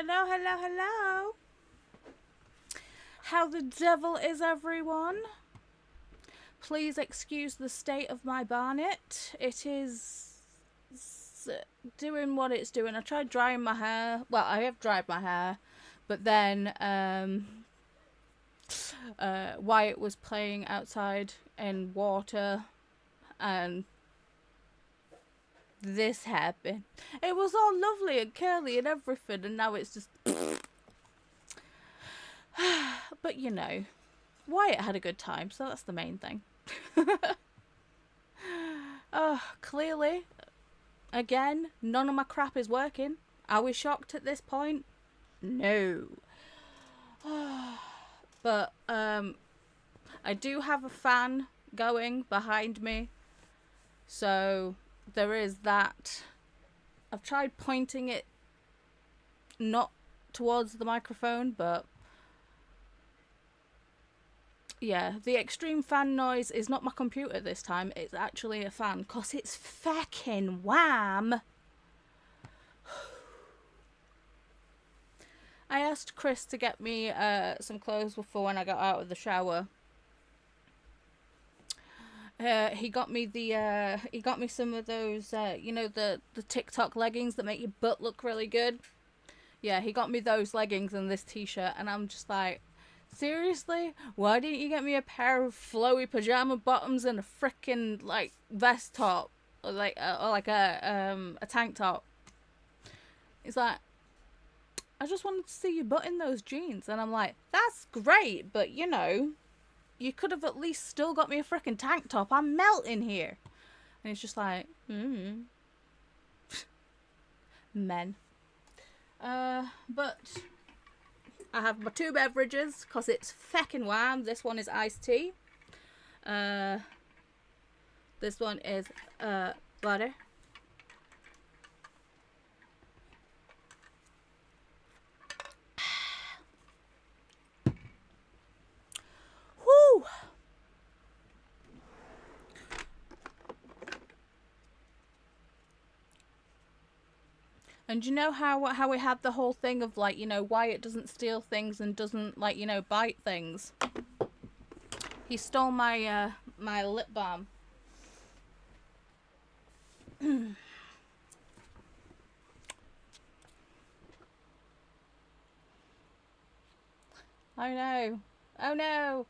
Hello, hello, hello. How the devil is everyone? Please excuse the state of my barnet. It is doing what it's doing. I tried drying my hair. Well, I have dried my hair, but then Wyatt was playing outside in water and this happened. It was all lovely and curly and everything, and now it's just but you know, Wyatt had a good time, so that's the main thing. Clearly, again, none of my crap is working. Are we shocked at this point? No. But I do have a fan going behind me, so there is that. I've tried pointing it not towards the microphone, but yeah, the extreme fan noise is not my computer this time. It's actually a fan, 'cause it's feckin' wham. I asked Chris to get me some clothes for when I got out of the shower. He got me some of those you know, the TikTok leggings that make your butt look really good. Yeah, he got me those leggings and this t-shirt, and I'm just like, seriously? Why didn't you get me a pair of flowy pajama bottoms and a frickin' like vest top, or like a tank top? It's like, I just wanted to see your butt in those jeans, and I'm like, that's great, but you know, you could have at least still got me a frickin' tank top. I'm melting here. And it's just like, men. But I have my two beverages, because it's feckin' wham. This one is iced tea. This one is butter. Whew. And you know how we had the whole thing of, like, you know, Wyatt doesn't steal things and doesn't, like, you know, bite things. He stole my my lip balm. Oh no. Oh no.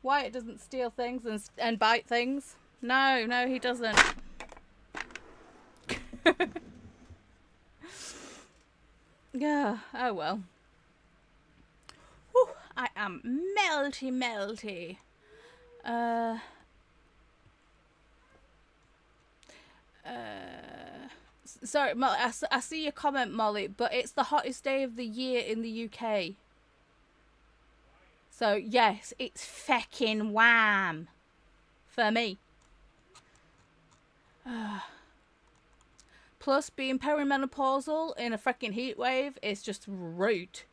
Wyatt doesn't steal things and bite things. No, no, he doesn't. Yeah, oh well. Whew, I am melty. Sorry, Molly, I see your comment, Molly, but it's the hottest day of the year in the UK. So, yes, it's feckin' wham for me. Plus, being perimenopausal in a freaking heat wave is just rude.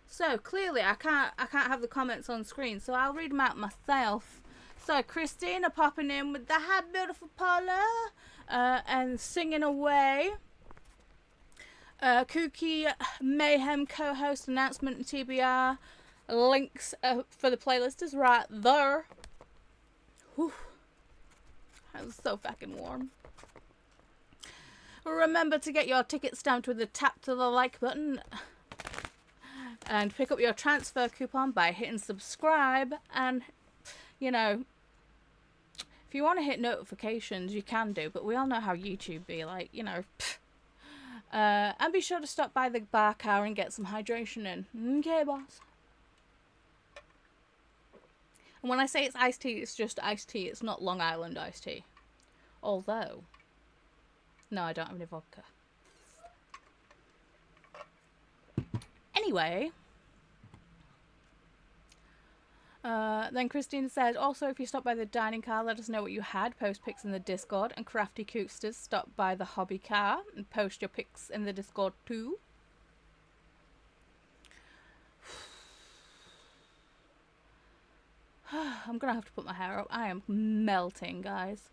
So clearly, I can't have the comments on screen, so I'll read them out myself. So Christina popping in with the "Hi beautiful Paula" and singing away. KuKi MAYhem co-host announcement and TBR. Links for the playlist is right there. Whew. That was so fucking warm. Remember to get your ticket stamped with a tap to the like button. And pick up your transfer coupon by hitting subscribe. And, you know, if you want to hit notifications, you can do. But we all know how YouTube be, like, you know. And be sure to stop by the bar car and get some hydration in. Okay, boss. And when I say it's iced tea, it's just iced tea. It's not Long Island iced tea. Although, no, I don't have any vodka. Anyway, then Christine said, also, if you stop by the dining car, let us know what you had. Post pics in the Discord. And Crafty Cooksters, stop by the hobby car and post your pics in the Discord too. I'm gonna have to put my hair up. I am melting, guys.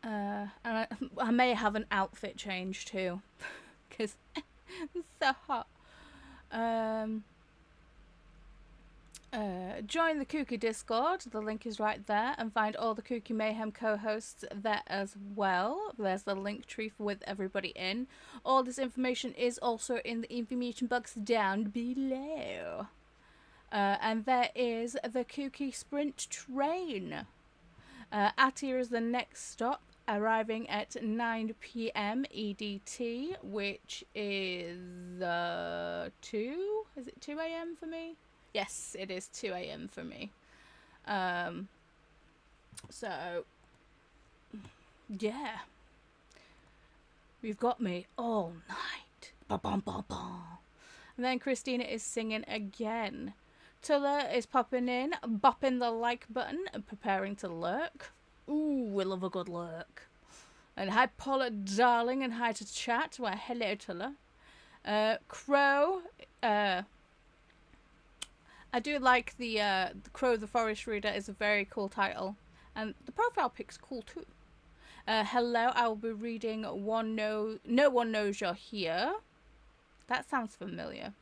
And I may have an outfit change too, because it's so hot. Join the KuKi Discord. The link is right there, and find all the KuKi MAYhem co-hosts there as well. There's the LinkTree with everybody in. All this information is also in the information box down below. And there is the KuKi Sprint train. Atia is the next stop, arriving at 9 p.m. EDT, which is 2? Is it 2 a.m. for me? Yes, it is 2 a.m. for me. So, yeah. We've got me all night. Ba-bum-bum-bum. And then Christina is singing again. Tulla is popping in, bopping the like button, and preparing to lurk. Ooh, we love a good lurk. And hi, Paula, darling, and hi to chat. Well, hello, Tulla. Crow, I do like the Crow the Forest Reader is a very cool title. And the profile pic's cool too. Hello, I will be reading No One Knows You're Here. That sounds familiar.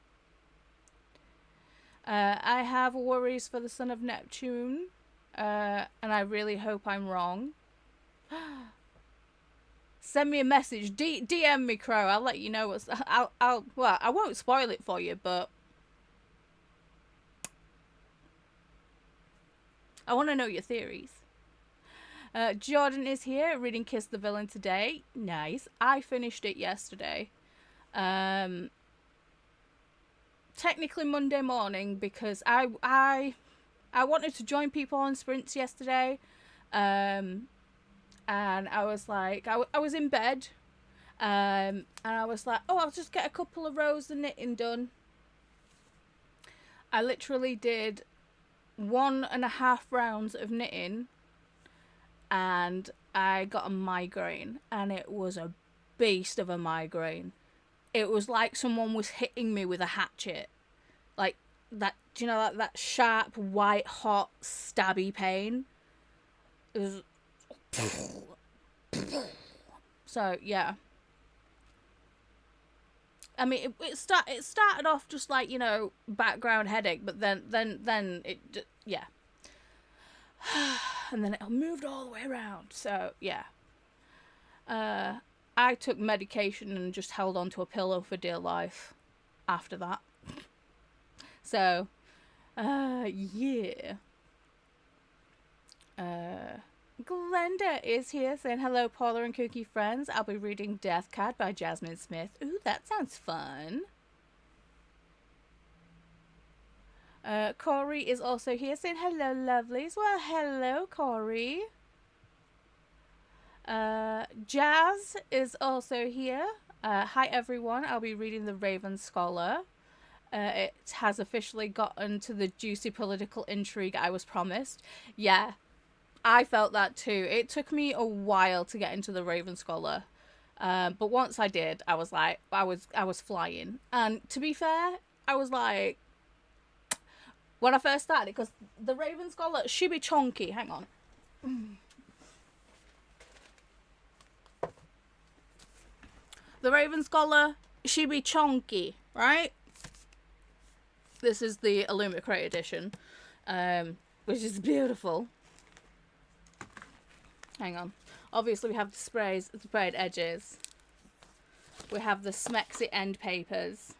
I have worries for the son of Neptune. And I really hope I'm wrong. Send me a message. DM me, Crow. I'll let you know what's... well, I won't spoil it for you, but... I want to know your theories. Jordan is here, reading Kiss the Villain today. Nice. I finished it yesterday. Technically Monday morning, because I wanted to join people on sprints yesterday. And I was like, I was in bed. And I was like, oh, I'll just get a couple of rows of knitting done. I literally did 1.5 rounds of knitting and I got a migraine, and it was a beast of a migraine. It was like someone was hitting me with a hatchet, like that. Do you know that sharp, white, hot, stabby pain? It was so yeah. I mean, it started off just like, you know, background headache, but then it, yeah. And then it moved all the way around, so, yeah. I took medication and just held onto a pillow for dear life after that. So, yeah. Glenda is here saying, hello, Paula and KuKi friends. I'll be reading Death Card by Jasmine Smith. Ooh, that sounds fun. Corey is also here saying, hello, lovelies. Well, hello, Corey. Jazz is also here. Hi, everyone. I'll be reading The Raven Scholar. It has officially gotten to the juicy political intrigue I was promised. Yeah. I felt that too. It took me a while to get into the Raven Scholar, but once I did, I was like, I was flying. And to be fair, I was like, when I first started, because the Raven Scholar, she be chunky. Hang on. The Raven Scholar, she be chunky, right? This is the Illumicrate edition, which is beautiful. Hang on. Obviously, we have the sprayed edges. We have the smexy end papers.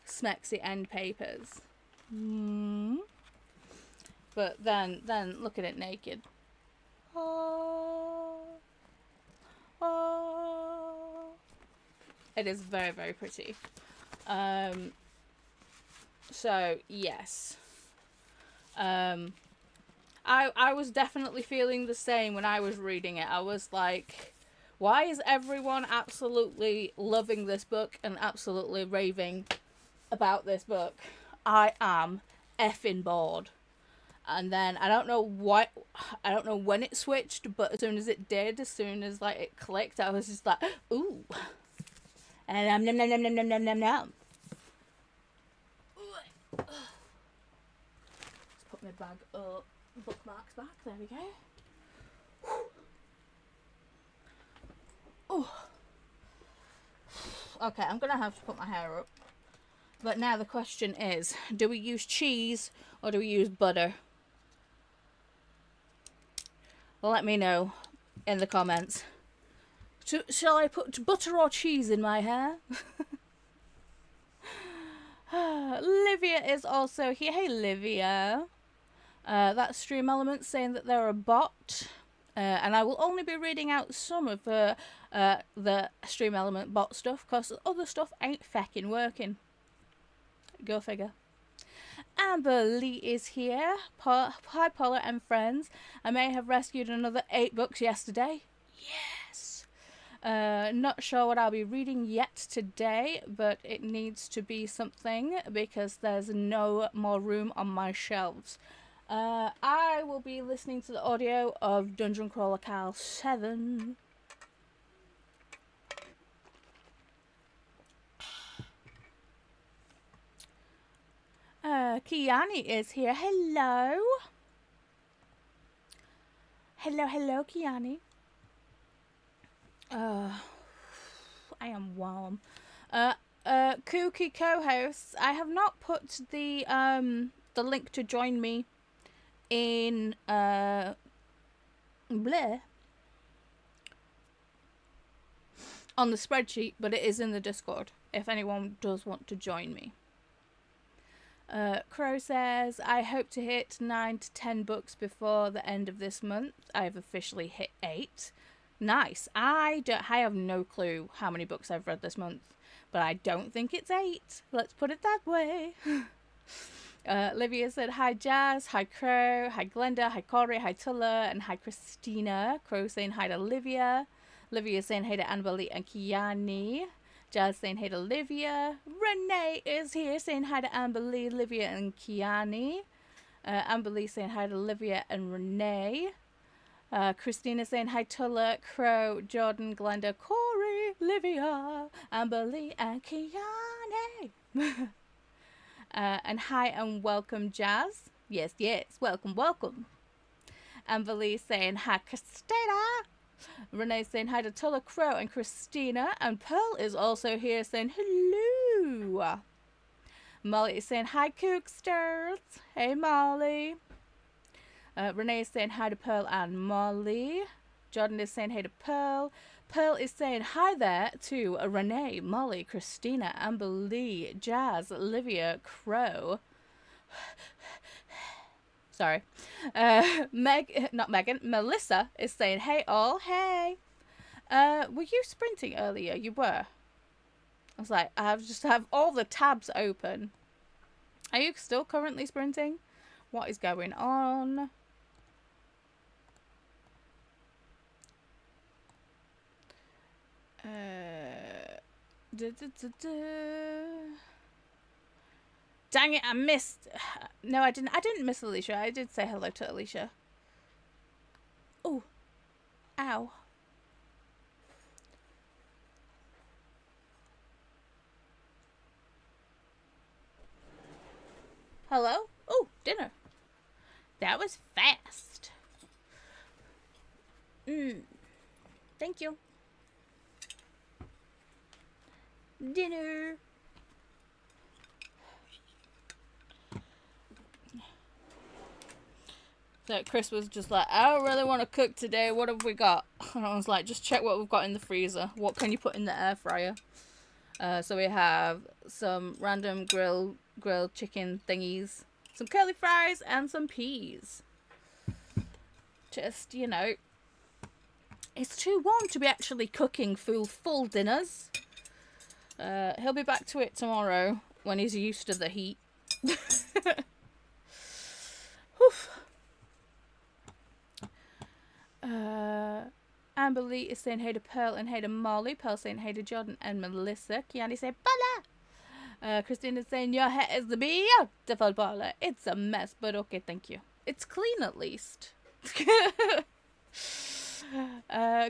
Smexy end papers. But then look at it naked. Oh. Oh. It is very, very pretty. So, yes. I was definitely feeling the same when I was reading it. I was like, why is everyone absolutely loving this book and absolutely raving about this book? I am effing bored. And then I don't know when it switched, but as soon as it did, as soon as like it clicked, I was just like, ooh, And nom nom nom nom nom nom nom nom. Let's put my bag up. Bookmarks back. There we go. Oh. Okay, I'm gonna have to put my hair up. But now the question is, do we use cheese or do we use butter? Well, let me know in the comments. Shall I put butter or cheese in my hair? Livia is also here. Hey, Livia. That's Stream Elements saying that they're a bot. And I will only be reading out some of the Stream Element bot stuff, because other stuff ain't feckin' working. Go figure. Amber Lee is here. Hi, Paula and friends. I may have rescued another 8 books yesterday. Yes! Not sure what I'll be reading yet today, but it needs to be something because there's no more room on my shelves. I will be listening to the audio of Dungeon Crawler Cal 7. Kiani is here. Hello. Hello, Kiani. I am warm. KuKi co-hosts, I have not put the link to join me in on the spreadsheet, but it is in the Discord if anyone does want to join me. Crow says, I hope to hit 9 to 10 books before the end of this month. I have officially hit 8. Nice. I have no clue how many books I've read this month, but I don't think it's 8. Let's put it that way. Livia said, hi Jazz, hi Crow, hi Glenda, hi Corey, hi Tulla, and hi Christina. Crow saying hi to Livia. Livia saying hi to Annabelle and Kiani. Jazz saying hey to Livia. Renee is here saying hi to Amber Lee, Livia and Kiani. Amber Lee saying hi to Livia and Renee. Christina saying hi Tulla, Crow, Jordan, Glenda, Corey, Livia, Amber Lee and Kiani. And hi and welcome Jazz. Yes, welcome. Amber Lee saying hi Christina. Renee saying hi to Tulla, Crow, and Christina. And Pearl is also here saying hello. Molly is saying hi, Cooksters. Hey, Molly. Renee is saying hi to Pearl and Molly. Jordan is saying hey to Pearl. Pearl is saying hi there to Renee, Molly, Christina, Amber Lee, Jazz, Olivia, Crow. Sorry. Not Megan. Melissa is saying, hey all, hey. Were you sprinting earlier? You were. I was like, I have all the tabs open. Are you still currently sprinting? What is going on? Dang it, I missed. No, I didn't miss Alicia. I did say hello to Alicia. Oh. Ow. Hello? Oh, dinner. That was fast. Thank you. Dinner. So Chris was just like, I don't really want to cook today. What have we got? And I was like, just check what we've got in the freezer. What can you put in the air fryer? So we have some random grilled chicken thingies, some curly fries, and some peas. Just, you know, it's too warm to be actually cooking full dinners. He'll be back to it tomorrow when he's used to the heat. Amber Lee is saying hey to Pearl and hey to Molly. Pearl saying hey to Jordan and Melissa. Kiani saying Paula. Christina saying your hair is beautiful, Paula. It's a mess, but okay, thank you. It's clean at least.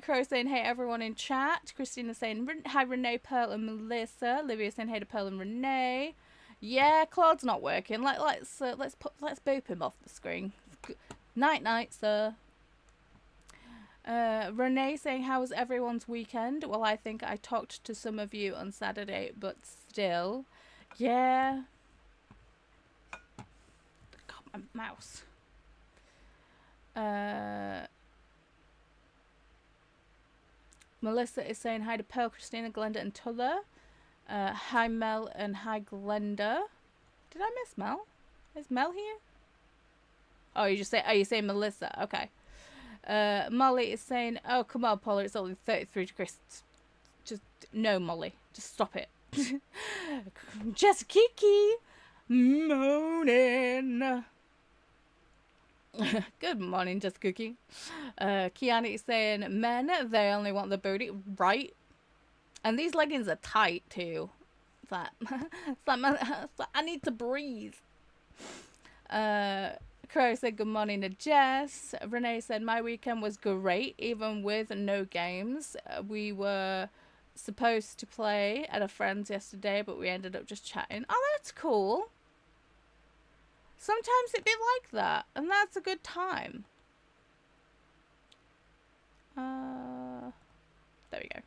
Crow saying, hey everyone in chat. Christina saying, hi Renee, Pearl and Melissa. Livia saying, hey to Pearl and Renee. Yeah, Claude's not working. Let's boop him off the screen. Night night, sir. Renee saying, how was everyone's weekend? Well, I think I talked to some of you on Saturday, but still. Yeah. God, my mouse. Melissa is saying hi to Pearl, Christina, Glenda and Tuller. Hi Mel and hi Glenda. Did I miss Mel? Is Mel here? Oh, you saying Melissa? Okay. Molly is saying, oh, come on, Paula, it's only 33 degrees. Just, no, Molly. Just stop it. Just Kiki. Moaning. Good morning, Just Cookie. Kiani is saying, men, they only want the booty. Right. And these leggings are tight, too. It's like I need to breathe. Crow said good morning to Jess. Renee said my weekend was great, even with no games. We were supposed to play at a friend's yesterday, but we ended up just chatting. Oh, that's cool. Sometimes it'd be like that, and that's a good time. There we go.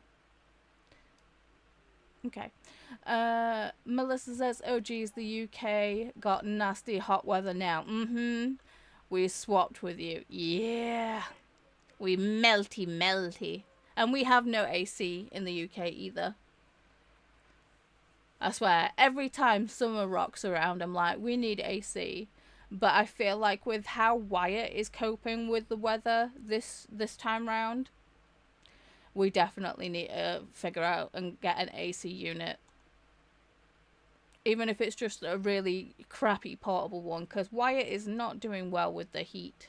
Okay. Melissa says, oh geez, the UK got nasty hot weather now. We swapped with you. Yeah. We melty. And we have no AC in the UK either. I swear, every time summer rocks around, I'm like, we need AC. But I feel like with how Wyatt is coping with the weather this time round, we definitely need to figure out and get an AC unit. Even if it's just a really crappy portable one, because Wyatt is not doing well with the heat.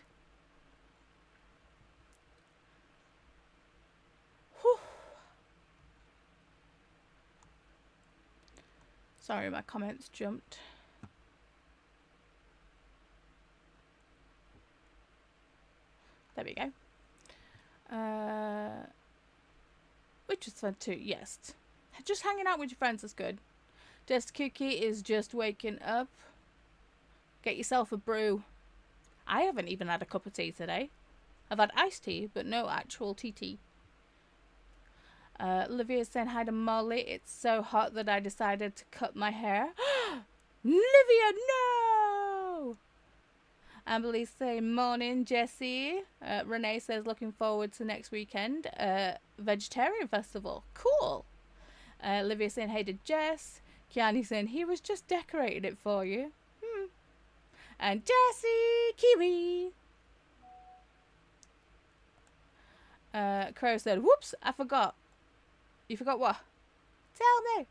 Whew. Sorry, my comments jumped. There we go. Which is fun too, yes. Just hanging out with your friends is good. Just KuKi is just waking up. Get yourself a brew. I haven't even had a cup of tea today. I've had iced tea, but no actual tea. Olivia saying hi to Molly. It's so hot that I decided to cut my hair. Olivia, no! Amberly saying morning, Jessie. Renee says looking forward to next weekend. Vegetarian festival. Cool. Olivia saying hey to Jess. Kiani saying he was just decorating it for you. And Jessie, Kiwi. Crow said, whoops, I forgot. You forgot what? Tell me.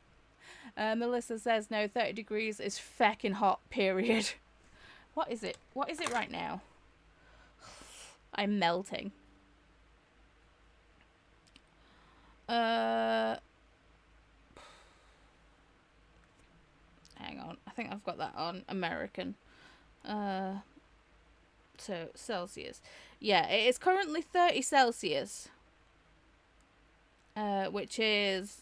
Melissa says no, 30 degrees is feckin' hot, period. What is it? What is it right now? I'm melting. Hang on. I think I've got that on American. So, Celsius. Yeah, it is currently 30 Celsius. Which is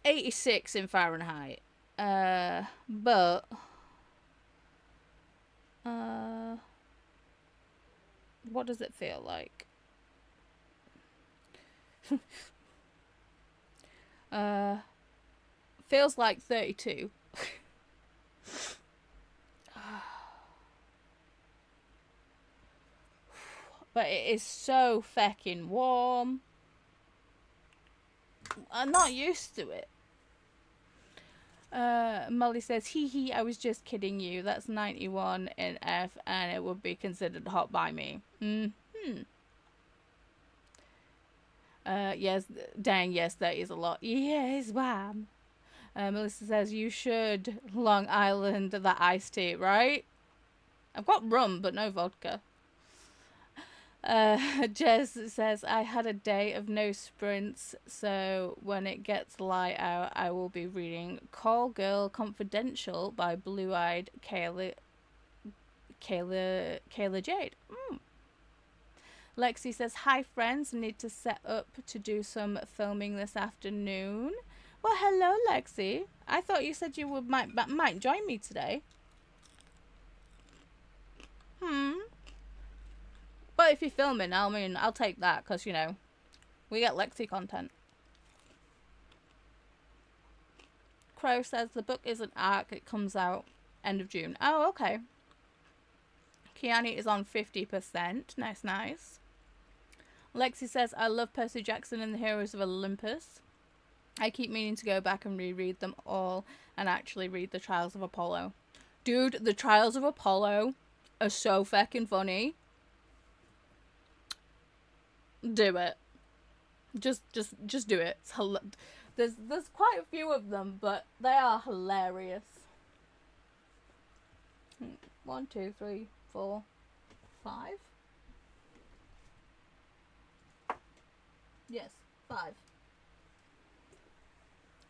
86 in Fahrenheit. But... what does it feel like? Feels like 32. But it is so feckin' warm. I'm not used to it. Molly says, hee, I was just kidding you. That's 91 in F and it would be considered hot by me. Yes, dang, yes, that is a lot. Yes, wham. Melissa says, you should Long Island that iced tea, right? I've got rum, but no vodka. Jess says, I had a day of no sprints, so when it gets light out, I will be reading Call Girl Confidential by Blue-Eyed Kayla Jade. Lexi says, hi friends, need to set up to do some filming this afternoon. Well, hello Lexi. I thought you said you might join me today. But if you're filming, I mean, I'll take that, because, you know, we get Lexi content. Crow says the book is an arc. It comes out end of June. Oh, okay. Kiani is on 50%. Nice, nice. Lexi says, I love Percy Jackson and the Heroes of Olympus. I keep meaning to go back and reread them all and actually read the Trials of Apollo. Dude, the Trials of Apollo are so fucking funny. Do it. Just do it. There's quite a few of them, but they are hilarious. 1, 2, 3, 4, 5. Yes, 5.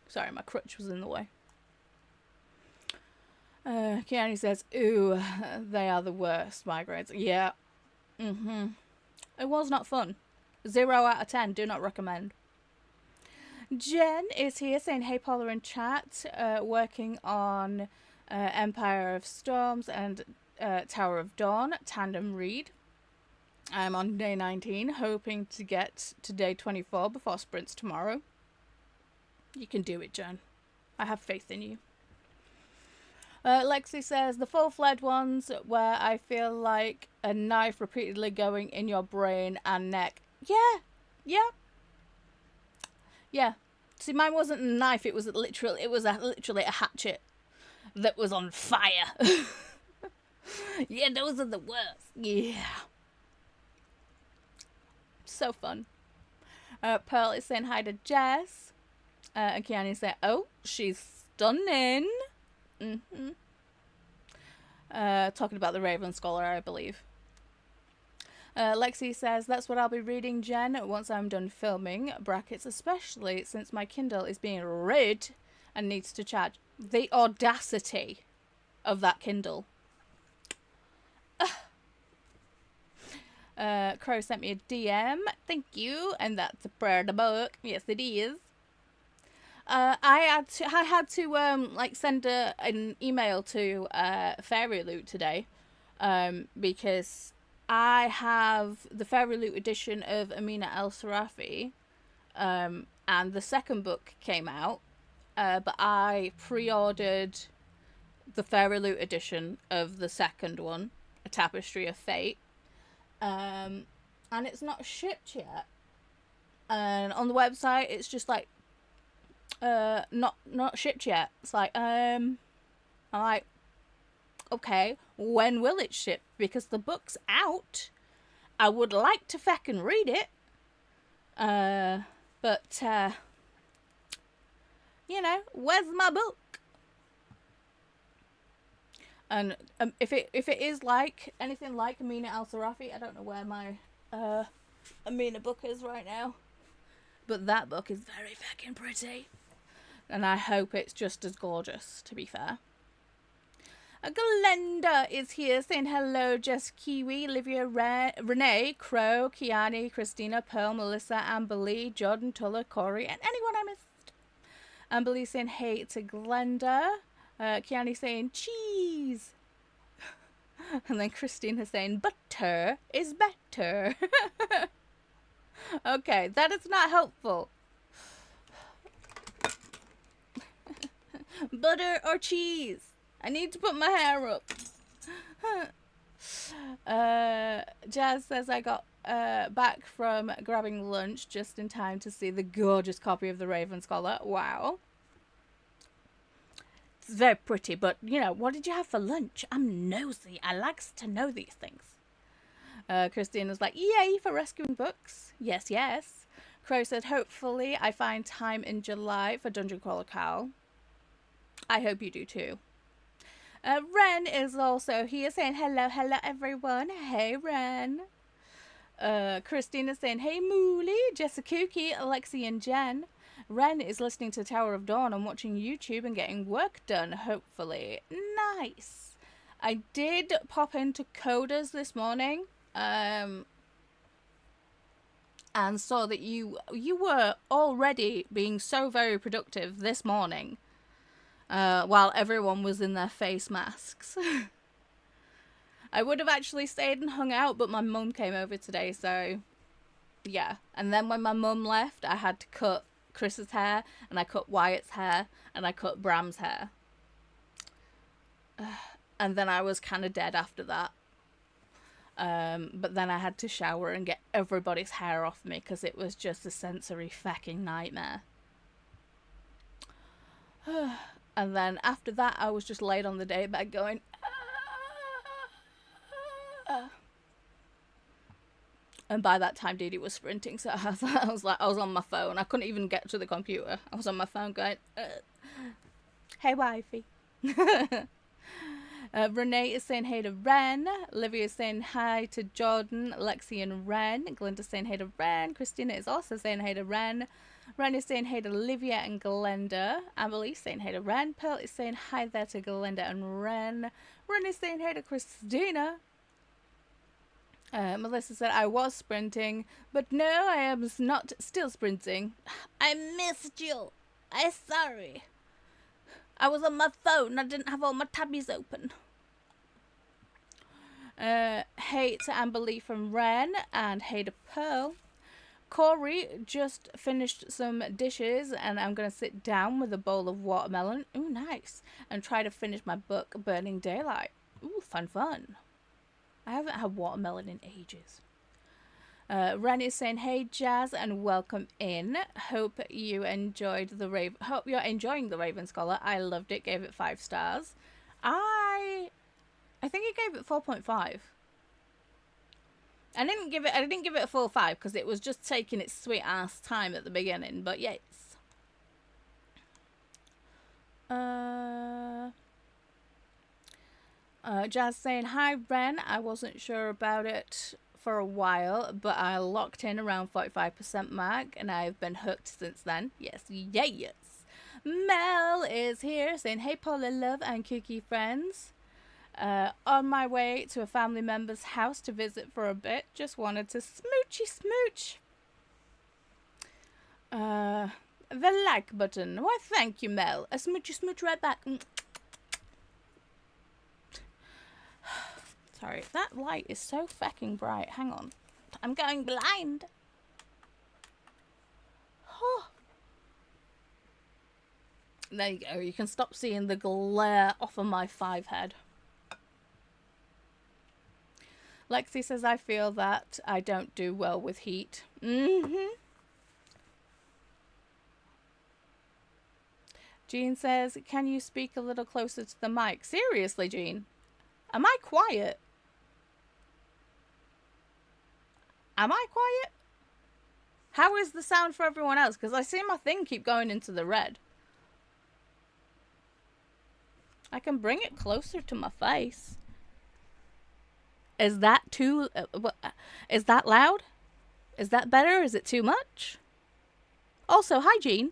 Sorry, my crutch was in the way. Keanu says, ooh, they are the worst migraines. Yeah. It was not fun. 0 out of 10. Do not recommend. Jen is here saying, hey Paula in chat, working on Empire of Storms and Tower of Dawn, tandem read. I'm on day 19, hoping to get to day 24 before sprints tomorrow. You can do it, Jen. I have faith in you. Lexi says, the full-fledged ones where I feel like a knife repeatedly going in your brain and neck. Yeah. See, mine wasn't a knife. It was literally a hatchet that was on fire. Yeah, those are the worst. Yeah. So fun. Pearl is saying hi to Jess. And Keanu saying, oh, she's stunning. Talking about the Raven Scholar, I believe. Lexi says, that's what I'll be reading, Jen, once I'm done filming. Brackets, especially since my Kindle is being rid and needs to charge. The audacity of that Kindle. Crow sent me a DM. Thank you. And that's a prayer to book. Yes, it is. I had to like send an email to Fairy Loot today, because I have the Fairy Loot edition of Amina El Sarafi, and the second book came out, but I pre-ordered the Fairy Loot edition of the second one, A Tapestry of Fate, and it's not shipped yet, and on the website it's just like, not shipped yet. It's like, I'm like, okay, when will it ship? Because the book's out. I would like to feckin' read it. But you know, where's my book? And if it is like anything like Amina Al Sarafi, I don't know where my Amina book is right now, but that book is very fucking pretty. And I hope it's just as gorgeous, to be fair. Glenda is here saying hello, Jess, Kiwi, Olivia, Renee, Crow, Kiani, Christina, Pearl, Melissa, Amber Lee, Jordan, Tuller, Corey, and anyone I missed. Amber Lee saying hey to Glenda. Kiani saying cheese. And then Christina saying butter is better. Okay, that is not helpful. Butter or cheese? I need to put my hair up. Jazz says I got back from grabbing lunch just in time to see the gorgeous copy of The Raven Scholar. Wow. It's very pretty, but, you know, what did you have for lunch? I'm nosy. I likes to know these things. Christina's like, yay for rescuing books. Yes, yes. Crow said, hopefully I find time in July for Dungeon Crawler Carl. I hope you do too. Ren is also here saying hello everyone. Hey Ren. Christina saying hey Mooly, Jessica, KuKi, Alexi and Jen. Ren is listening to Tower of Dawn and watching YouTube and getting work done, hopefully. Nice. I did pop into Koda's this morning. and saw that you were already being so very productive this morning, while everyone was in their face masks. I would have actually stayed and hung out, but my mum came over today, so yeah. And then when my mum left, I had to cut Chris's hair, and I cut Wyatt's hair, and I cut Bram's hair. And then I was kind of dead after that. But then I had to shower and get everybody's hair off me because it was just a sensory fucking nightmare. And then after that, I was just laid on the daybed going, and by that time, Dee Dee was sprinting, so I was on my phone. I couldn't even get to the computer. I was on my phone going, hey, wifey. Renee is saying hey to Ren. Olivia is saying hi to Jordan, Lexi and Ren. Glinda's saying hey to Ren. Christina is also saying hey to Ren. Ren is saying hey to Olivia and Glenda. Amelie saying hey to Ren. Pearl is saying hi there to Glenda and Ren. Ren is saying hey to Christina. Melissa said, I was sprinting, but no, I am not still sprinting. I missed you. I'm sorry. I was on my phone. I didn't have all my tabbies open. Hey to Amber Lee from Ren, and hey to Pearl. Corey just finished some dishes, and I'm going to sit down with a bowl of watermelon. Ooh, nice. And try to finish my book, Burning Daylight. Ooh, fun. I haven't had watermelon in ages. Ren is saying, hey Jazz, and welcome in. Hope you enjoyed Hope you're enjoying the Raven Scholar. I loved it. Gave it 5 stars. I think it gave it 4.5. I didn't give it a full 5 because it was just taking its sweet ass time at the beginning. But yes. Jazz saying, hi Ren, I wasn't sure about it for a while, but I locked in around 45% mark, and I've been hooked since then. Yes. Mel is here saying, hey Paula Love and KuKi friends. On my way to a family member's house to visit for a bit. Just wanted to smooch. The like button. Why, thank you, Mel. A smooch right back. Sorry, that light is so fucking bright. Hang on. I'm going blind. There you go. You can stop seeing the glare off of my 5 head. Lexi says, I feel that I don't do well with heat. Jean says, can you speak a little closer to the mic? Seriously, Jean? Am I quiet? Am I quiet? How is the sound for everyone else? Because I see my thing keep going into the red. I can bring it closer to my face. Is that too... is that loud? Is that better? Is it too much? Also, hi, Jean.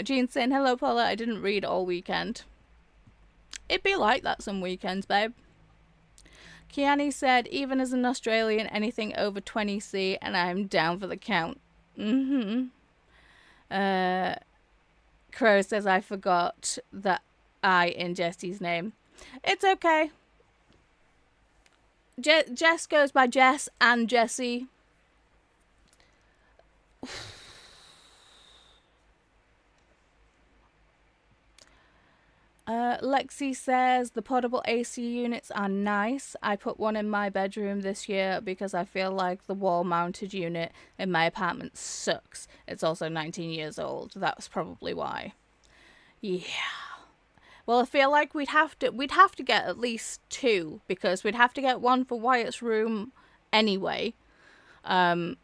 Jean saying, hello, Paula. I didn't read all weekend. It'd be like that some weekends, babe. Kiani said, even as an Australian, anything over 20C, and I'm down for the count. Crow says, I forgot that I in Jessie's name. It's okay. Jess goes by Jess and Jessie. Lexi says, the portable AC units are nice. I put one in my bedroom this year because I feel like the wall-mounted unit in my apartment sucks. It's also 19 years old. That's probably why. Yeah. Well, I feel like we'd have to get at least 2, because we'd have to get one for Wyatt's room anyway. And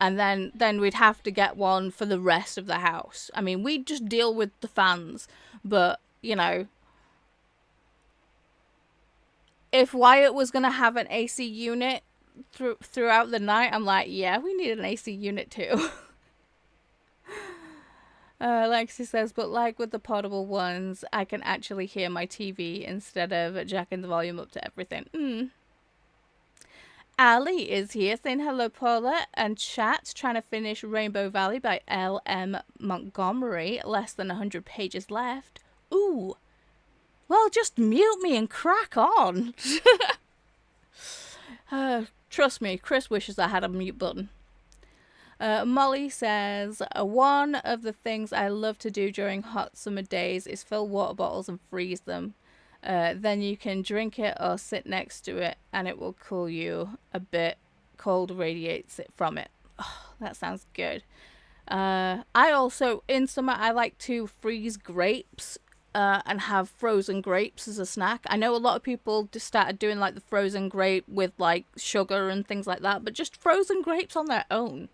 then we'd have to get one for the rest of the house. I mean, we'd just deal with the fans, but you know, if Wyatt was going to have an AC unit throughout the night, I'm like, yeah, we need an AC unit too. Lexi says, but like with the portable ones, I can actually hear my TV instead of jacking the volume up to everything. Ali is here saying hello, Paula, and chat, trying to finish Rainbow Valley by L.M. Montgomery. Less than 100 pages left. Ooh. Well, just mute me and crack on. Trust me, Chris wishes I had a mute button. Molly says, one of the things I love to do during hot summer days is fill water bottles and freeze them. Then you can drink it or sit next to it and it will cool you a bit. Cold radiates it from it. Oh, that sounds good. I also, in summer, I like to freeze grapes and have frozen grapes as a snack. I know a lot of people just started doing like the frozen grape with like sugar and things like that, but just frozen grapes on their own.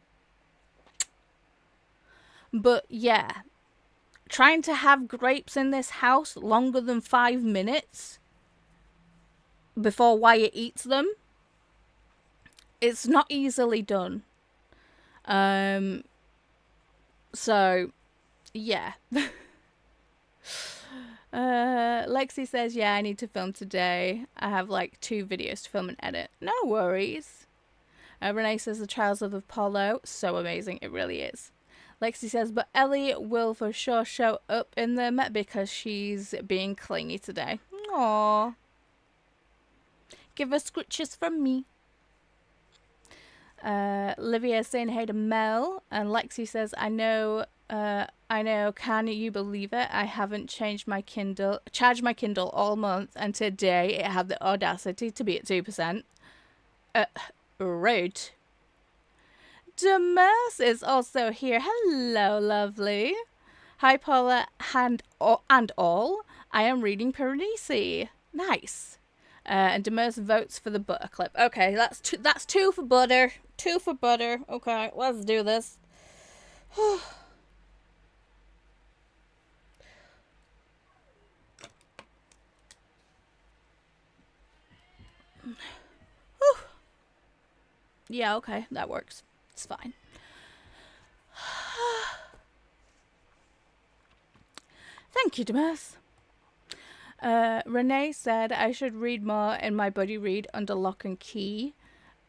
But yeah, trying to have grapes in this house longer than 5 minutes before Wyatt eats them, it's not easily done. So yeah. Lexi says, yeah, I need to film today. I have like 2 videos to film and edit. No worries. Renee says, the Trials of Apollo, so amazing, it really is. Lexi says, but Ellie will for sure show up in them because she's being clingy today. Aww. Give her scritches from me. Livia saying hey to Mel, and Lexi says, I know, can you believe it? I haven't charged my Kindle all month, and today it had the audacity to be at 2%. Rude. Demers is also here. Hello, lovely. Hi, Paula and all. I am reading Piranesi. Nice. And Demers votes for the butter clip. Okay, that's 2 for butter. 2 for butter. Okay, let's do this. Yeah, okay, that works. It's fine. Thank you, Demas. Renee said I should read more in my buddy read under Lock and Key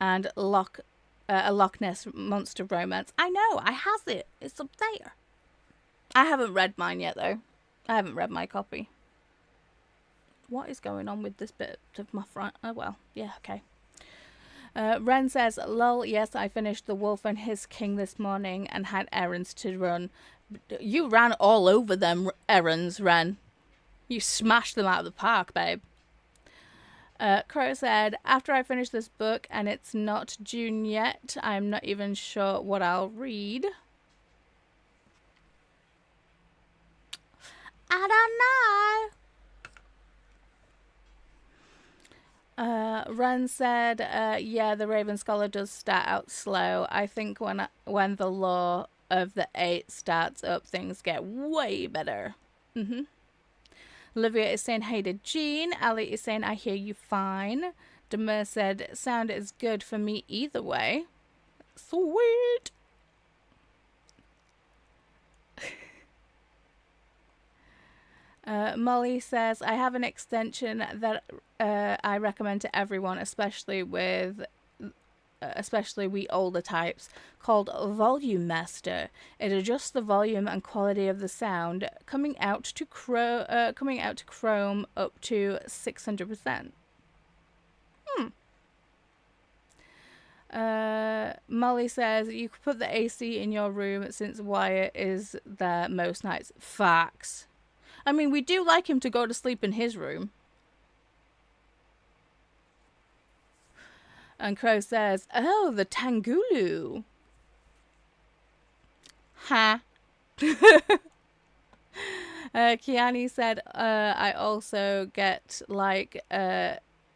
and a Loch Ness Monster romance. I know, I have it. It's up there. I haven't read mine yet, though. I haven't read my copy. What is going on with this bit of my front? Oh, well, yeah, okay. Ren says, lol, yes, I finished The Wolf and His King this morning and had errands to run. You ran all over them errands, Ren. You smashed them out of the park, babe. Crow said, after I finish this book and it's not June yet, I'm not even sure what I'll read. I don't know. Ren said, yeah, the Raven Scholar does start out slow. I think when the Law of the 8 starts up, things get way better. Olivia is saying, hey to Jean. Ali is saying, I hear you fine. Demir said, sound is good for me either way. Sweet. Molly says, I have an extension that I recommend to everyone, especially we older types, called Volume Master. It adjusts the volume and quality of the sound, coming out to Chrome up to 600%. Molly says, you could put the AC in your room since Wyatt is there most nights. Facts. I mean, we do like him to go to sleep in his room. And Crow says, oh, the Tangulu. Ha. Kiani said, I also get like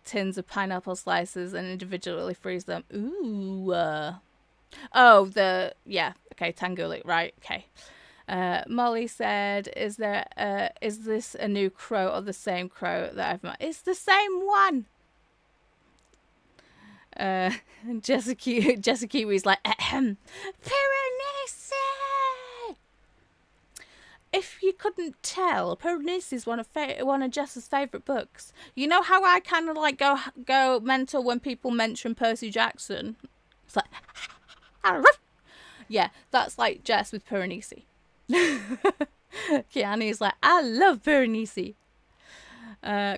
tins of pineapple slices and individually freeze them. Ooh. Oh, yeah. Okay, Tangulu. Right, okay. Molly said, is this a new crow or the same crow that I've met? It's the same one. Jessica Kiwi's like, Piranesi. if you couldn't tell, Piranesi is one of Jess's favourite books. You know how I kind of like go mental when people mention Percy Jackson? It's like, yeah, that's like Jess with Piranesi. Kiani's like, I love Piranesi.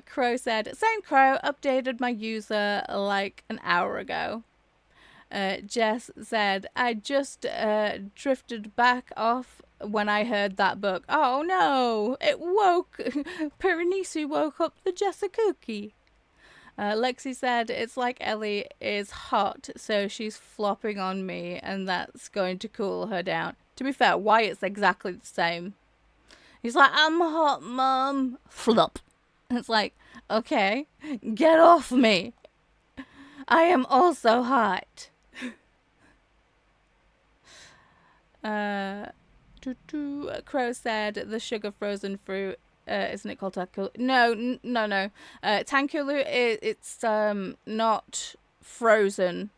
Crow said, same Crow, updated my user like an hour ago. Jess said, I just drifted back off when I heard that book. Oh no, it woke, Piranesi woke up the Jessica. Lexi said, it's like Ellie is hot, so she's flopping on me, and that's going to cool her down. To be fair, Wyatt's exactly the same. He's like, I'm hot, Mum. Flop. It's like, okay, get off me. I am also hot. Crow said the sugar frozen fruit, isn't it called Tankulu? No. Tankulu, it's not frozen.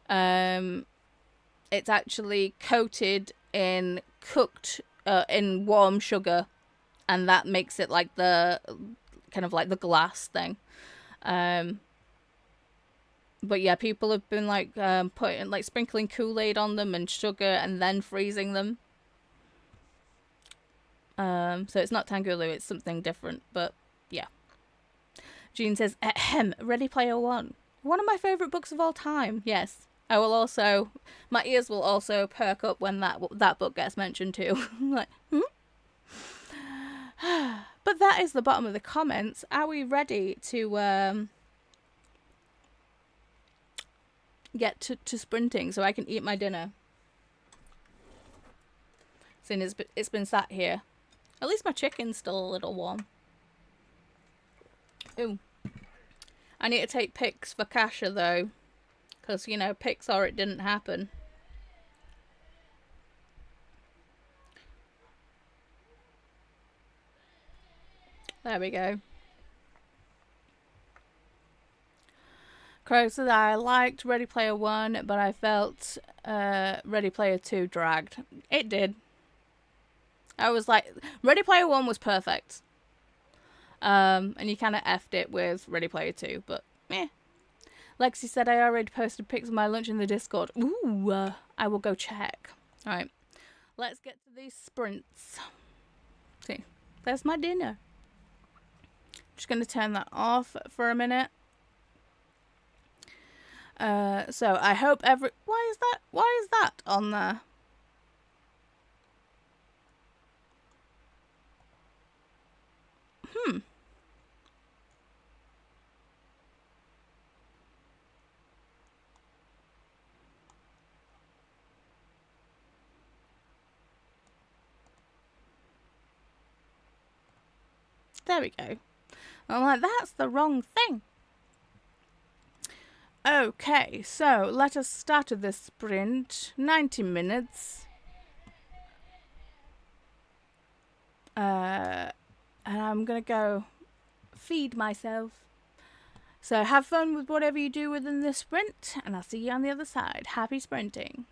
It's actually coated in cooked, in warm sugar, and that makes it like the kind of like the glass thing. But yeah, people have been like putting like sprinkling Kool-Aid on them and sugar and then freezing them. So it's not Tangulu, it's something different, but yeah. Jean says, ahem, Ready Player One. One of my favourite books of all time. Yes. I will also, my ears will also perk up when that book gets mentioned too. Like, But that is the bottom of the comments. Are we ready to get to sprinting so I can eat my dinner? Since it's been sat here. At least my chicken's still a little warm. Ooh. I need to take pics for Kasha though. Because, you know, pics or it didn't happen. There we go. Crow said I liked Ready Player One, but I felt Ready Player Two dragged. It did. I was like, Ready Player One was perfect. And you kind of effed it with Ready Player Two, but meh. Lexi said I already posted pics of my lunch in the Discord. Ooh, I will go check. Alright, let's get to these sprints. See, there's my dinner. Just going to turn that off for a minute. So I hope why is that on there? There we go. I'm like, that's the wrong thing. Okay, so let us start this sprint. 90 minutes. And I'm gonna go feed myself. So have fun with whatever you do within this sprint, and I'll see you on the other side. Happy sprinting.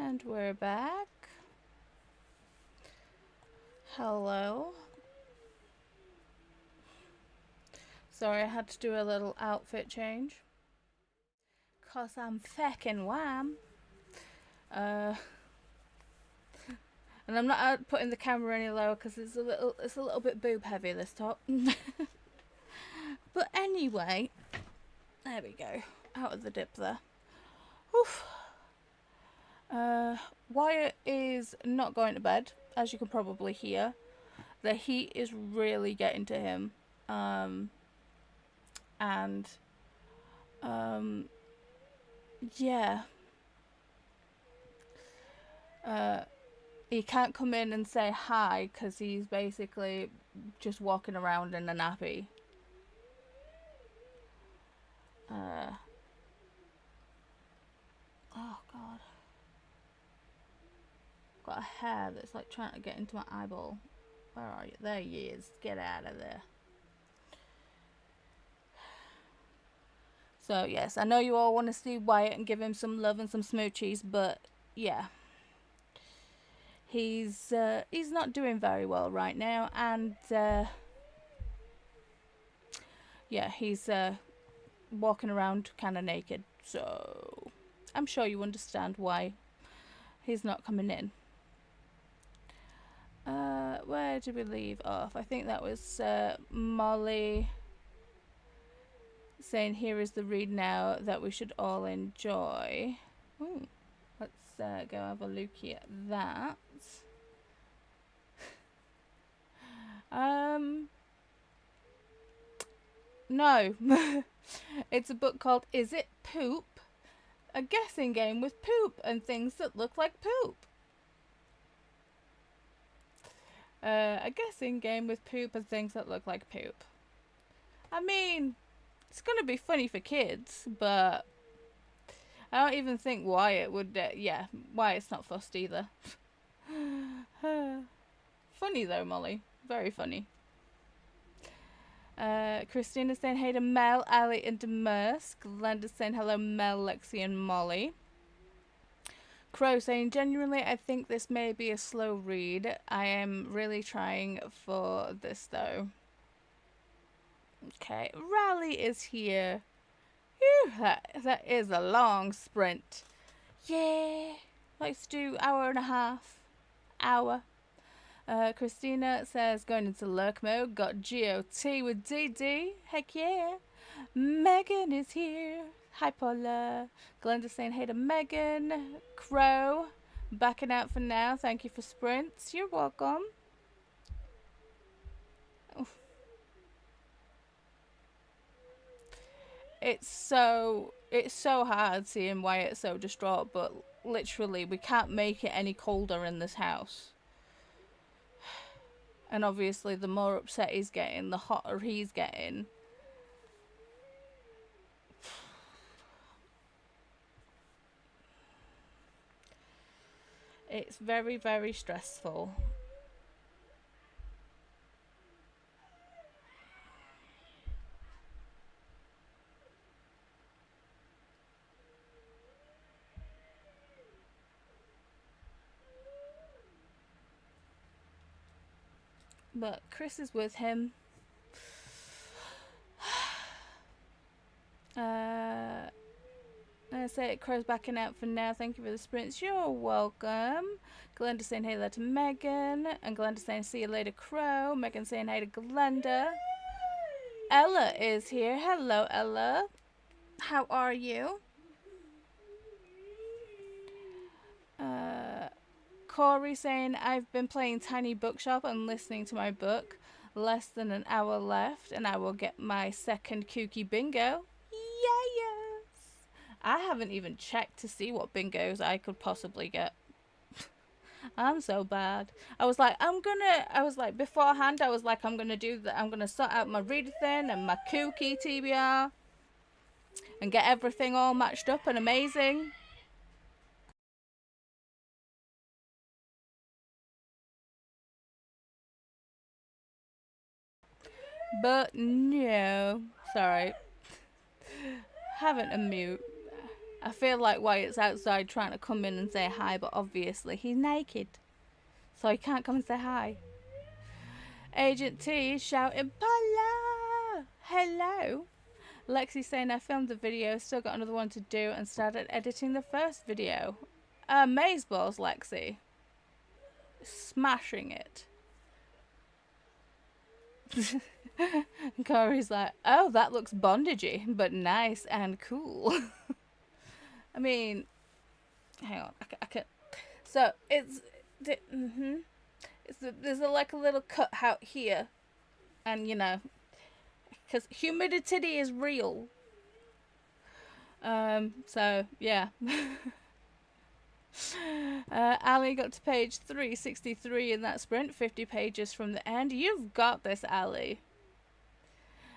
And we're back. Hello. Sorry, I had to do a little outfit change. 'Cause I'm feckin' wham. And I'm not putting the camera any lower because it's a little bit boob heavy, this top. But anyway, there we go. Out of the dip there. Oof. Wyatt is not going to bed, as you can probably hear. The heat is really getting to him. Yeah. He can't come in and say hi because he's basically just walking around in a nappy. Oh god. Got a hair that's like trying to get into my eyeball. Where are you? There he is. Get out of there. So yes, I know you all want to see Wyatt and give him some love and some smoochies, but yeah. He's not doing very well right now, and yeah, he's walking around kind of naked. So I'm sure you understand why he's not coming in. Where did we leave off? I think that was Molly saying here is the read now that we should all enjoy. Ooh, let's go have a looky at that. No. It's a book called Is It Poop? A guessing game with poop and things that look like poop. A guessing game with poop and things that look like poop. I mean, it's gonna be funny for kids, but I don't even think Wyatt would, yeah, Wyatt's not fussed either. Funny though, Molly. Very funny. Christina's saying hey to Mel, Ali, and Demers. Glenda's saying hello, Mel, Lexi, and Molly. Crow saying genuinely, I think this may be a slow read. I am really trying for this though. Okay, Rally is here. Whew, that is a long sprint. Yeah, let's do hour and a half. Hour. Christina says going into lurk mode. Got GOT with DD. Heck yeah. Megan is here. Hi Paula. Glenda saying hey to Megan. Crow backing out for now. Thank you for sprints. You're welcome. Oof. It's so hard seeing Wyatt so distraught, but literally we can't make it any colder in this house. And obviously the more upset he's getting, the hotter he's getting. It's very, very stressful. But Chris is with him. I say it, Crow's backing out for now. Thank you for the sprints. You're welcome. Glenda saying hey there to Megan. And Glenda saying see you later, Crow. Megan saying hey to Glenda. Ella is here. Hello, Ella. How are you? Corey saying I've been playing Tiny Bookshop and listening to my book. Less than an hour left and I will get my second KuKi bingo. Yes! I haven't even checked to see what bingos I could possibly get. I'm so bad. I was like beforehand, I was like, I'm gonna do that. I'm gonna sort out my Readathon and my KuKi TBR and get everything all matched up and amazing. But no, sorry. Haven't a mute. I feel like Wyatt's outside trying to come in and say hi, but obviously he's naked, so he can't come and say hi. Agent T is shouting, Paula! Hello! Lexi saying, I filmed the video, still got another one to do, and started editing the first video. Mazeballs, Lexi. Smashing it. Corey's like, oh, that looks bondagey, but nice and cool. I mean, hang on, I can. So it's there's like a little cut out here, and you know, because humidity is real. So yeah. Ali got to page 363 in that sprint, 50 pages from the end. You've got this, Ali.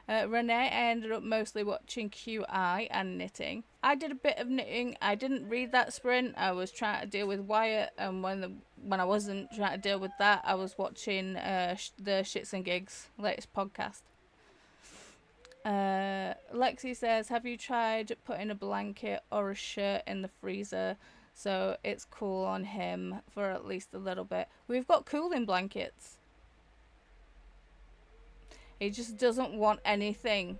Renee, I ended up mostly watching QI and knitting. I did a bit of knitting. I didn't read that sprint. I was trying to deal with Wyatt, and when I wasn't trying to deal with that, I was watching the Shits and Gigs latest podcast. Lexi says, have you tried putting a blanket or a shirt in the freezer so it's cool on him for at least a little bit? We've got cooling blankets. He just doesn't want anything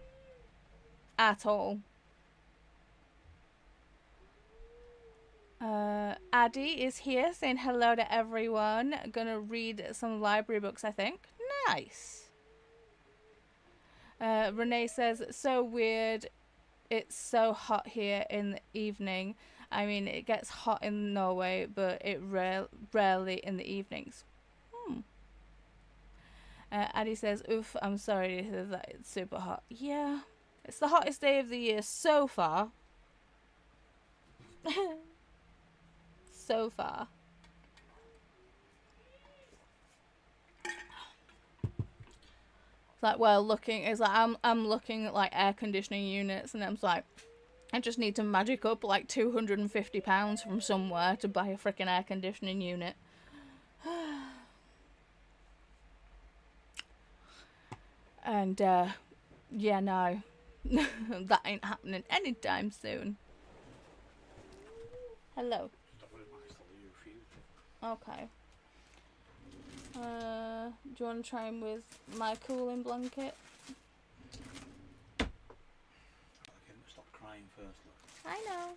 at all. Addie is here saying hello to everyone. Gonna read some library books, I think. Nice. Renee says, so weird. It's so hot here in the evening. I mean, it gets hot in Norway, but it rarely in the evenings. Addie says, oof, I'm sorry to hear that it's super hot. Yeah, it's the hottest day of the year so far. So far. It's like, well, it's like I'm looking at like air conditioning units, and I'm like, I just need to magic up like £250 from somewhere to buy a freaking air conditioning unit. And yeah, no, that ain't happening anytime soon. Hello. Okay. Do you want to try him with my cooling blanket? Okay, stop crying first, look. I know.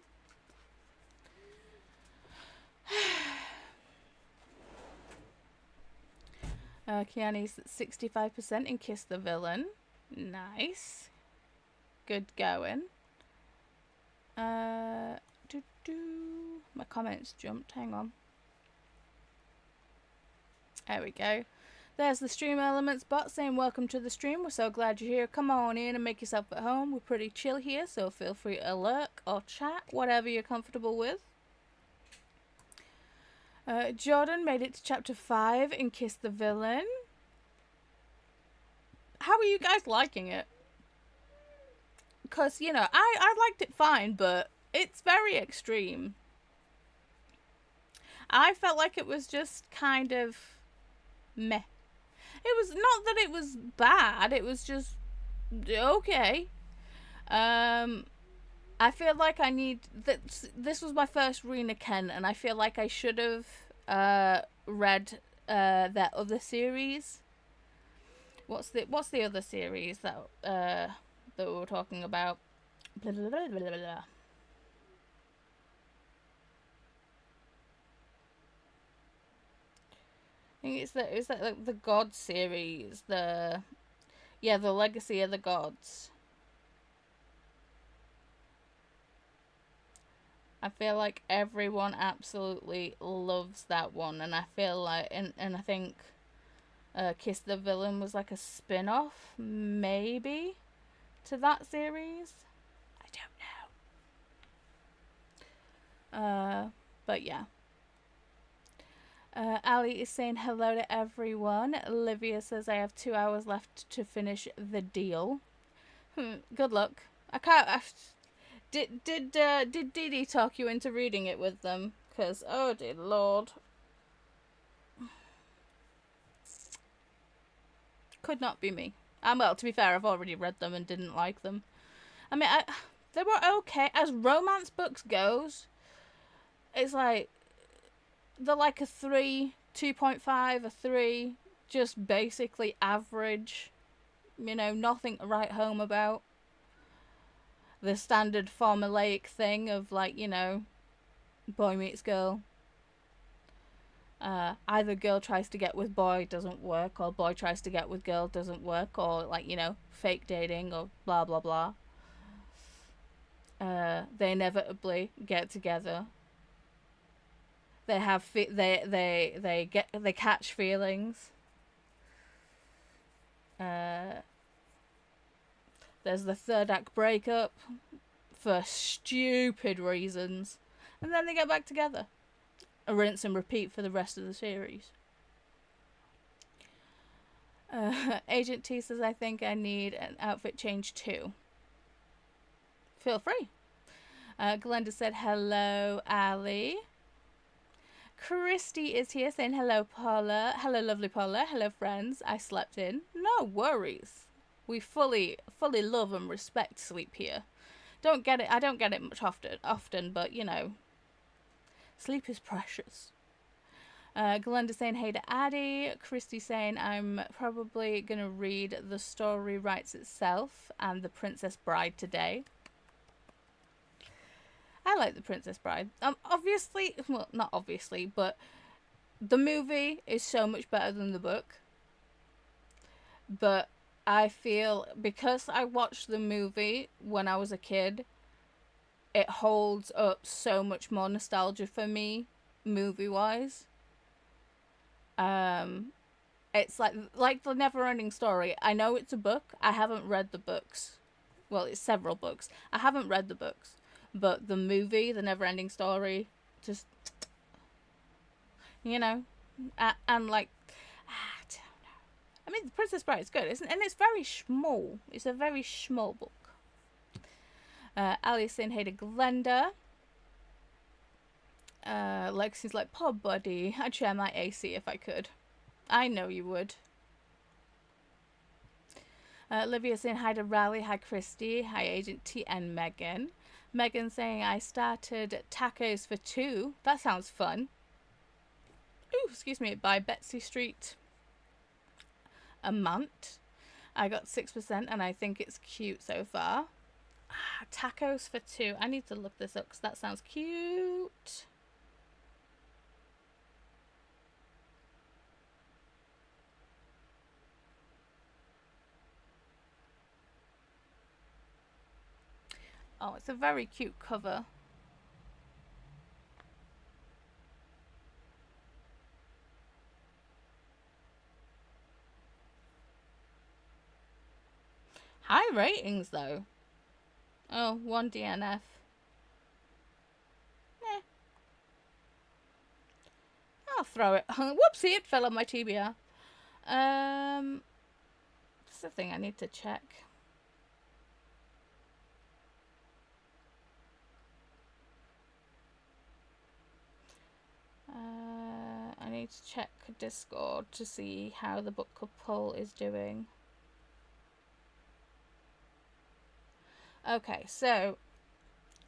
Kiani's at 65% in Kiss the Villain. Nice. Good going. My comments jumped. Hang on. There we go. There's the Stream Elements bot saying, welcome to the stream. We're so glad you're here. Come on in and make yourself at home. We're pretty chill here, so feel free to lurk or chat, whatever you're comfortable with. Jordan made it to chapter 5 in Kiss the Villain. How are you guys liking it? Because, you know, I liked it fine, but it's very extreme. I felt like it was just kind of meh. It was not that it was bad, it was just okay. I feel like I need this was my first Rena Ken, and I feel like I should have read that other series. What's the other series that we were talking about? Blah, blah, blah, blah, blah. I think it's like the God series, the Legacy of the Gods. I feel like everyone absolutely loves that one, and I feel like and I think Kiss the Villain was like a spin-off maybe to that series. I don't know. But yeah. Ali is saying hello to everyone. Olivia says, I have 2 hours left to finish the deal. Good luck. I can't. Did Didi talk you into reading it with them? Because, oh dear lord. Could not be me. Well, to be fair, I've already read them and didn't like them. I mean, They were okay. As romance books goes, it's like, they're like a 3, 2.5, a 3, just basically average. You know, nothing to write home about. The standard formulaic thing of, like, you know, boy meets girl. Either girl tries to get with boy, doesn't work, or boy tries to get with girl, doesn't work, or, like, you know, fake dating, or blah blah blah. They inevitably get together. They have they catch feelings. There's the third act breakup for stupid reasons, and then they get back together. A rinse and repeat for the rest of the series. Agent T says, I think I need an outfit change too. Feel free. Glenda said, hello, Ali. Christy is here saying, hello, Paula. Hello, lovely Paula. Hello, friends. I slept in. No worries. We fully love and respect sleep here. I don't get it much often, but, you know, sleep is precious. Glenda saying, hey to Addie. Christy saying, I'm probably going to read The Story Writes Itself and The Princess Bride today. I like The Princess Bride. Obviously, well, not obviously, but the movie is so much better than the book. But I feel, because I watched the movie when I was a kid, it holds up so much more nostalgia for me, movie-wise. It's like The Never-Ending Story. I know it's a book. I haven't read the books. Well, it's several books. I haven't read the books. But the movie, The Never-Ending Story, just, you know, and like, I don't know. I mean, The Princess Bride is good, isn't it? And it's very small. It's a very small book. Ali saying, hey to Glenda. Lexi's like, poor buddy. I'd share my AC if I could. I know you would. Olivia saying, hi to Raleigh. Hi, Christy. Hi, Agent T and Megan. Megan saying, I started Tacos for Two. That sounds fun. Ooh, excuse me, by Betsy Street. A month. I got 6% and I think it's cute so far. Tacos for Two. I need to look this up because that sounds cute. Oh, it's a very cute cover. High ratings, though. Oh, 1 DNF. Eh. I'll throw it. Whoopsie, it fell on my TBR. That's the thing I need to check. I need to check Discord to see how the book club poll is doing. Okay, so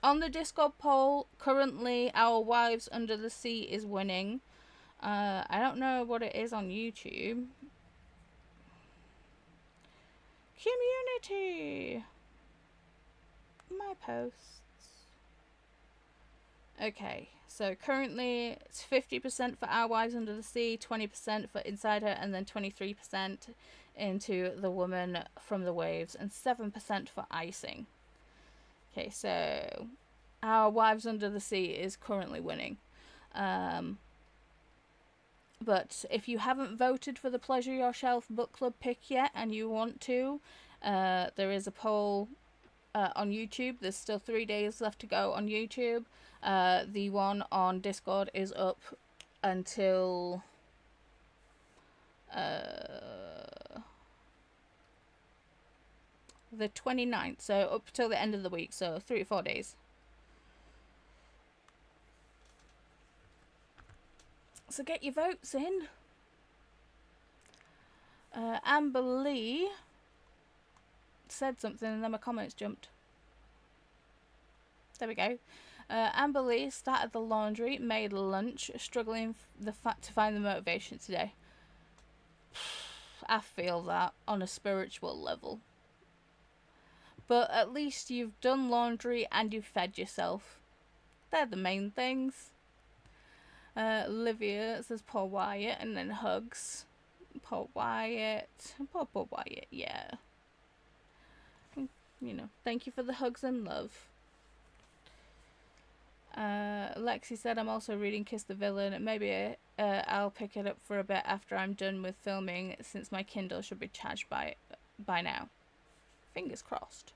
on the Discord poll, currently Our Wives Under the Sea is winning. I don't know what it is on YouTube. Community! My posts. Okay, so currently it's 50% for Our Wives Under the Sea, 20% for Inside Her, and then 23% into The Woman from the Waves, and 7% for Icing. Okay, so Our Wives Under the Sea is currently winning. But if you haven't voted for the Pleasure Your Shelf book club pick yet and you want to, there is a poll on YouTube. There's still 3 days left to go on YouTube. The one on Discord is up until the 29th, so up till the end of the week, so 3 to 4 days. So get your votes in. Amber Lee said something and then my comments jumped. There we go. Amber Lee started the laundry, made lunch, struggling to find the motivation today. I feel that on a spiritual level. But at least you've done laundry and you've fed yourself. They're the main things. Olivia says poor Wyatt, and then hugs. Poor Wyatt. Poor Wyatt, yeah. You know, thank you for the hugs and love. Lexi said, I'm also reading Kiss the Villain. Maybe I'll pick it up for a bit after I'm done with filming, since my Kindle should be charged by now. Fingers crossed.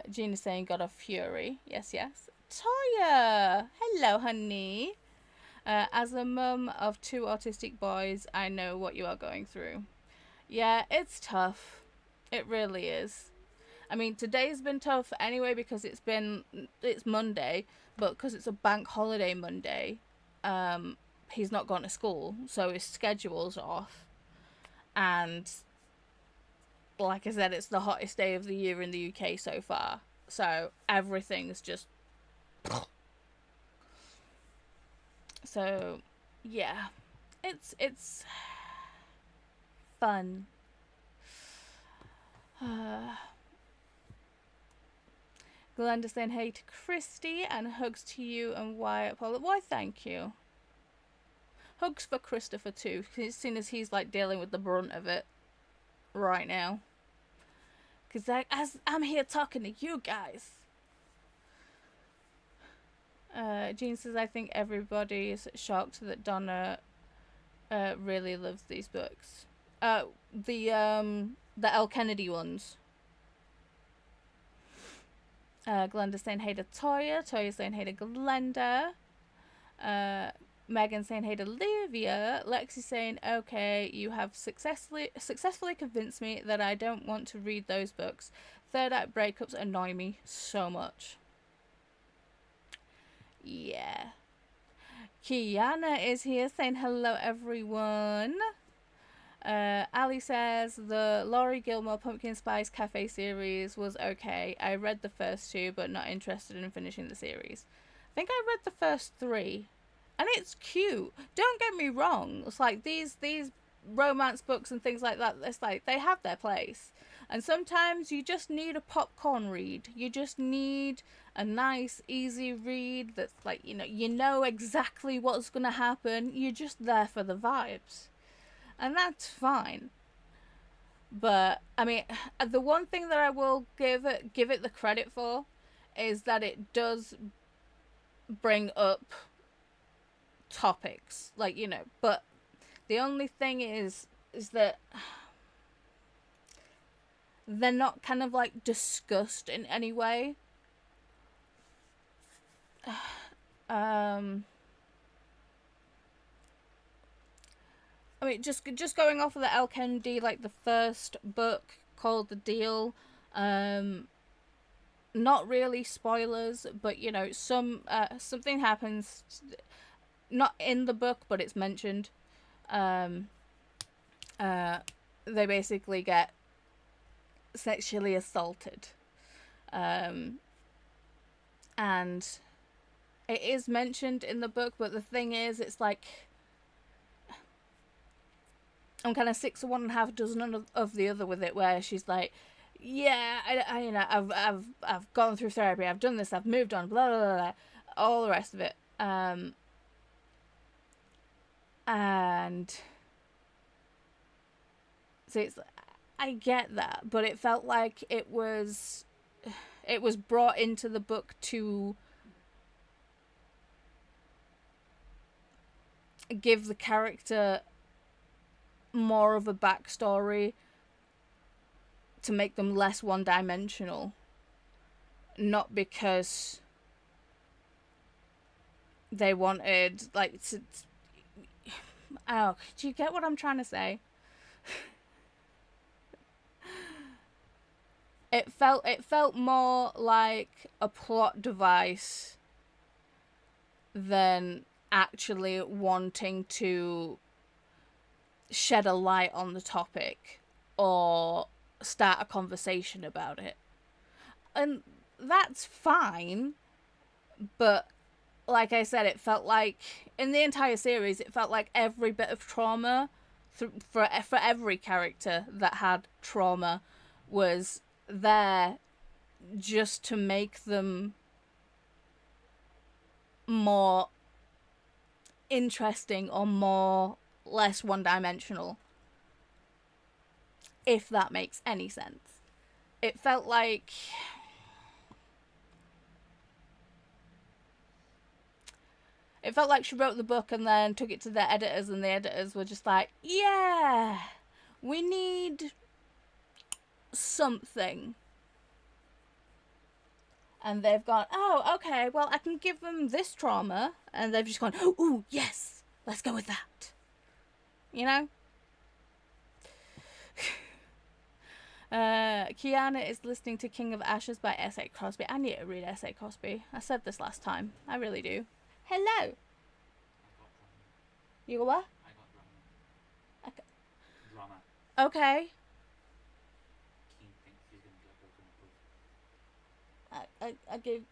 Gina's saying, God of Fury. Yes, yes. Toya! Hello, honey. As a mum of 2 autistic boys, I know what you are going through. Yeah, it's tough. It really is. I mean, today's been tough anyway because it's Monday, but because it's a bank holiday Monday, he's not gone to school, so his schedule's off. And like I said, it's the hottest day of the year in the UK so far. So everything's just... So, yeah. It's fun. Glenda saying hey to Christy, and hugs to you and Wyatt Paula. Why, thank you. Hugs for Christopher too, seeing as he's like dealing with the brunt of it right now. Because as I'm here talking to you guys. Jean says, I think everybody's shocked that Donna really loves these books. The L. Kennedy ones. Glenda saying hey to Toya. Toya saying hey to Glenda. Megan saying hey to Livia. Lexi saying, okay, you have successfully convinced me that I don't want to read those books. Third act breakups annoy me so much. Yeah. Kiana is here saying hello, everyone. Ali says the Laurie Gilmore Pumpkin Spice Cafe series was okay. I read the first 2, but not interested in finishing the series. I think I read the first 3, and it's cute. Don't get me wrong. It's like these romance books and things like that. It's like they have their place, and sometimes you just need a popcorn read. You just need a nice, easy read that's like you know exactly what's gonna happen. You're just there for the vibes. And that's fine. But, I mean, the one thing that I will give it the credit for is that it does bring up topics. Like, but the only thing is that they're not kind of, like, discussed in any way. I mean, just going off of the L. Kennedy, like the first book called The Deal, not really spoilers, but something happens, not in the book, but it's mentioned. They basically get sexually assaulted, and it is mentioned in the book, but the thing is, it's like, I'm kind of 6 of one and half dozen of the other with it, where she's like, yeah, I've gone through therapy, I've done this, I've moved on, blah, blah, blah, blah, all the rest of it. And so I get that, but it felt like it was brought into the book to give the character more of a backstory, to make them less one-dimensional, not because they wanted like to. Oh, do you get what I'm trying to say? It felt more like a plot device than actually wanting to shed a light on the topic or start a conversation about it. And that's fine, but like I said, it felt like in the entire series, it felt like every bit of trauma for every character that had trauma was there just to make them more interesting or more less one-dimensional, if that makes any sense. It felt like she wrote the book and then took it to the editors, and the editors were just like, yeah, we need something. And they've gone, oh, okay, well, I can give them this trauma. And they've just gone, ooh, yes, let's go with that. You know? Kiana is listening to King of Ashes by S.A. Crosby. I need to read S.A. Crosby. I said this last time. I really do. Hello. You got what? I got drama. Okay. I gave...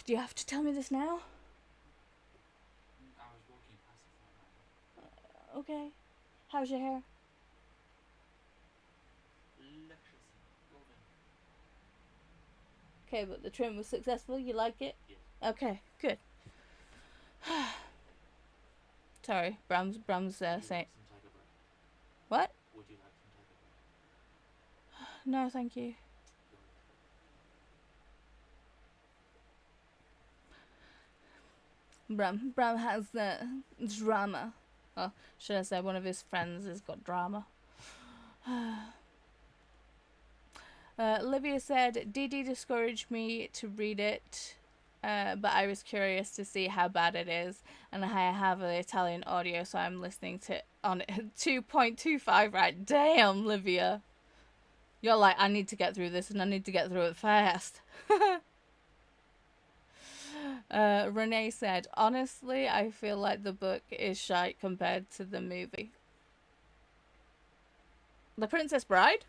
Do you have to tell me this now? I was walking past it. Okay. How's your hair? Okay, but the trim was successful. You like it? Yes. Okay, good. Sorry, Bram's saying... What? Would you like some type of No, thank you. Bram has the drama. Oh, should I say one of his friends has got drama. Olivia said, Dee discouraged me to read it, but I was curious to see how bad it is, and I have the Italian audio, so I'm listening to on 2.25 right. Damn, Olivia. You're like, I need to get through this, and I need to get through it fast. Renee said, honestly, I feel like the book is shite compared to the movie. The Princess Bride?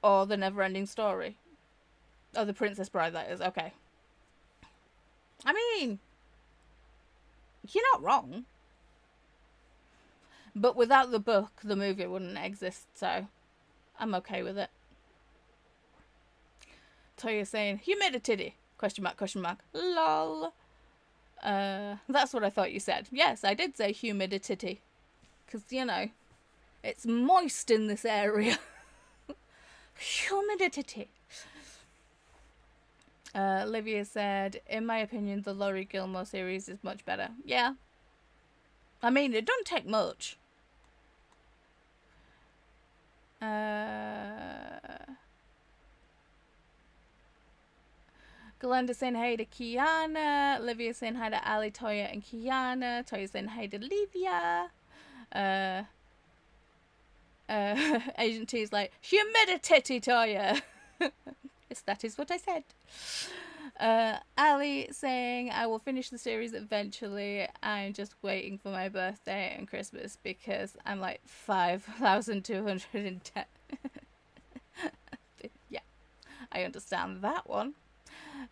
Or The Neverending Story? Oh, The Princess Bride, that is. Okay. I mean, you're not wrong. But without the book, the movie wouldn't exist, so I'm okay with it. Toya saying, humidity? Question mark. Lol. That's what I thought you said. Yes, I did say humidity. Because, you know, it's moist in this area. Humidity. Olivia said, in my opinion, the Laurie Gilmore series is much better. Yeah. I mean, it doesn't take much. Glenda saying hi to Kiana. Olivia saying hi to Ali, Toya, and Kiana. Toya saying hi to Livia. Agent T is like, humidity, Toya. Yes, that is what I said. Ali saying, I will finish the series eventually. I'm just waiting for my birthday and Christmas because I'm like 5,210. Yeah, I understand that one.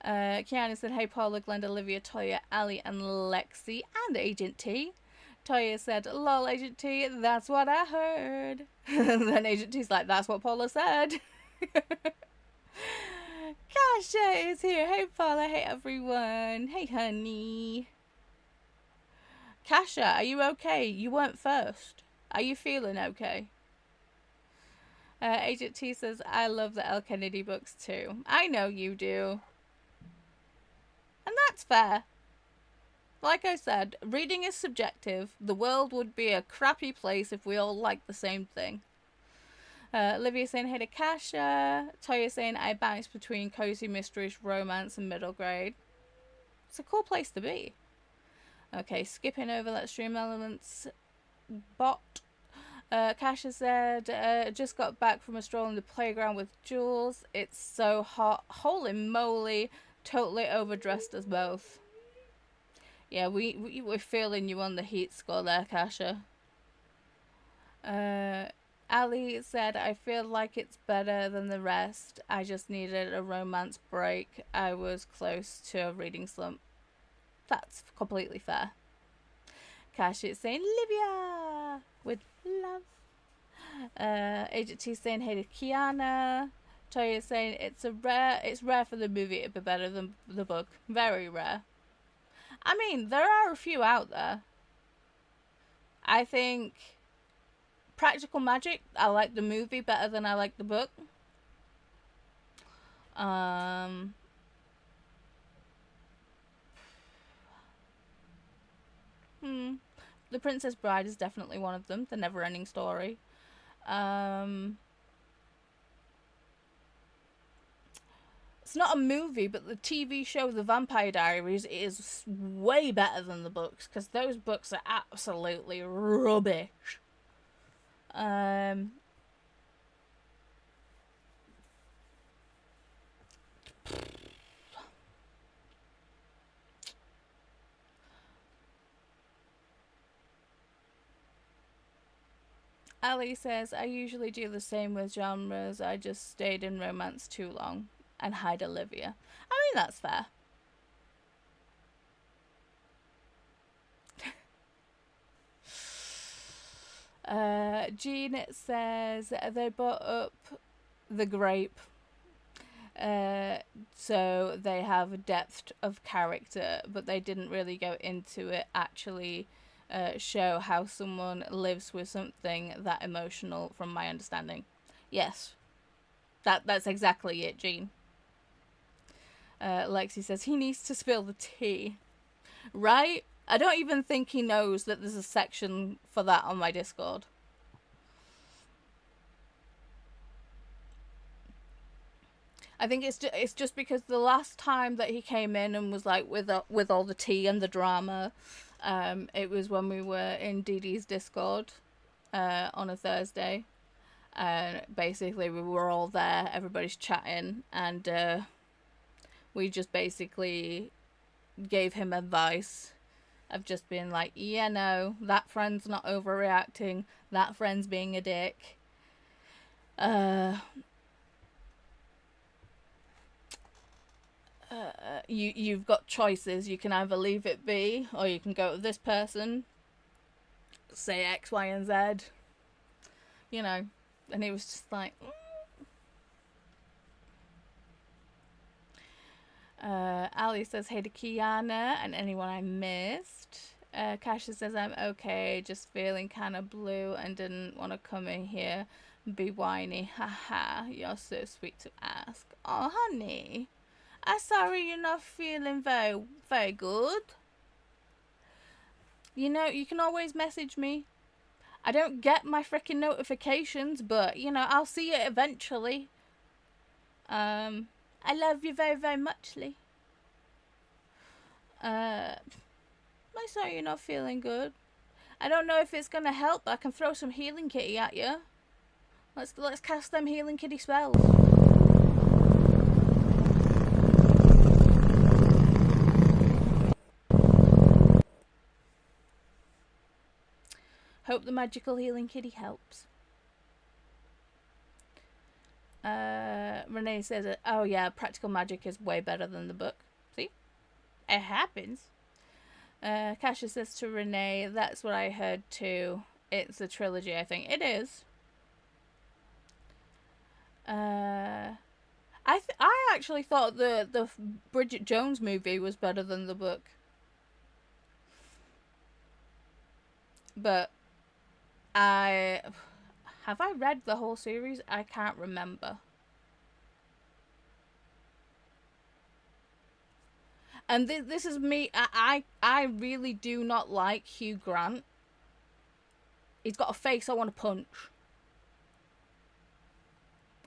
Kiana said, hey Paula, Glenda, Olivia, Toya, Ali, and Lexi, and Agent T. Toya said, lol, Agent T, that's what I heard. Then Agent T's like, that's what Paula said. Kasha is here. Hey Paula, hey everyone. Hey honey. Kasha, are you okay? You weren't first. Are you feeling okay? Agent T says, I love the L. Kennedy books too. I know you do. And that's fair. Like I said, reading is subjective. The world would be a crappy place if we all liked the same thing. Olivia saying, hey to Kasha. Toya saying, I bounce between cozy mysteries, romance, and middle grade. It's a cool place to be. Okay, skipping over that Stream Elements bot. Kasha said, just got back from a stroll in the playground with Jules. It's so hot. Holy moly. Totally overdressed as both. Yeah, we're feeling you on the heat score there, Kasha. Ali said, I feel like it's better than the rest. I just needed a romance break. I was close to a reading slump. That's completely fair. Cash is saying, Livia! With love. Agent T saying, hey to Kiana. Toya is saying, it's rare for the movie to be better than the book. Very rare. I mean, there are a few out there. I think Practical Magic, I like the movie better than I like the book. The Princess Bride is definitely one of them. The Never-Ending Story. It's not a movie, but the TV show The Vampire Diaries is way better than the books, because those books are absolutely rubbish. Ali says, I usually do the same with genres. I just stayed in romance too long. And hide Olivia. I mean, that's fair. Jean says, they brought up the grape. So they have a depth of character, but they didn't really go into it, actually show how someone lives with something that emotional, from my understanding. Yes. That's exactly it, Jean. Lexi says, he needs to spill the tea. Right? I don't even think he knows that there's a section for that on my Discord. I think it's just because the last time that he came in and was like with all the tea and the drama, it was when we were in Dee Dee's Discord on a Thursday. And basically we were all there, everybody's chatting, and we just basically gave him advice of just being like, yeah, no, that friend's not overreacting, that friend's being a dick. You've got choices. You can either leave it be, or you can go with this person, say X, Y, and Z. You know, and he was just like, Ali says, hey to Kiana and anyone I missed. Kasha says, I'm okay, just feeling kind of blue and didn't want to come in here and be whiny. Haha, you're so sweet to ask. Oh, honey, I'm sorry you're not feeling very, very good. You know, you can always message me. I don't get my freaking notifications, but, you know, I'll see it eventually. I love you very, very muchly. I'm sorry you're not feeling good. I don't know if it's gonna help, but I can throw some healing kitty at you. Let's cast them healing kitty spells. Hope the magical healing kitty helps. Renee says, oh yeah, practical magic is way better than the book. See? It happens. Kasha says to Renee, that's what I heard too. It's a trilogy, I think. It is. I actually thought the Bridget Jones movie was better than the book. But have I read the whole series? I can't remember. And this is me. I really do not like Hugh Grant. He's got a face I want to punch.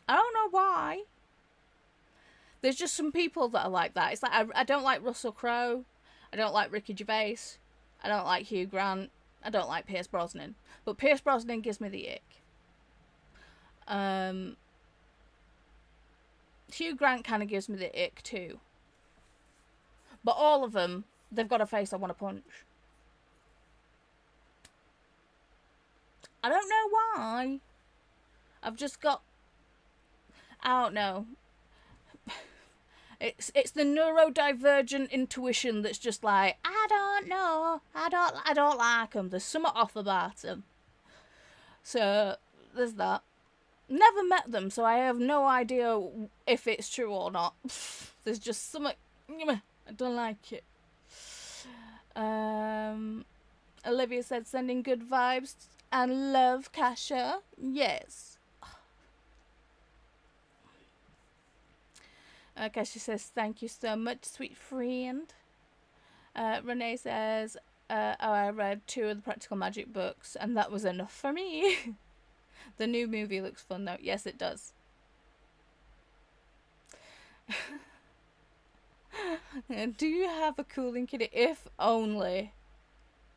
I don't know why. There's just some people that are like that. It's like I don't like Russell Crowe. I don't like Ricky Gervais. I don't like Hugh Grant. I don't like Pierce Brosnan. But Pierce Brosnan gives me the ick. Hugh Grant kind of gives me the ick too. But all of them, they've got a face I want to punch. I don't know why. I've just got, I don't know. It's the neurodivergent intuition that's just like, I don't know, I don't like them. There's something off about them. So there's that. Never met them, so I have no idea if it's true or not. There's just something, I don't like it. Olivia said sending good vibes and love, Kasha. Yes. Kasha says thank you so much, sweet friend. Renee says, oh, I read 2 of the Practical Magic books and that was enough for me. The new movie looks fun though. Yes, it does. Do you have a cooling kitty? If only.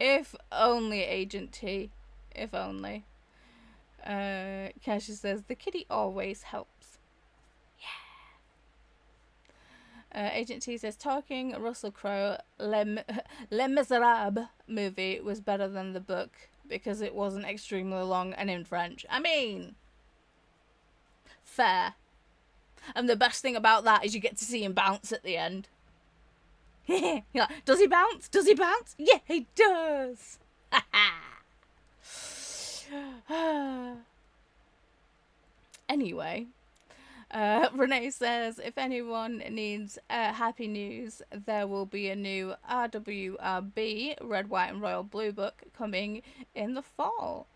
If only, Agent T. If only. Kasha says, the kitty always helps. Yeah. Agent T says, talking Russell Crowe, Les Miserables movie was better than the book because it wasn't extremely long and in French. I mean, fair. And the best thing about that is you get to see him bounce at the end. You're like, does he bounce? Does he bounce? Yeah, he does. Anyway, Renee says, if anyone needs happy news, there will be a new RWRB, Red, White and Royal Blue book coming in the fall.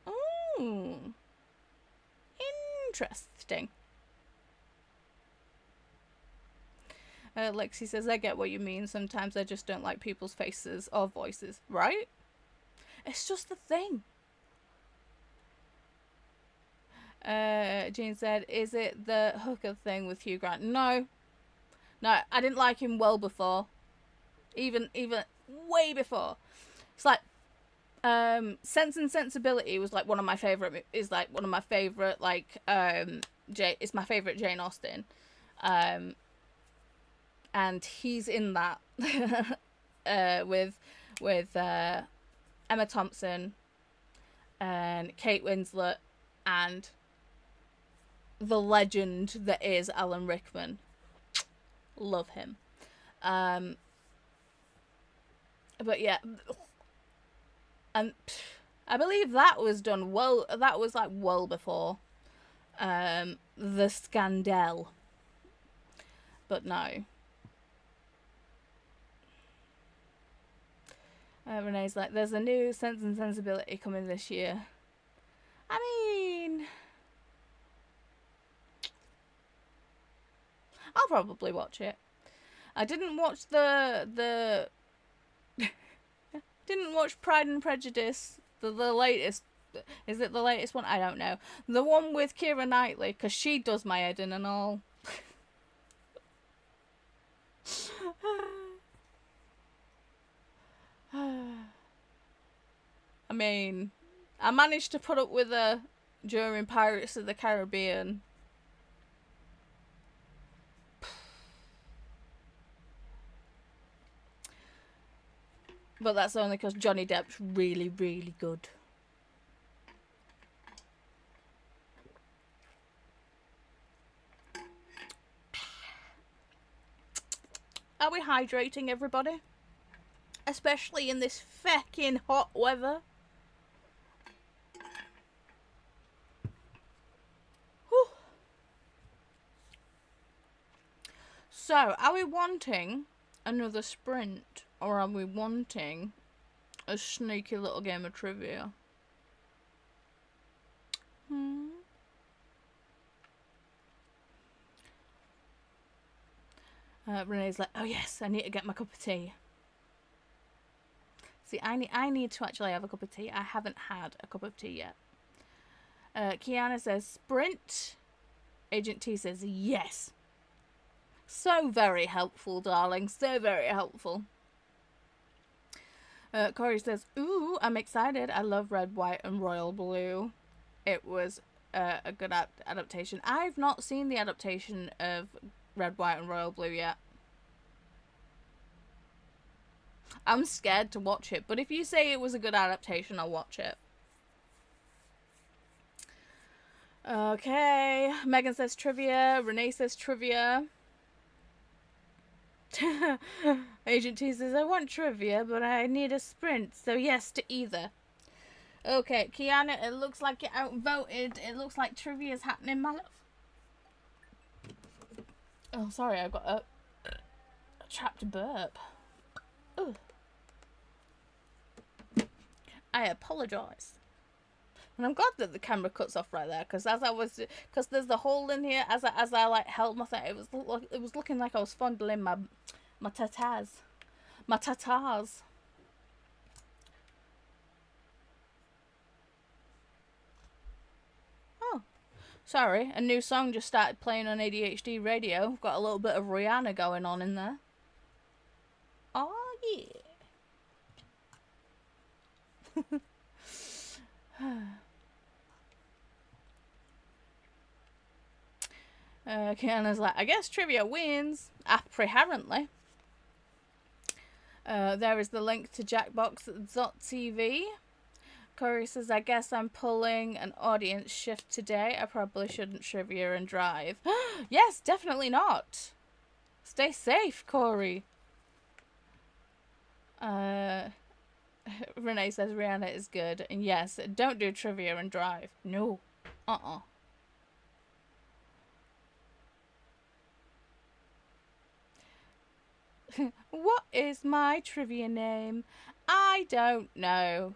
Ooh. Interesting. Lexi says, I get what you mean. Sometimes I just don't like people's faces or voices. Right? It's just the thing. Jean said, is it the hooker thing with Hugh Grant? No. No, I didn't like him well before. Even way before. It's like, Sense and Sensibility was like one of my favorite, it's my favorite Jane Austen. And he's in that with Emma Thompson and Kate Winslet and the legend that is Alan Rickman. Love him. But yeah, and I believe that was done well. That was like well before the scandal. But no. Renee's like, there's a new Sense and Sensibility coming this year. I mean, I'll probably watch it. I didn't watch the didn't watch Pride and Prejudice, the latest. Is it the latest one? I don't know. The one with Keira Knightley, because she does my head in and all. I mean, I managed to put up with her during Pirates of the Caribbean. But that's only because Johnny Depp's really, really good. Are we hydrating, everybody? Especially in this feckin' hot weather. Whew. So, are we wanting another sprint? Or are we wanting a sneaky little game of trivia? Renee's like, oh yes, I need to get my cup of tea. See, I need to actually have a cup of tea. I haven't had a cup of tea yet. Kiana says, sprint. Agent T says, yes. So very helpful, darling. So very helpful. Corey says, ooh, I'm excited. I love Red, White and Royal Blue. It was a good adaptation. I've not seen the adaptation of Red, White and Royal Blue yet. I'm scared to watch it, but if you say it was a good adaptation, I'll watch it. Okay. Megan says trivia. Renee says trivia. Agent T says, I want trivia, but I need a sprint, so yes to either. Okay, Kiana, it looks like you're outvoted. It looks like trivia is happening, my love. Oh, sorry, I got a trapped burp. Ugh. I apologise. And I'm glad that the camera cuts off right there, because because there's the hole in here. As I like held my thing, it was looking like I was fondling my tatas, my tatas. Oh, sorry, a new song just started playing on ADHD radio. Got a little bit of Rihanna going on in there. Oh yeah. Kiana's like, I guess trivia wins. Apparently. There is the link to Jackbox.tv. Corey says, I guess I'm pulling an audience shift today. I probably shouldn't trivia and drive. Yes, definitely not. Stay safe, Corey. Renee says Rihanna is good. And yes, don't do trivia and drive. No. What is my trivia name? I don't know.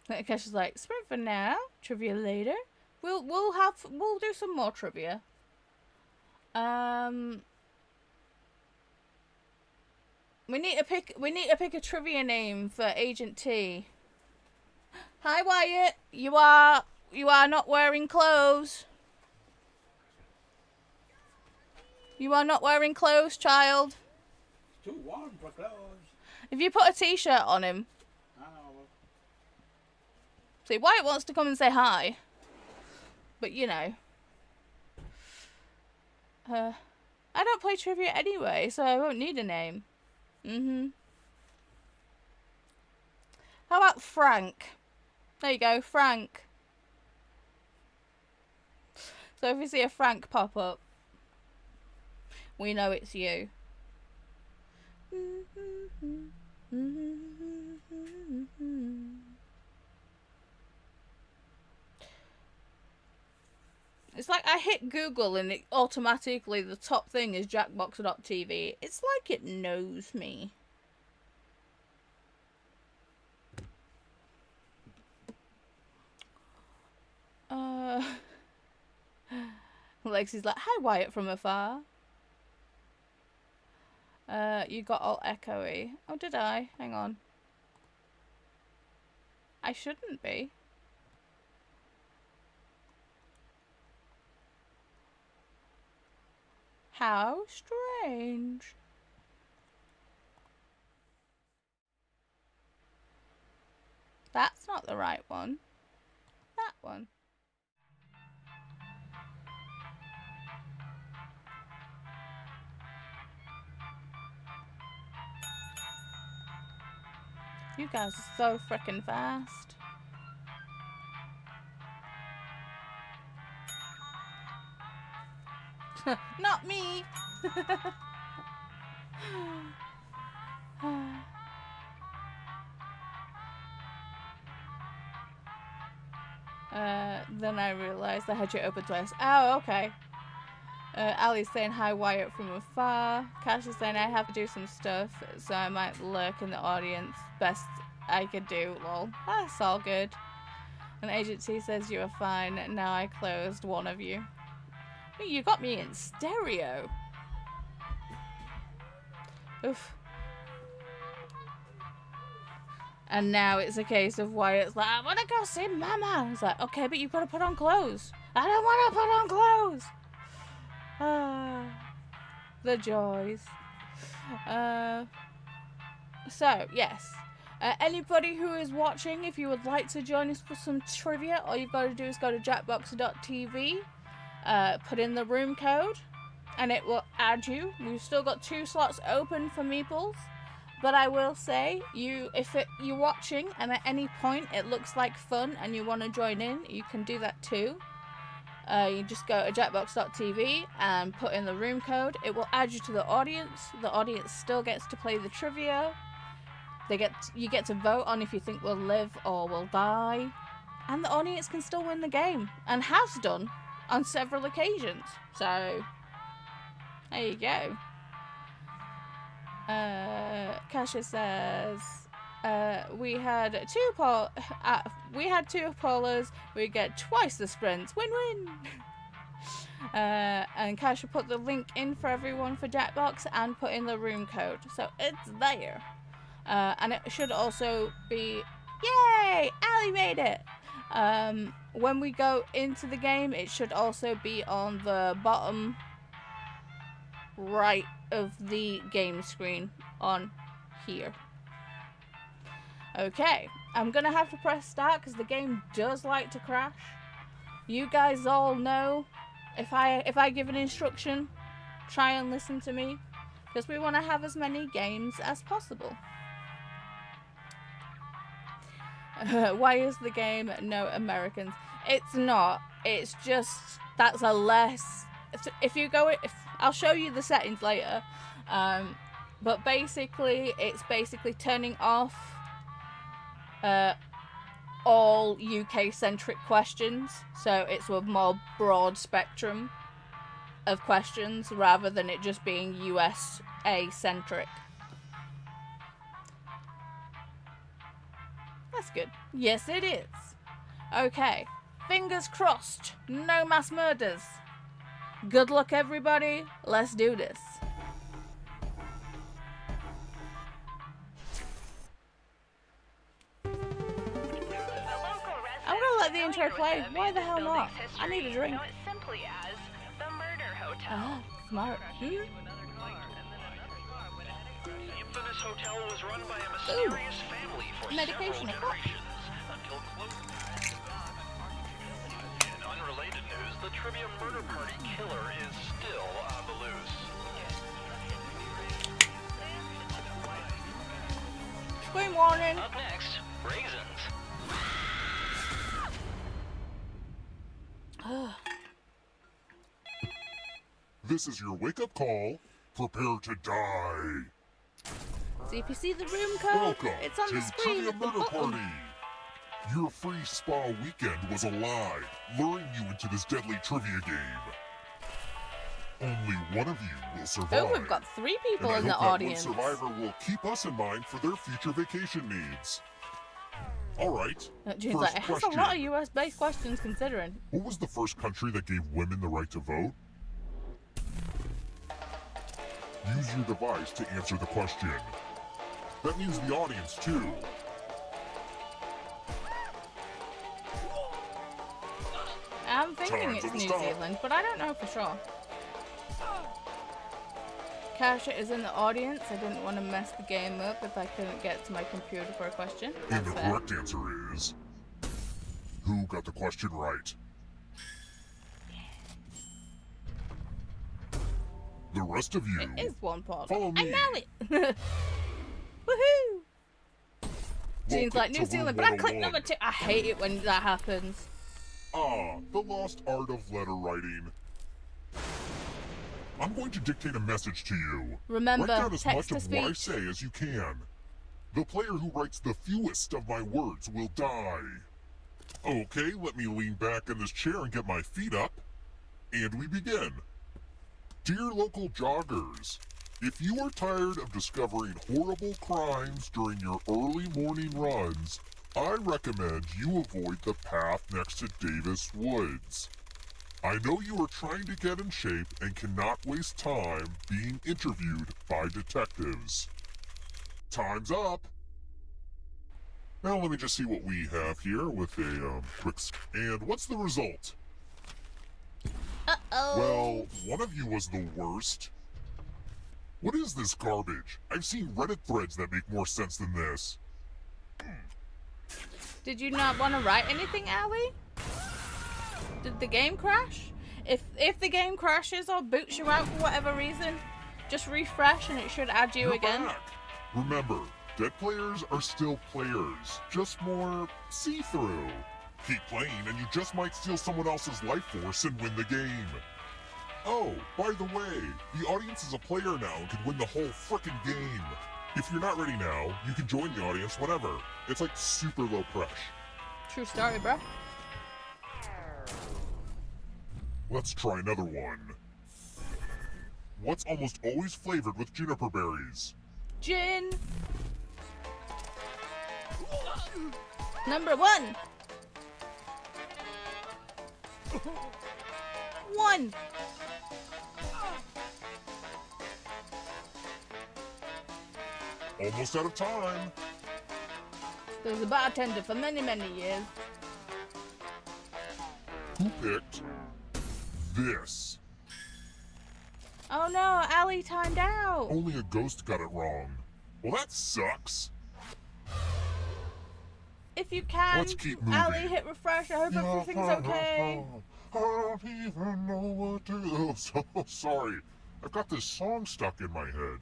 Kesha's like, sprint for now, trivia later. We'll do some more trivia. We need to pick a trivia name for Agent T. Hi Wyatt, you are not wearing clothes. You are not wearing clothes, child. It's too warm for clothes. If you put a t-shirt on him. I know. See, Wyatt wants to come and say hi. But, you know. I don't play trivia anyway, so I won't need a name. How about Frank? There you go, Frank. So if you see a Frank pop up, we know it's you. It's like I hit Google and it automatically, the top thing is Jackbox.tv. It's like it knows me. Lexi's like, hi Wyatt from afar. You got all echoey. Oh, did I? Hang on. I shouldn't be. How strange. That's not the right one. That one. You guys are so freaking fast. Not me. Then I realized I had you open twice. Oh, okay. Ali's saying hi Wyatt from afar. Cash is saying I have to do some stuff, so I might lurk in the audience. Best I could do, lol. That's all good. And Agent T says you are fine. Now I closed one of you. You got me in stereo. Oof. And now it's a case of Wyatt's like, I want to go see Mama. It's like, okay, but you've got to put on clothes. I don't want to put on clothes. The joys. So, yes. Anybody who is watching, if you would like to join us for some trivia, all you've got to do is go to jackbox.tv, put in the room code, and it will add you. We've still got 2 slots open for meeples. But I will say, if you're watching and at any point it looks like fun and you want to join in, you can do that too. You just go to jackbox.tv and put in the room code. It will add you to the audience. The audience still gets to play the trivia. You get to vote on if you think we'll live or we'll die. And the audience can still win the game. And has done on several occasions. So, there you go. Kasha says, we had two pollers. We get twice the sprints. Win-win. And Kasha put the link in for everyone for Jackbox and put in the room code, so it's there. And it should also be, yay! Ali made it. When we go into the game, it should also be on the bottom right of the game screen on here. Okay, I'm gonna have to press start because the game does like to crash. You guys all know if I give an instruction, try and listen to me because we want to have as many games as possible. Why is the game no Americans? It's not. It's just that's a less. I'll show you the settings later. But basically, it's turning off all UK-centric questions. So it's a more broad spectrum of questions rather than it just being USA-centric. That's good. Yes, it is. Okay. Fingers crossed. No mass murders. Good luck, everybody. Let's do this. I'm gonna let the intro play. Why the hell not? I need a drink. Ah, smart. The infamous hotel was run by a mysterious family for Medication. several generations until close. In unrelated news, the trivia murder party killer is still on the loose. Screen warning. Up next, raisins. This is your wake-up call. Prepare to die. So if you see the room code, Welcome it's on to the screen Trivia at the Murder bottom. Party. Your free spa weekend was a lie, luring you into this deadly trivia game. Only one of you will survive. Oh, we've got 3 people and in I the hope audience. that one survivor will keep us in mind for their future vacation needs. All right. James First like, it has question. a lot of US-based questions considering. What was the first country that gave women the right to vote? Use your device to answer the question. That means the audience, too. I'm thinking Time it's to New stop. Zealand, but I don't know for sure. Kasha is in the audience. I didn't want to mess the game up if I couldn't get to my computer for a question. And That's the fair. correct answer is... Who got the question right? The rest of you... It is one part. Follow I me. know it. Woohoo! Jean's welcome like to New Zealand, but Room I clicked 101. number 2. I hate it when that happens. The lost art of letter writing. I'm going to dictate a message to you. Remember, Write down as text much to of what I speech. say as you can. The player who writes the fewest of my words will die. Okay, let me lean back in this chair and get my feet up. And we begin. Dear local joggers, if you are tired of discovering horrible crimes during your early morning runs, I recommend you avoid the path next to Davis Woods. I know you are trying to get in shape and cannot waste time being interviewed by detectives. Time's up. Now let me just see what we have here with a quick... And what's the result? Uh-oh. Well, one of you was the worst. What is this garbage? I've seen Reddit threads that make more sense than this. Did you not want to write anything, Ali? Did the game crash? If the game crashes or boots you out for whatever reason, just refresh and it should add you You're again. back. Remember, dead players are still players, just more see-through. Keep playing and you just might steal someone else's life force and win the game. Oh, by the way, the audience is a player now and can win the whole frickin' game. If you're not ready now, you can join the audience whenever. It's like super low pressure. True story, bro. Let's try another one. What's almost always flavored with juniper berries? Gin. Number 1. 1. Almost out of time. There was a bartender for many, many years. Who picked this? Oh no, Allie timed out. Only a ghost got it wrong. Well, that sucks. If you can, Let's keep moving. Allie, hit refresh. I hope everything's okay. I don't even know what to do. So sorry. I've got this song stuck in my head.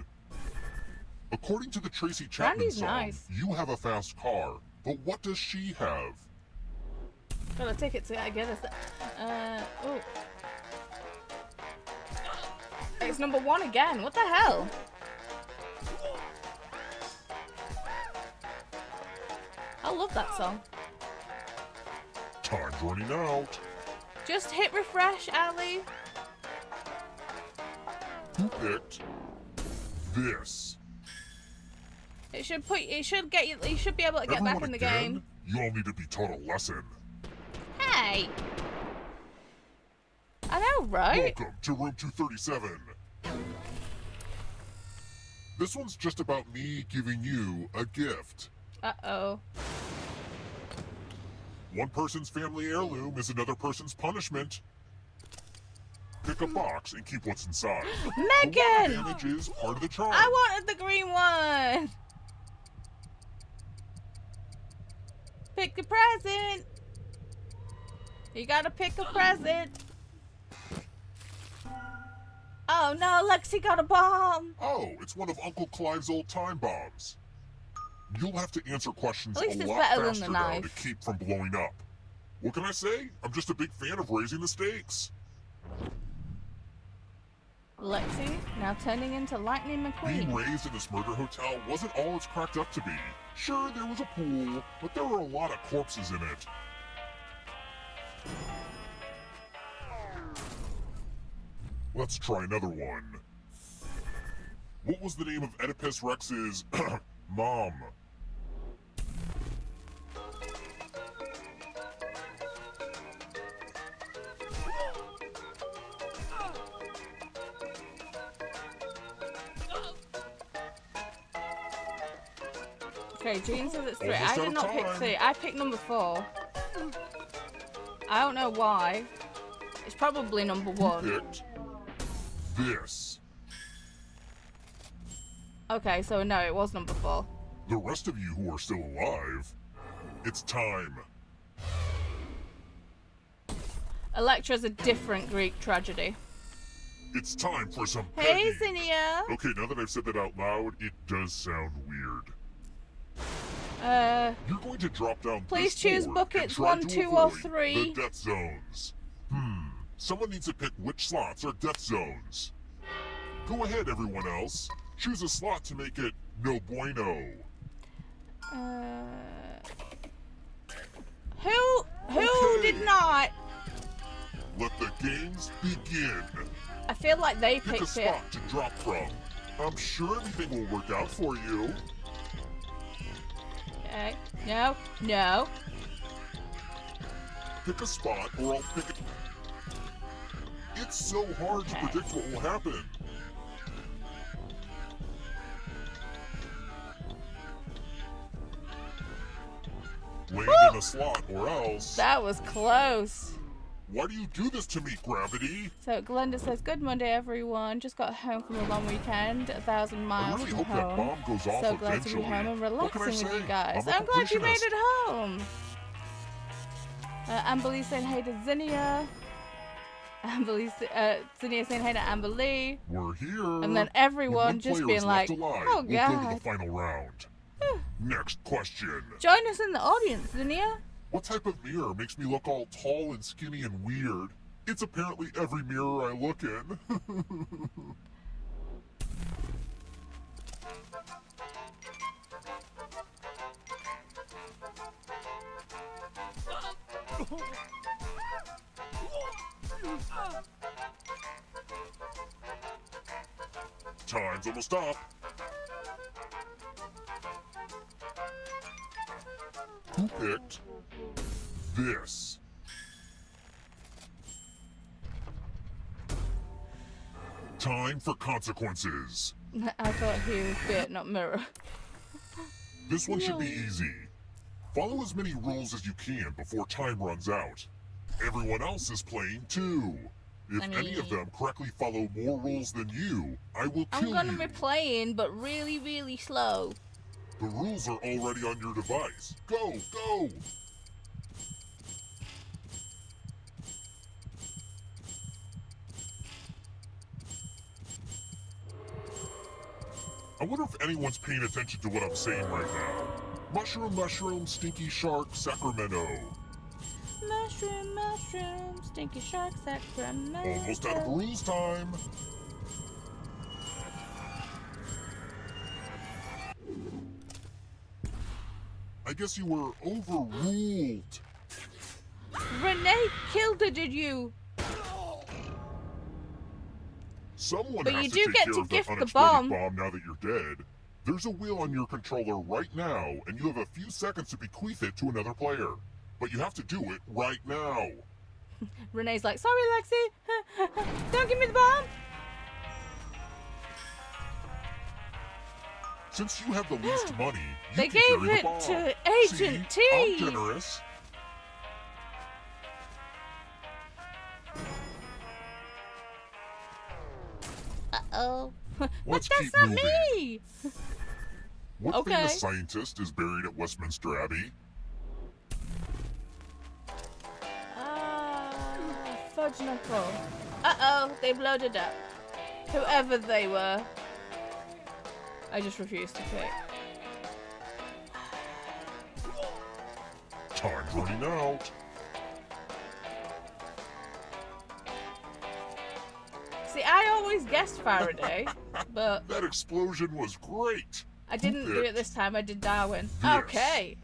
According to the Tracy Chapman Randy's song, nice. you have a fast car. But what does she have? Got a ticket to get us. Oh. It's number 1 again. What the hell? I love that song. Time's running out. Just hit refresh, Allie. Who picked this? It should put. It should get you. You should be able to get Everyone back in the again? game. You all need to be taught a lesson. Hey. I know, right? Welcome to room 237. This one's just about me giving you a gift. Uh-oh. One person's family heirloom is another person's punishment. Pick a box and keep what's inside. Megan! The damage is part of the charm. I wanted the green one. Pick a present. You gotta pick a present. Oh no, Lexi got a bomb. Oh, it's one of Uncle Clive's old time bombs. You'll have to answer questions At least a it's lot better than faster the now knife. to keep from blowing up. What can I say? I'm just a big fan of raising the stakes. Lexi, now turning into Lightning Being McQueen. raised in this murder hotel wasn't all it's cracked up to be. Sure, there was a pool, but there were a lot of corpses in it. Let's try another one. What was the name of Oedipus Rex's mom? Okay, Jean says it's 3. Almost I out did of not pick time. 3. I picked number 4. I don't know why. It's probably number 1. Picked this. Okay, so no, it was number 4. The rest of you who are still alive, it's time. Electra's a different Greek tragedy. It's time for some Hey, pegging. Zinnia! Okay, now that I've said that out loud, it does sound weird. You're going to drop down Please this choose board and buckets try 1, to 2, or avoid 3. The death zones. Someone needs to pick which slots are death zones. Go ahead, everyone else. Choose a slot to make it no bueno. Who Okay. did not? Let the games begin. I feel like they Pick a picked it. spot to drop from. I'm sure everything will work out for you. Okay. No, no. Pick a spot or I'll pick it. It's so hard to Okay. predict what will happen. Land in a slot or else. That was close. Why do you do this to me, Gravity? So Glenda says, good Monday, everyone. Just got home from a long weekend, 1,000 I miles really from hope that home. bomb goes off So glad to eventually. be home and What can I relaxing with say? you guys. I'm a I'm glad you made completionist. it home. Amberly saying hey to Zinnia. Amber Lee, Zinnia saying hey to Amber Lee. We're here. And then everyone just being like, oh we'll go to god. the final round. Next question. Join us in the audience, Zinnia. What type of mirror makes me look all tall and skinny and weird? It's apparently every mirror I look in. Time's almost up. Who picked this? Time for consequences. I thought he was bit, not mirror. This one should be easy. Follow as many rules as you can before time runs out. Everyone else is playing too. If any of them correctly follow more rules than you, I will kill you. I'm gonna be playing, but really, really slow. The rules are already on your device. Go, go! I wonder if anyone's paying attention to what I'm saying right now. Mushroom, mushroom, stinky shark, Sacramento. Mushroom, mushroom, stinky shark, Sacramento. Almost out of rules time. I guess you were overruled. Renee killed her, did you? Someone But has you to do take get care to of gift that the unexploded bomb. bomb now that you're dead. There's a wheel on your controller right now, and you have a few seconds to bequeath it to another player. But you have to do it right now. Renee's like, sorry, Lexi. Don't give me the bomb. Since you have the least money, you They can gave carry the it bomb. to Agent See? T. I'm generous. Uh-oh. But Let's that's keep not moving. me. What Okay. famous scientist is buried at Westminster Abbey? Fudge Nicole. Uh-oh, they blowed it up. Whoever they were. I just refuse to pick. Time's running out. See, I always guessed Faraday, but That explosion was great. I didn't do it this time. I did Darwin. Yes. Okay.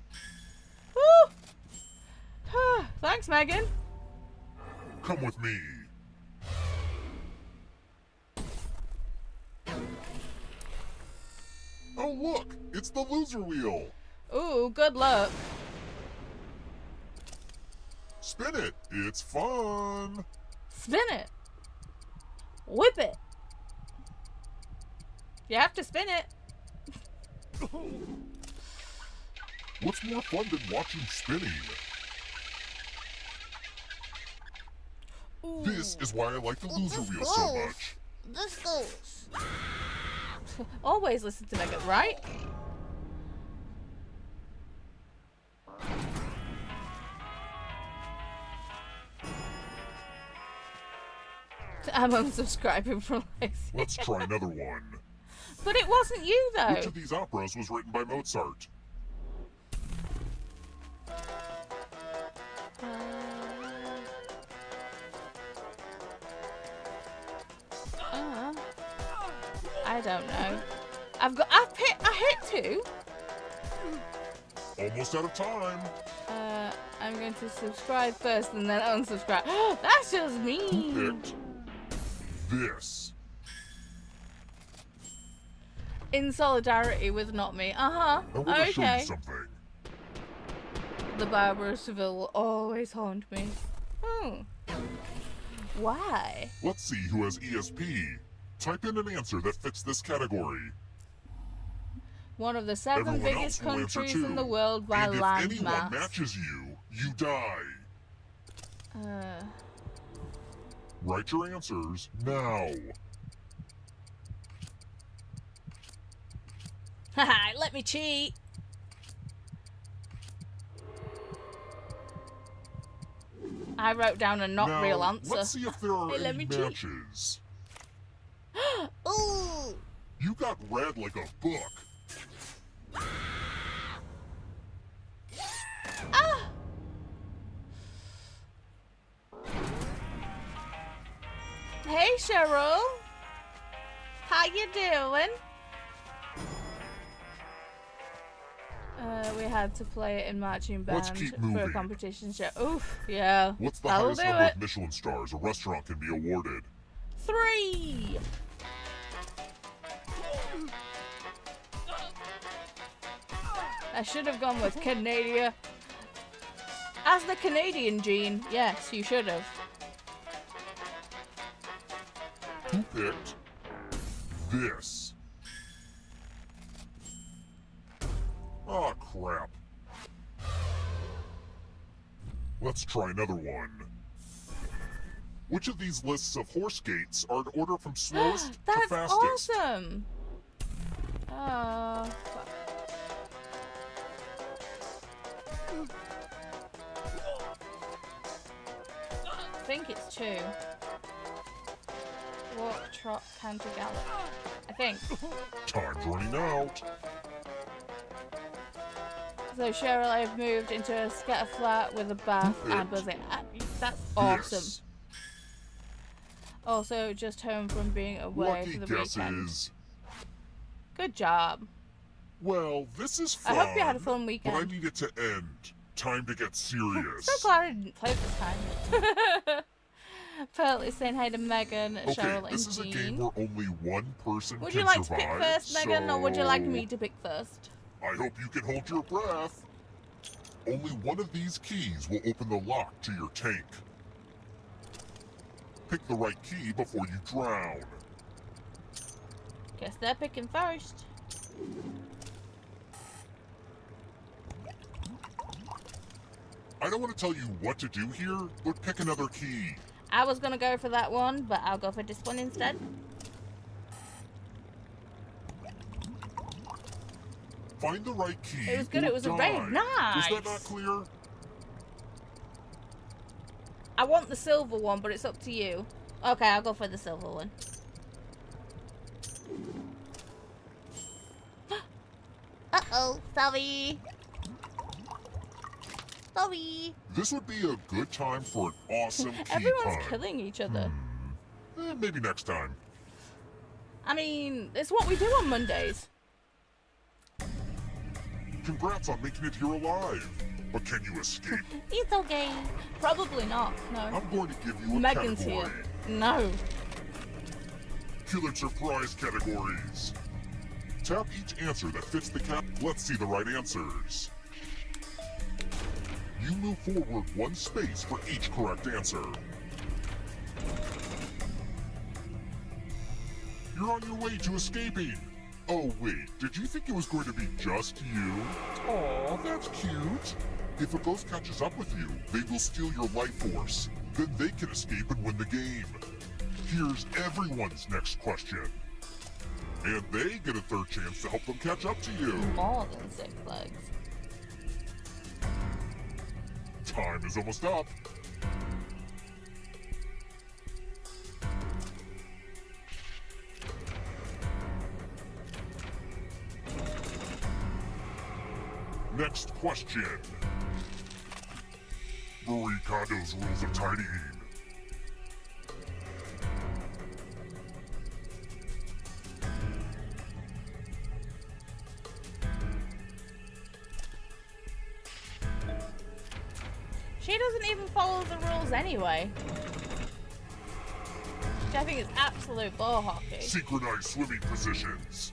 Woo! Thanks, Megan. Come with me. Oh look, it's the loser wheel. Ooh, good luck. Spin it, it's fun. Spin it. Whip it. You have to spin it. What's more fun than watching spinning? Ooh. This is why I like the loser wheel so much. This goes. Always listen to Megan, right? I'm unsubscribing from Lexi. Let's try another one. But it wasn't you, though. Which of these operas was written by Mozart? I don't know. I hit two. Almost out of time. I'm going to subscribe first and then unsubscribe. That's just Who mean. picked this? In solidarity with not me. I want to show you Okay. something. The Barbara Seville will always haunt me. Why? Let's see who has ESP. Type in an answer that fits this category. One of the 7 Everyone biggest else will answer countries too. in the world by And if land anyone mass. matches you, you die. Write your answers now. Haha, let me cheat. I wrote down a not now, real answer. Let's see if there are Hey, let any me cheat. matches. Ooh. You got read like a book. Ah. Hey, Cheryl. How you doing? We had to play it in marching Let's band keep for a moving. competition show. Oof, yeah. What's the That'll highest do number it. of Michelin stars a restaurant can be awarded? 3. I should have gone with Canada. As the Canadian gene, yes, you should have. Who picked this? Aw, crap. Let's try another one. Which of these lists of horse gaits are in order from slowest to That's fastest? awesome. Oh, fuck. I think it's 2. Walk, trot, canter, gallop. I think. Time's running out. So Cheryl, I've moved into a scatter flat with a bath and buzzing. That's awesome. Yes. Also, just home from being away Lucky for the guess weekend. is... Good job. Well, this is fun. I hope you had a fun But weekend. I need it to end. Time to get serious. So glad I didn't play this time. Pearl is saying hi to Megan, Okay, Cheryl, this and is a game Jean. where only one person Would can you like survive. to pick first, Megan, or would you like so me to pick first? I hope you can hold your breath. Only one of these keys will open the lock to your tank. Pick the right key before you drown. Guess they're picking first. I don't want to tell you what to do here, but pick another key. I was gonna go for that one, but I'll go for this one instead. Find the right key. It was good, or it was a die. raid. Nice! Was that not clear? I want the silver one, but it's up to you. Okay, I'll go for the silver one. Uh-oh, sorry. Sorry. This would be a good time for an awesome key Everyone's pun. killing each other. Maybe next time. I mean, it's what we do on Mondays. Congrats on making it here alive. But can you escape? It's okay. Probably not, no. I'm going to give you a Megan's category. here. No. Killer surprise categories. Tap each answer that fits the cap. Let's see the right answers. You move forward one space for each correct answer. You're on your way to escaping. Oh wait, did you think it was going to be just you? Aw, that's cute. If a ghost catches up with you, they will steal your life force. Then they can escape and win the game. Here's everyone's next question. And they get a third chance to help them catch up to you. More than 6 legs. Time is almost up. Next question. Marie Kondo's rules of tidying. She doesn't even follow the rules anyway. Which I think is absolute ball hockey. Synchronized swimming positions.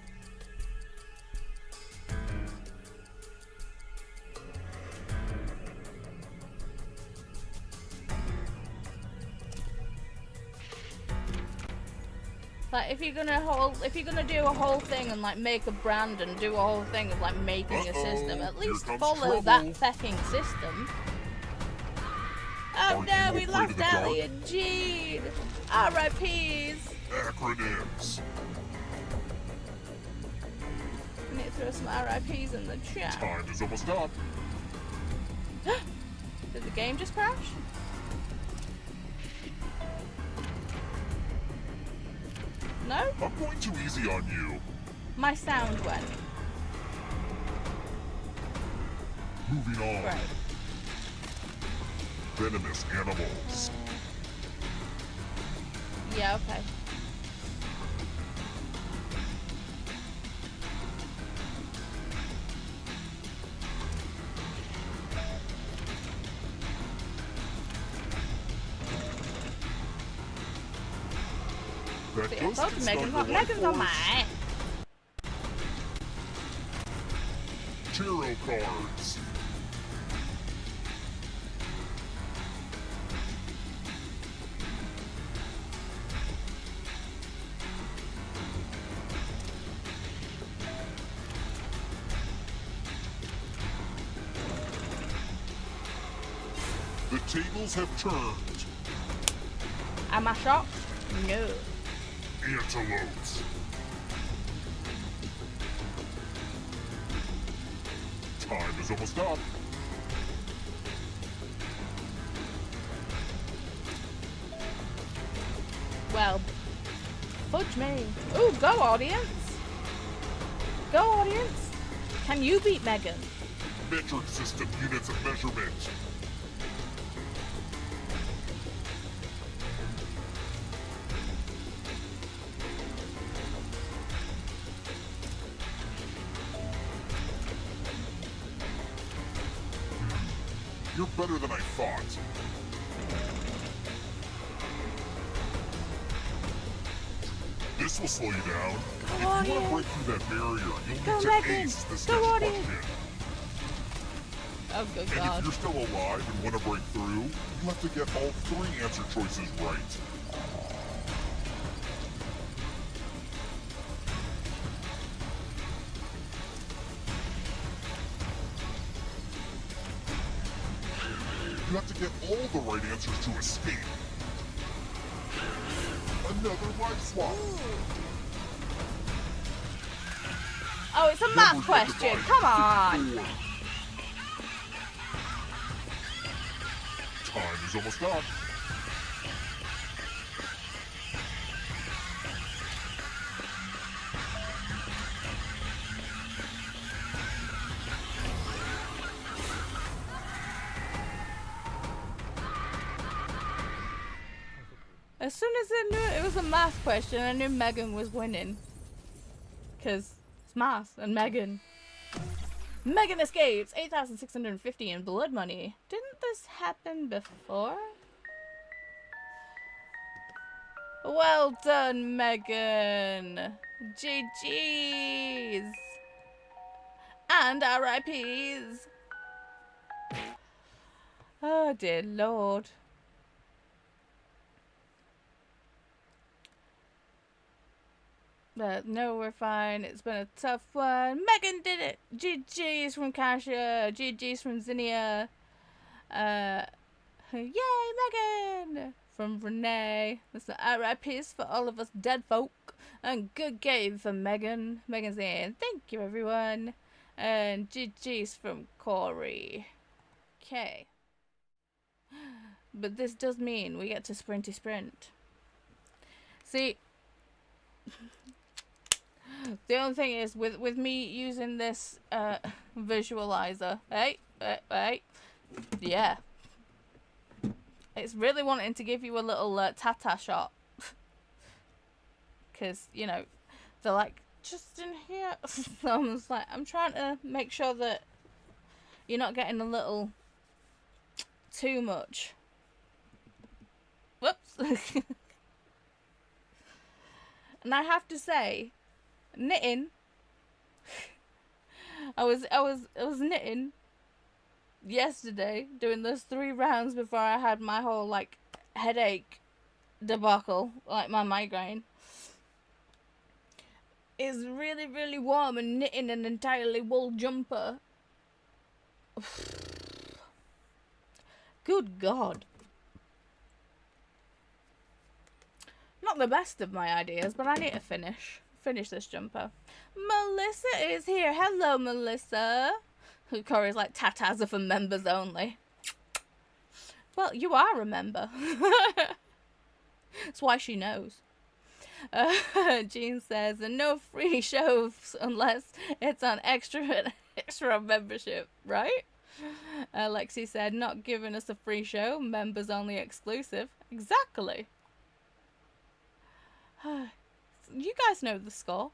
Like if you're gonna do a whole thing and like make a brand and do a whole thing of like making a system, at Here least comes follow trouble. that fucking system. Oh Are no, you we afraid lost of the dark? Allie and Jean. R.I.P.s. Acronyms. We need to throw some R.I.P.s in the chat. Time is almost up. Did the game just crash? No? I'm going too easy on you. My sound went. Moving on. Right. Venomous animals. Yeah, okay. That See, I does told you start Megan's the on, life Megan's on force. my. Tarot cards. The tables have turned. Am I shocked? No. Antelopes. Time is almost up. Well, fudge me. Ooh, go audience. Go audience. Can you beat Megan? Metric system units of measurement. You're better than I thought. This will slow you down. If you want to break through that barrier, you'll Go, need to Megan. ace this Go, next audience. question. Oh, good And God. if you're still alive and want to break through, you have to get all 3 answer choices right. You have to get all the right answers to escape. Another life swap. Oh, it's a math question. Come on. Time is almost up. As soon as I knew it was a math question, I knew Megan was winning. Because it's math and Megan. Megan escapes 8,650 in blood money. Didn't this happen before? Well done, Megan. GG's. And RIP's. Oh, dear Lord. But no, we're fine. It's been a tough one. Megan did it. GG's from Kasia. GG's from Zinnia. Yay, Megan! From Renee. That's the RIPs for all of us dead folk. And good game for Megan. Megan's saying, thank you, everyone. And GG's from Corey. Okay. But this does mean we get to sprinty sprint. See, the only thing is, with me using this visualizer, yeah, it's really wanting to give you a little tata shot, because, you know, they're like, just in here, so I'm just like, I'm trying to make sure that you're not getting a little too much. Whoops. And I have to say, knitting. I was knitting yesterday, doing those 3 rounds before I had my whole like headache debacle, like my migraine. It's really, really warm, and knitting an entirely wool jumper. Good God. Not the best of my ideas, but I need to finish this jumper. Melissa is here. Hello, Melissa. Corey's like, tatas are for members only. Well, you are a member. That's why she knows. Jean says, and no free shows unless it's on extra membership, right? Lexi said, not giving us a free show, members only exclusive. Exactly. You guys know the score.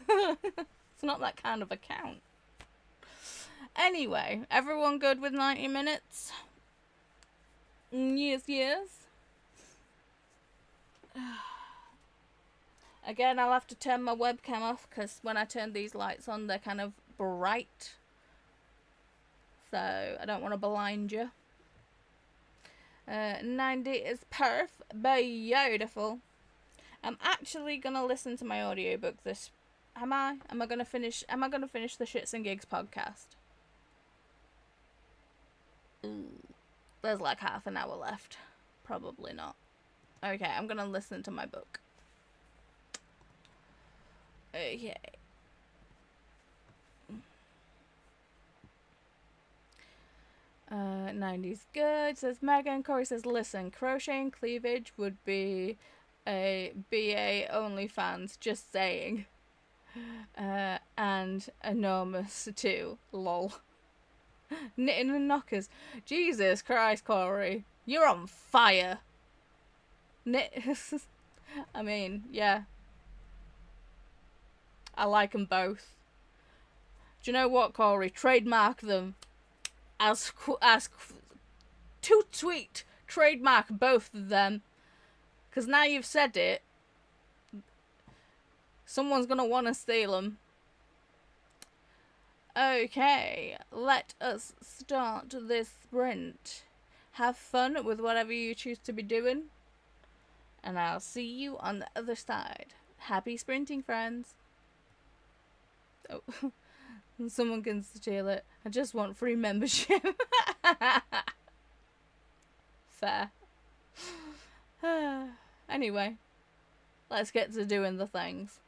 It's not that kind of account. Anyway, everyone good with 90 minutes? Yes, yes. Again, I'll have to turn my webcam off because when I turn these lights on, they're kind of bright. So, I don't want to blind you. 90 is beautiful. I'm actually going to listen to my audiobook this... Am I going to finish the Shits and Gigs podcast? Ooh. There's like half an hour left. Probably not. Okay, I'm going to listen to my book. Okay. 90s good, says Megan. Corey says, listen, crocheting cleavage would be a BA OnlyFans, just saying. And enormous too, lol. Knitting and knockers. Jesus Christ, Corey. You're on fire. I mean, yeah. I like them both. Do you know what, Corey? Trademark them. As too sweet. Trademark both of them. Because now you've said it, someone's going to want to steal them. Okay, let us start this sprint. Have fun with whatever you choose to be doing. And I'll see you on the other side. Happy sprinting, friends. Oh, someone can steal it. I just want free membership. Fair. Anyway, let's get to doing the things.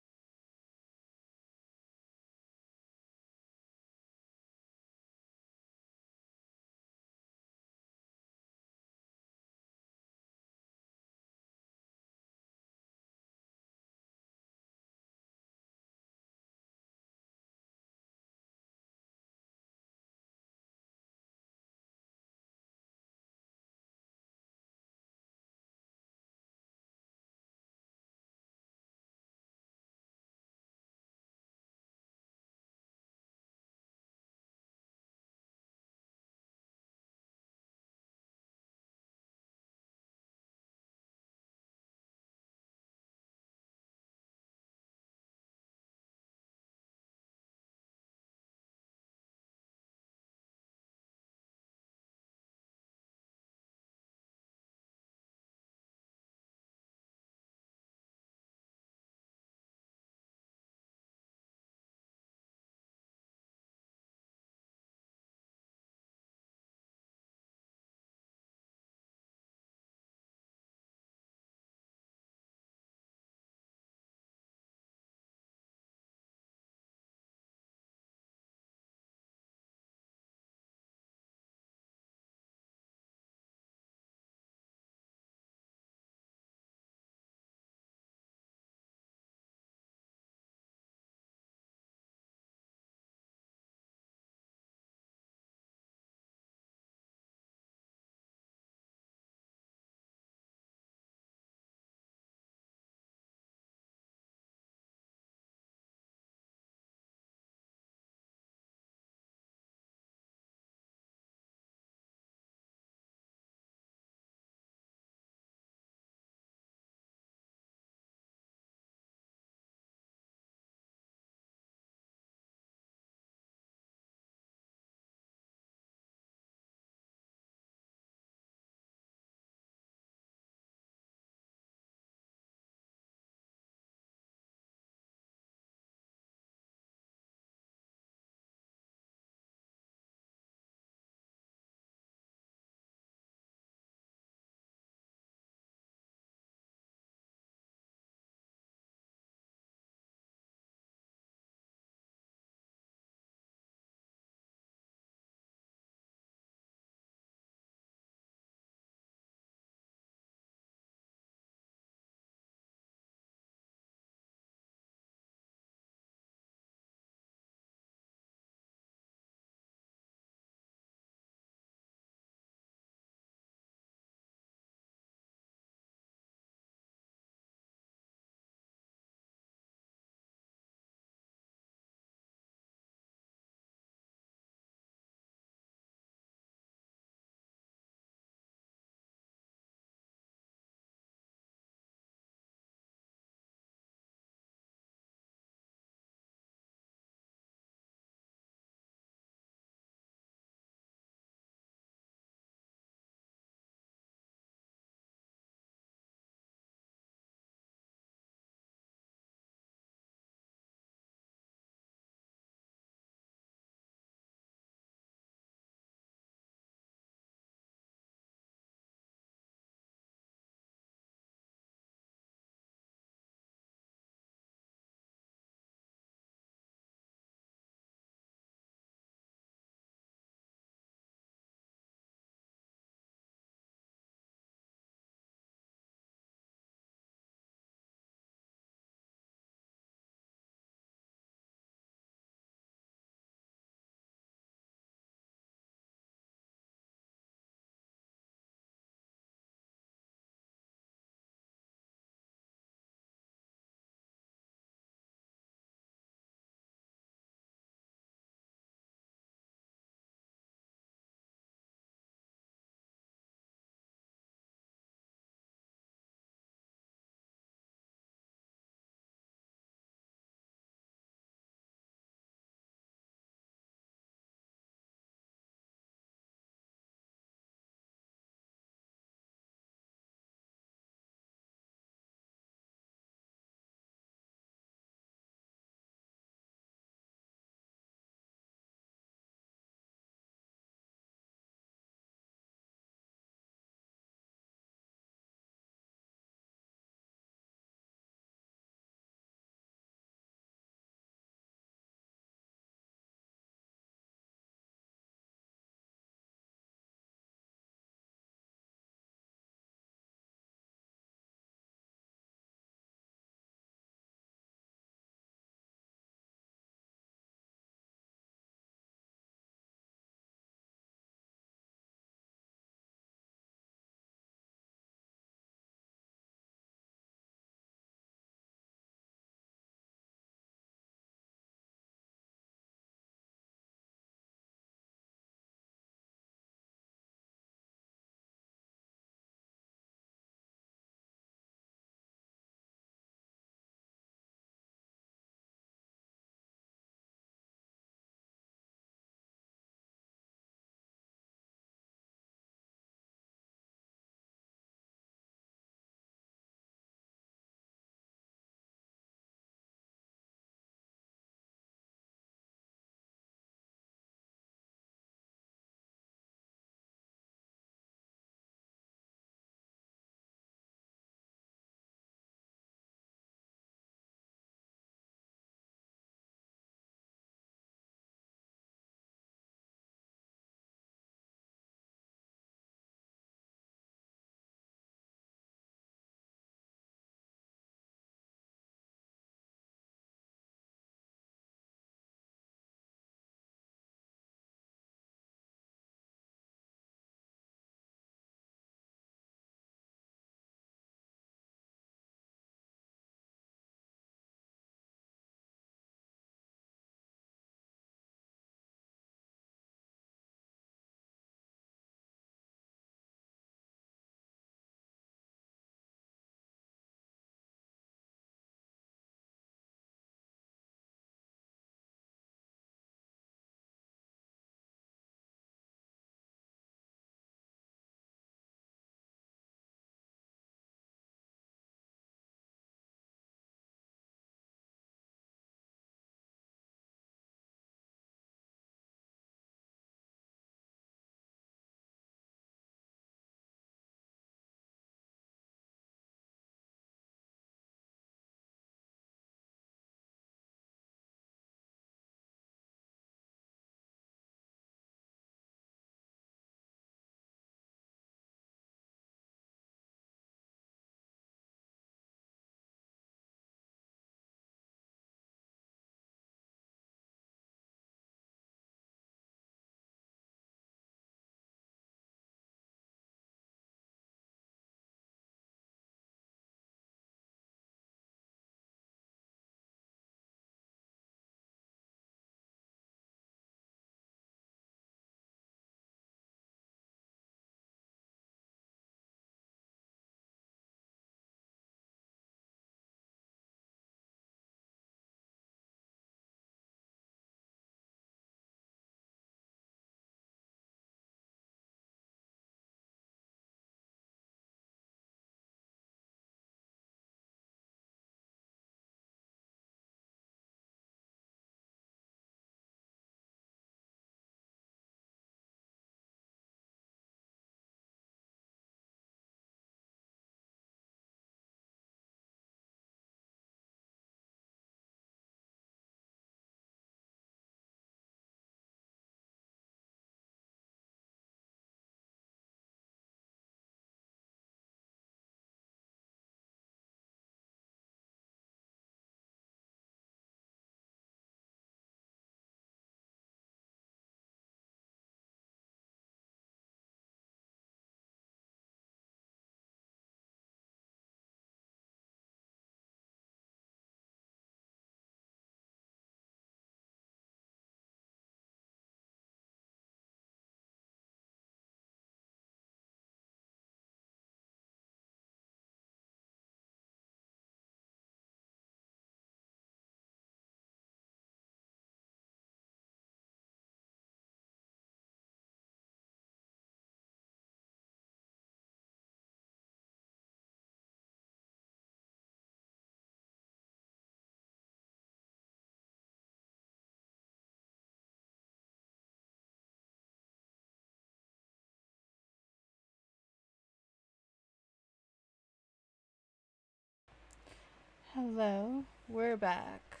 Hello, we're back.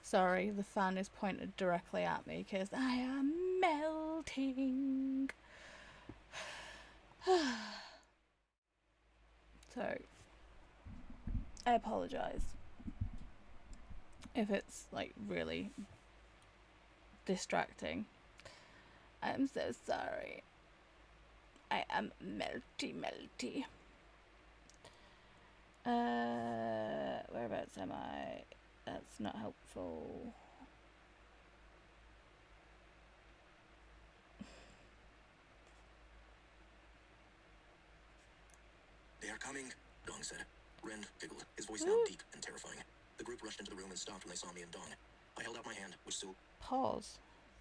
Sorry, the fan is pointed directly at me because I am melting. So, I apologize if it's like really distracting. I'm so sorry. I am melty. Whereabouts am I? That's not helpful. They are coming, Dong said. Ren giggled, his voice now deep and terrifying. The group rushed into the room and stopped when they saw me and Dong. I held out my hand, which still... Pause.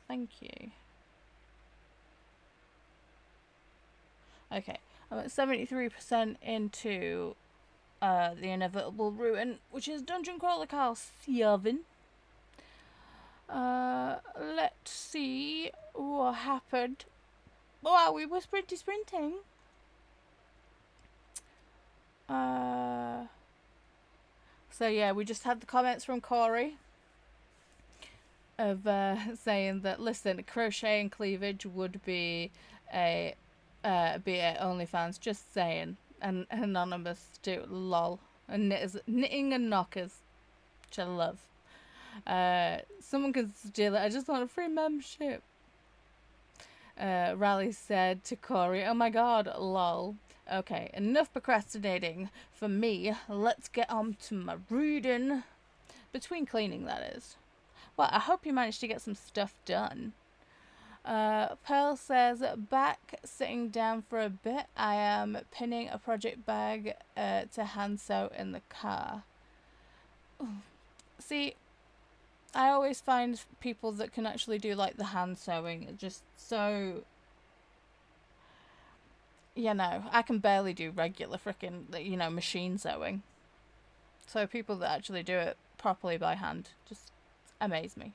Thank you. Okay, I'm at 73% into the inevitable ruin, which is Dungeon Crawler Castle 7. Let's see what happened. Wow, we were sprinting. So yeah, we just had the comments from Corey of saying that, listen, crochet and cleavage would be a OnlyFans, just saying. And anonymous too, lol. And knitting and knockers, which I love. Someone can steal it. I just want a free membership. Raleigh said to Corey, oh my god, lol. Okay, enough procrastinating for me. Let's get on to my reading. Between cleaning, that is. Well, I hope you managed to get some stuff done. Pearl says, back sitting down for a bit. I am pinning a project bag to hand sew in the car. See, I always find people that can actually do like the hand sewing just so, you know, I can barely do regular frickin', you know, machine sewing. So people that actually do it properly by hand just amaze me.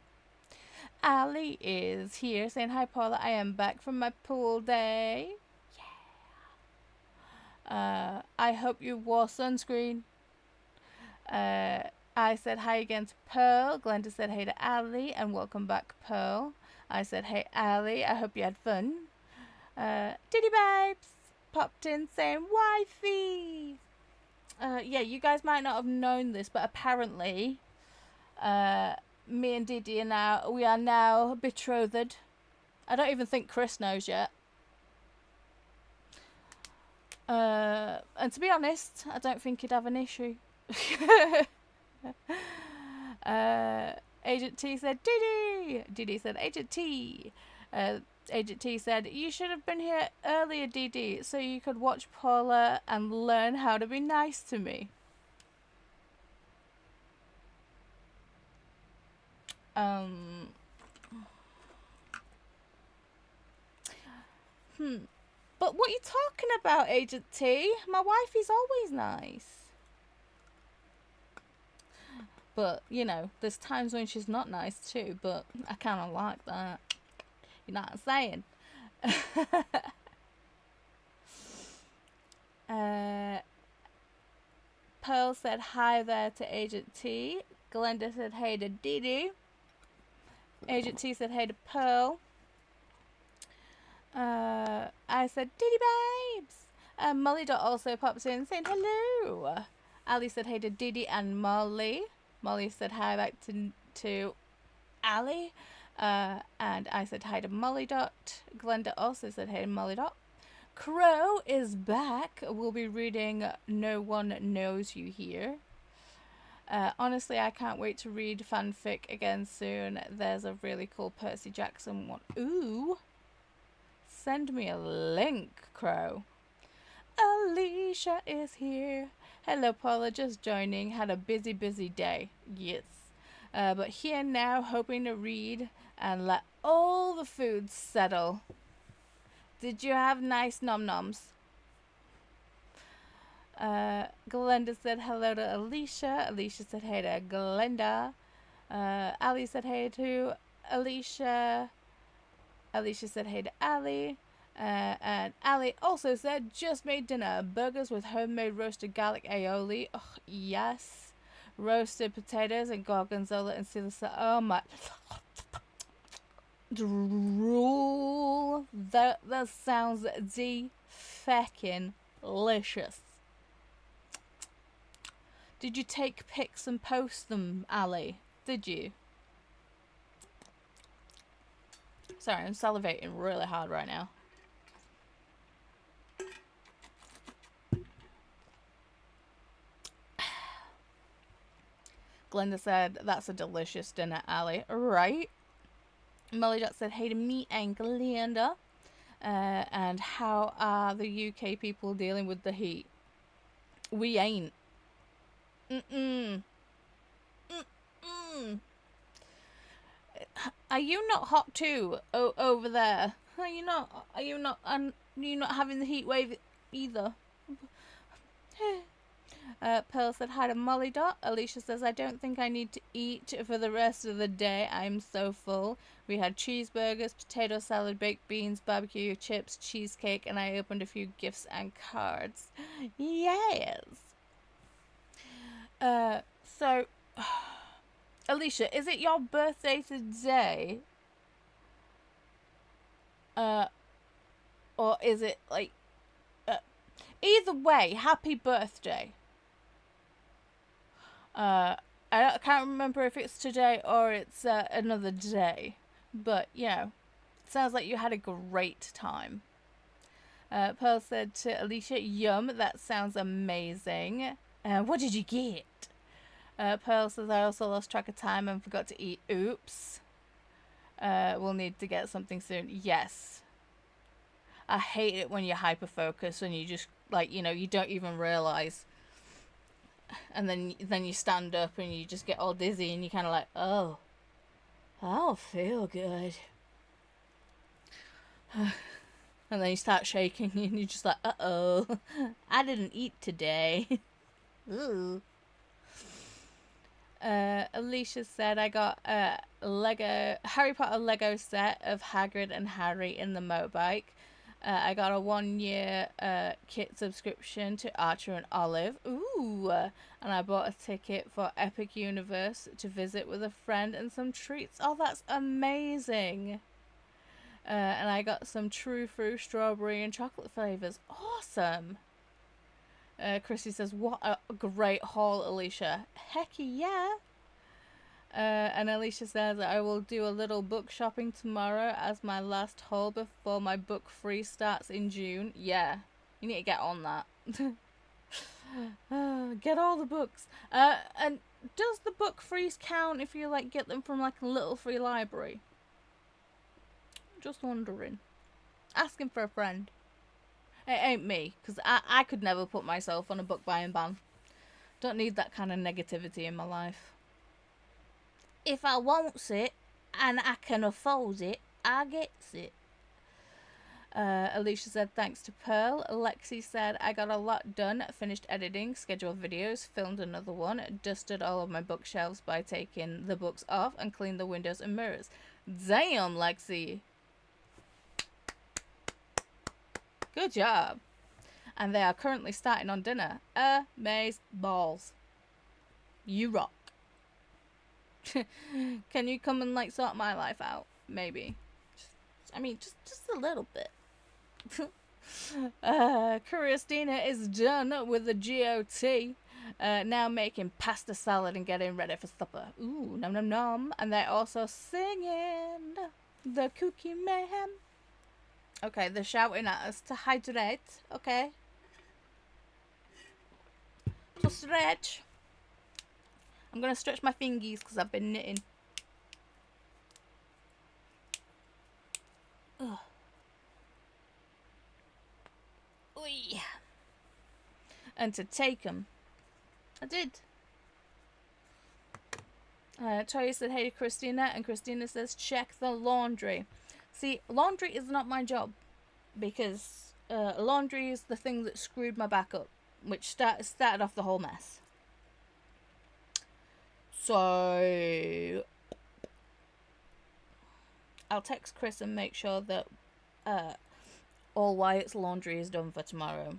Ali is here saying, hi Paula, I am back from my pool day. Yeah. I hope you wore sunscreen. I said hi again to Pearl. Glenda said hey to Ali and welcome back Pearl. I said hey Ali, I hope you had fun. Diddy Babes popped in saying wifey. Yeah, you guys might not have known this, but apparently me and Didi we are now betrothed. I don't even think Chris knows yet. And to be honest, I don't think he'd have an issue. Agent T said Didi. Didi said Agent T. Agent T said you should have been here earlier, Didi, so you could watch Paula and learn how to be nice to me. But what are you talking about, Agent T? My wife is always nice. But, you know, there's times when she's not nice too, but I kind of like that. You know what I'm saying? Pearl said hi there to Agent T. Glenda said hey to Didi. Agent T said hey to Pearl. I said Didi Babes. Molly Dot also pops in saying hello. Ali said hey to Didi and Molly. Molly said hi back to Ali. And I said hi to Molly Dot. Glenda also said hey to Molly Dot. Crow is back. We'll be reading No One Knows You Here. Honestly, I can't wait to read fanfic again soon. There's a really cool Percy Jackson one. Ooh. Send me a link, Crow. Alicia is here. Hello, Paula, just joining. Had a busy day. Yes. But here now, hoping to read and let all the food settle. Did you have nice nom-noms? Glenda said hello to Alicia. Alicia said hey to Glenda. Ali said hey to Alicia. Alicia said hey to Ali. And Ali also said just made dinner. Burgers with homemade roasted garlic aioli. Oh, yes. roasted potatoes and gorgonzola and Caesar salad. Oh my. Drool. That sounds de-feckin' Did you take pics and post them, Ali? Did you? Sorry, I'm salivating really hard right now. Glenda said, that's a delicious dinner, Ali. Right? Molly Dot said, hey to me and Glenda. And how are the UK people dealing with the heat? We ain't. Are you not hot too over there? Are you not having the heat wave either? Pearl said hi to Molly Dot. Alicia says, I don't think I need to eat for the rest of the day. I'm so full. We had cheeseburgers, potato salad, baked beans, barbecue chips, cheesecake, and I opened a few gifts and cards. Yes. So, Alicia, is it your birthday today? Or is it like... either way, happy birthday. I can't remember if it's today or it's another day. But, you know, it sounds like you had a great time. Pearl said to Alicia, yum, that sounds amazing. What did you get? Pearl says, I also lost track of time and forgot to eat. Oops. We'll need to get something soon. Yes. I hate it when you're hyper-focused and you just, like, you know, you don't even realise. And then you stand up and you just get all dizzy and you're kind of like, oh, I don't feel good. And then you start shaking and you're just like, uh-oh, I didn't eat today. Ooh. Alicia said, I got a Harry Potter Lego set of Hagrid and Harry in the motorbike. I got a 1-year kit subscription to Archer and Olive. Ooh. And I bought a ticket for Epic Universe to visit with a friend and some treats. Oh, that's amazing. And I got some True Fruit strawberry and chocolate flavors. Awesome. Chrissy says, what a great haul, Alicia. Heck yeah. And Alicia says, I will do a little book shopping tomorrow as my last haul before my book free starts in June. Yeah, you need to get on that. Get all the books. And does the book freeze count if you like get them from like a little free library? Just wondering. Asking for a friend. It ain't me, because I could never put myself on a book buying ban. Don't need that kind of negativity in my life. If I wants it, and I can afford it, I gets it. Alicia said, thanks to Pearl. Lexi said, I got a lot done, finished editing, scheduled videos, filmed another one, dusted all of my bookshelves by taking the books off, and cleaned the windows and mirrors. Damn, Lexi. Good job. And they are currently starting on dinner. Amaze balls. You rock. Can you come and like sort my life out? Maybe. Just a little bit. Christina is done with the GOT. Now making pasta salad and getting ready for supper. Ooh, nom nom nom. And they're also singing the KuKi MAYhem. Okay, they're shouting at us to hydrate. Okay. To stretch. I'm going to stretch my fingies because I've been knitting. Ugh. Oy. And to take them. I did. Toya said, hey to Christina. And Christina says, check the laundry. See, laundry is not my job. Because laundry is the thing that screwed my back up. Which started off the whole mess. So I'll text Chris and make sure that all Wyatt's laundry is done for tomorrow.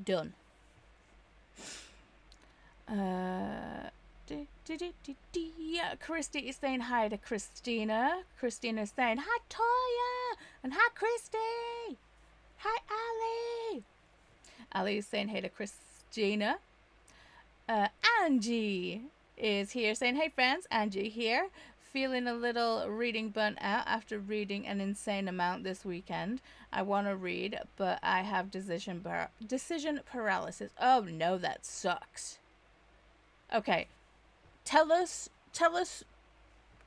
Done. Yeah, Christy is saying hi to Christina. Christina is saying hi Toya and hi Christy. Hi Ali. Ali is saying hey to Christina. Angie is here saying hey friends. Angie here. Feeling a little reading burnt out after reading an insane amount this weekend. I want to read, but I have decision paralysis. Oh no, that sucks. Okay, tell us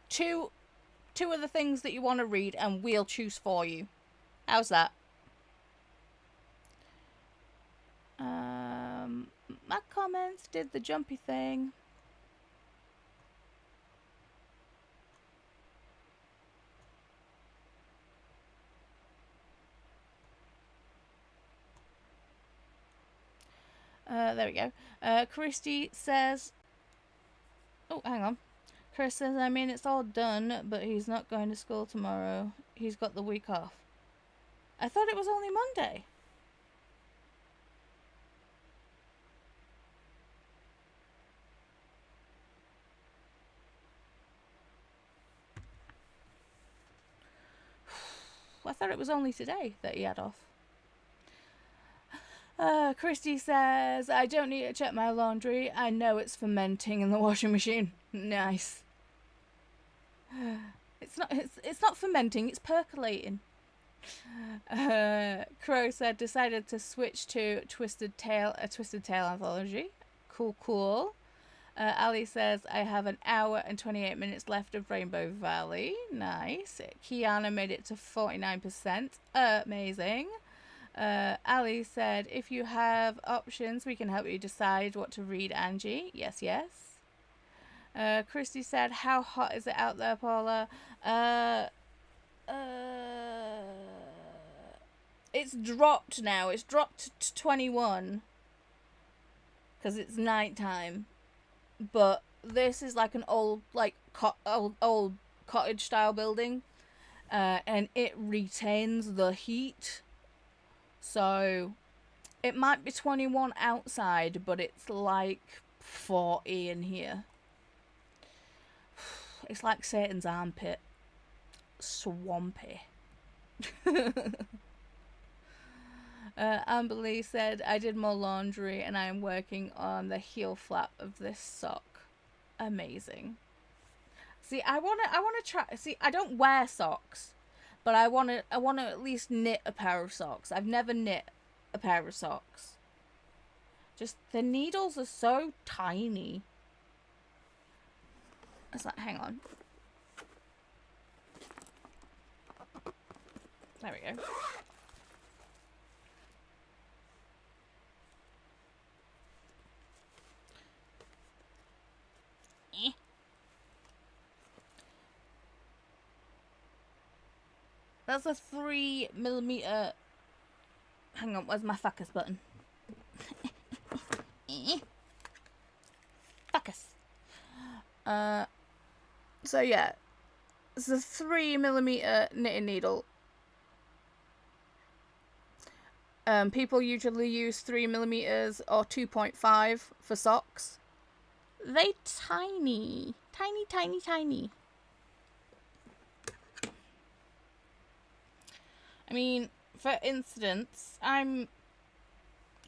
two of the things that you want to read, and we'll choose for you. How's that? My comments did the jumpy thing. There we go. Christy says... Oh, hang on. Chris says, I mean, it's all done, but he's not going to school tomorrow. He's got the week off. I thought it was only Monday. I thought it was only today that he had off. Christy says, I don't need to check my laundry. I know it's fermenting in the washing machine. Nice. It's not fermenting, it's percolating. Crow said, decided to switch to a Twisted Tale anthology. Cool. Ali says, I have an hour and 28 minutes left of Rainbow Valley. Nice. Kiana made it to 49%. Amazing. Ali said, if you have options, we can help you decide what to read, Angie. Yes. Christy said, how hot is it out there, Paula? It's dropped now. It's dropped to 21. Because it's nighttime. But this is like an old cottage style building. And it retains the heat. So, it might be 21 outside, but it's like 40 in here. It's like Satan's armpit. Swampy. Amber Lee said, I did more laundry and I am working on the heel flap of this sock. Amazing. See, I wanna try. See, I don't wear socks. But I wanna at least knit a pair of socks. I've never knit a pair of socks. Just the needles are so tiny. It's like, hang on. There we go. That's a 3mm. Hang on, where's my focus button? Focus. So yeah, it's a 3mm knitting needle. People usually use 3mm or 2.5 for socks. They tiny. I mean, for instance, I'm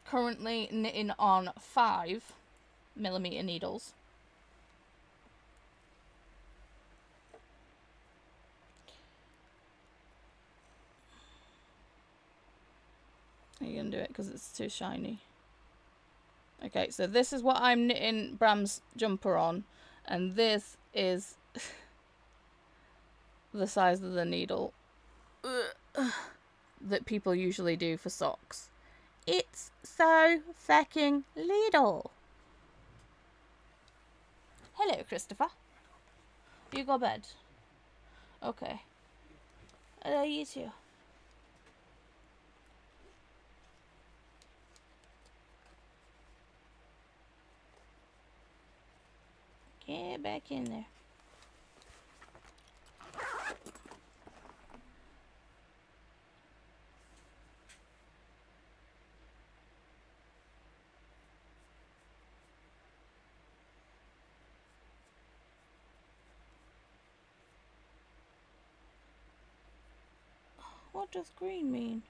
currently knitting on 5mm needles. Are you gonna do it because it's too shiny? Okay, so this is what I'm knitting Bram's jumper on, and this is the size of the needle that people usually do for socks. It's so fucking little. Hello, Christopher. You go bed. Okay. Hello, you too. Get back in there. What does green mean?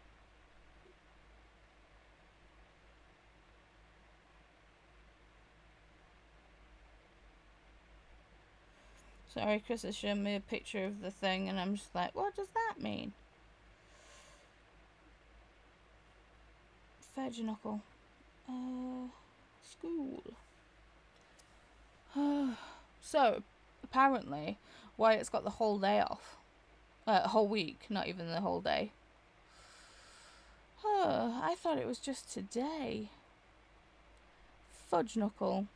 Sorry, Chris has shown me a picture of the thing and I'm just like, what does that mean? Fudge knuckle. School. So, apparently, Wyatt's got the whole day off. Whole week, not even the whole day. I thought it was just today. Fudge knuckle.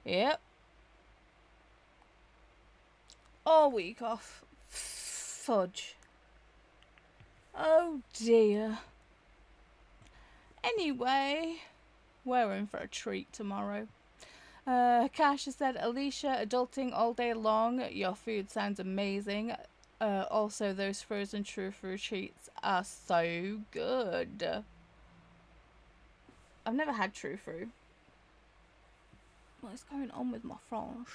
Yep. All week off. Fudge. Oh dear. Anyway, we're in for a treat tomorrow. Cash has said, Alicia, adulting all day long. Your food sounds amazing. Also, those frozen true fruit treats are so good. I've never had true fruit. What is going on with my French?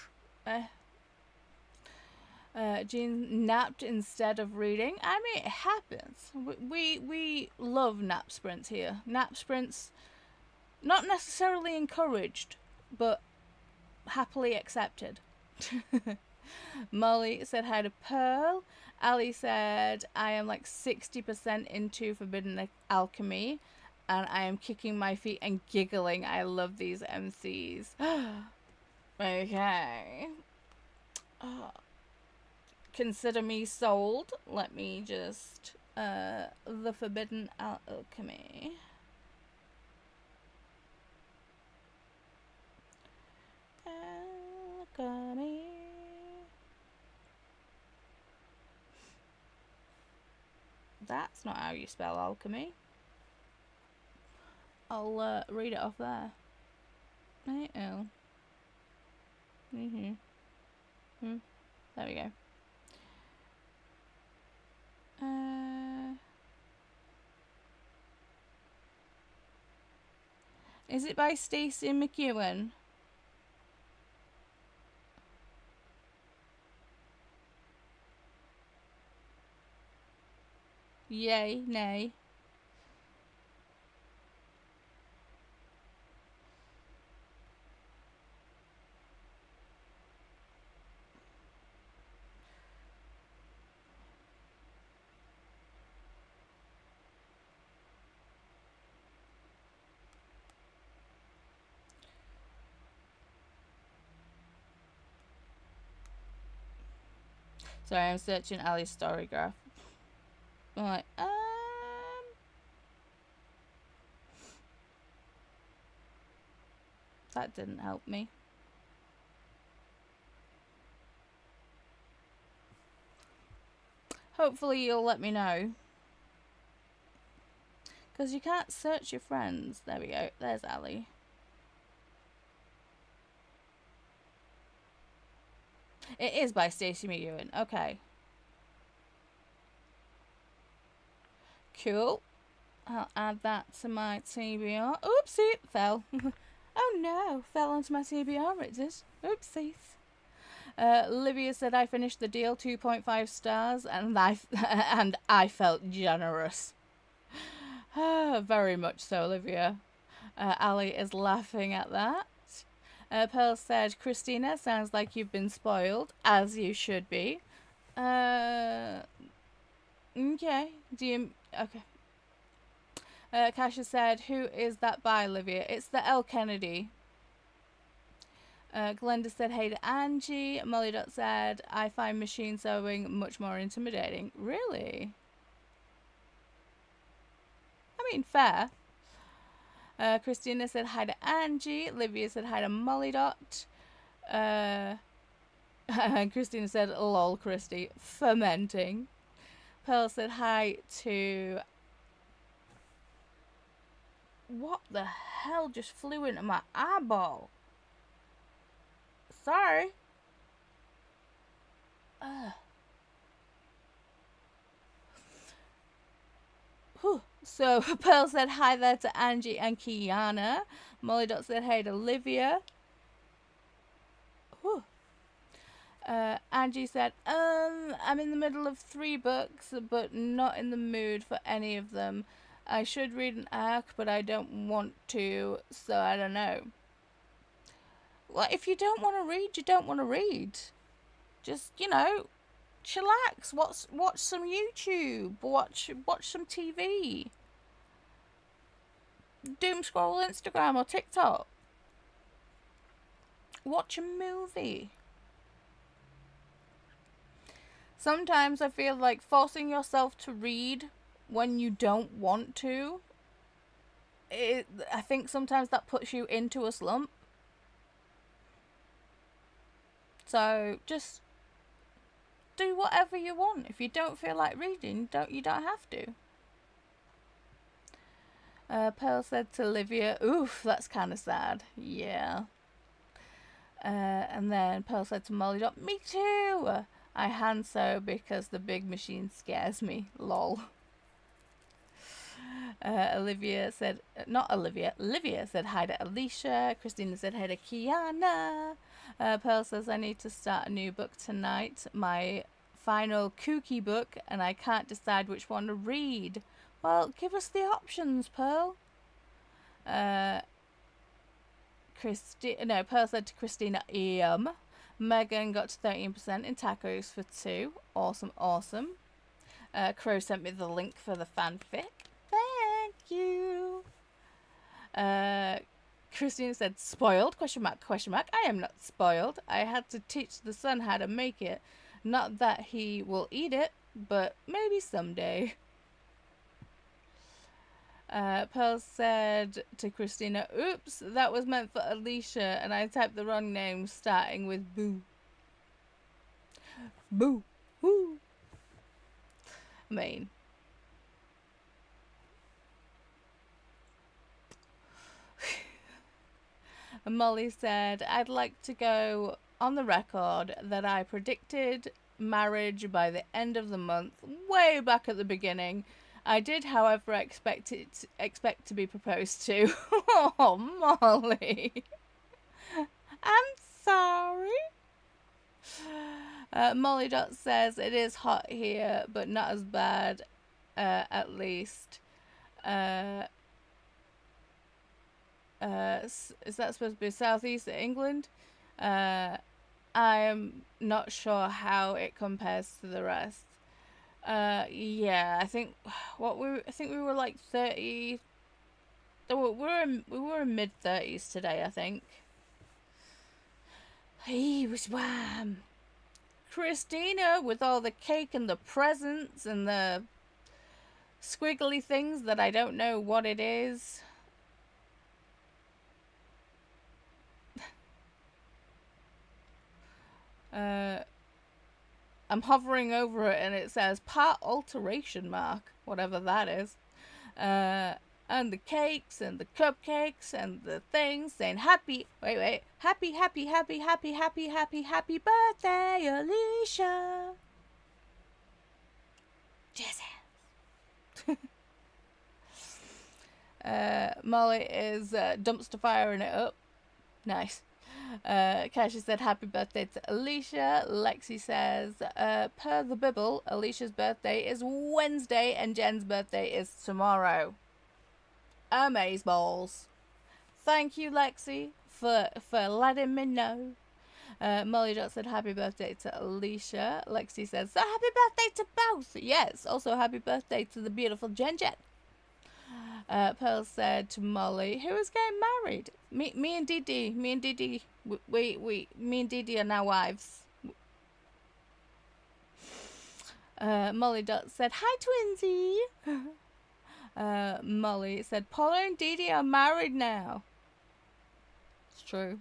Jean napped instead of reading. I mean, it happens. We love nap sprints here. Nap sprints, not necessarily encouraged, but happily accepted. Molly said hi to Pearl. Ali said, I am like 60% into Forbidden Alchemy, and I am kicking my feet and giggling. I love these MCs. Okay. Consider me sold. Let me just the Forbidden Alchemy. Alchemy. That's not how you spell alchemy. I'll read it off there. A-L. There we go. Is it by Stacey McEwen? Yay, nay. Sorry, I'm searching Ali's story graph. I'm like, that didn't help me. Hopefully you'll let me know. Because you can't search your friends. There we go. There's Ali. It is by Stacey McEwen. Okay. Cool. I'll add that to my TBR. Oopsie, it fell. Oh no, fell onto my TBR, it did. Oopsies. Livia said, I finished the deal, 2.5 stars, and I felt generous. Very much so, Olivia. Ali is laughing at that. Pearl said, Christina, sounds like you've been spoiled, as you should be. Okay. Okay. Kasha said, who is that by, Olivia? It's the L. Kennedy. Glenda said, hey to Angie. Molly Dot said, I find machine sewing much more intimidating. Really? I mean, fair. Christina said hi to Angie. Livia said hi to Molly Dot. And Christina said, lol, Christy. Fermenting. Pearl said hi to... What the hell just flew into my eyeball? Sorry. Whew. So Pearl said hi there to Angie and Kiana. Molly Dot said hey to Olivia. Whew. Angie said, I'm in the middle of 3 books, but not in the mood for any of them. I should read an arc, but I don't want to, so I don't know. Well, if you don't want to read, you don't want to read. Just, you know, chillax. Watch some YouTube. Watch some TV. Doom scroll Instagram or TikTok. Watch a movie. Sometimes I feel like forcing yourself to read when you don't want to, I think sometimes that puts you into a slump. So just do whatever you want. If you don't feel like reading, you don't have to. Pearl said to Olivia, oof, that's kind of sad. Yeah. And then Pearl said to Molly, me too. I hand sew because the big machine scares me. Lol. Olivia said hi to Alicia. Christina said hi to Kiana. Pearl says I need to start a new book tonight. My final KuKi book, and I can't decide which one to read. Well, give us the options, Pearl. Pearl said to Christina, Megan got to 13% in tacos for 2. Awesome. Crow sent me the link for the fanfic. Thank you. Christina said, spoiled? ? I am not spoiled. I had to teach the son how to make it. Not that he will eat it, but maybe someday. Pearl said to Christina, oops, that was meant for Alicia, and I typed the wrong name starting with boo. Boo. Woo. I mean, Molly said, I'd like to go on the record that I predicted marriage by the end of the month, way back at the beginning. I did, however, expect to be proposed to. Oh, Molly. I'm sorry. Molly Dot says, it is hot here, but not as bad, at least. Is that supposed to be southeast of England? I am not sure how it compares to the rest. Yeah, I think we were like 30. We were in mid-30s today, I think. He was wham. Christina with all the cake and the presents and the squiggly things that I don't know what it is. I'm hovering over it and it says part alteration mark, whatever that is. And the cakes and the cupcakes and the things saying happy birthday, Alicia. Jazz hands. Molly is dumpster firing it up. Nice. Kashi said happy birthday to Alicia. Lexi says, per the Bibble, Alicia's birthday is Wednesday and Jen's birthday is tomorrow. Amazeballs. Thank you, Lexi, for letting me know. Molly Dot said happy birthday to Alicia. Lexi says, so happy birthday to both. Yes, also happy birthday to the beautiful Jen. Pearl said to Molly, who is getting married? Me and Didi. Me and Didi are now wives. Molly Dot said, hi, Twinsy. Molly said, Paula and Didi are married now. It's true.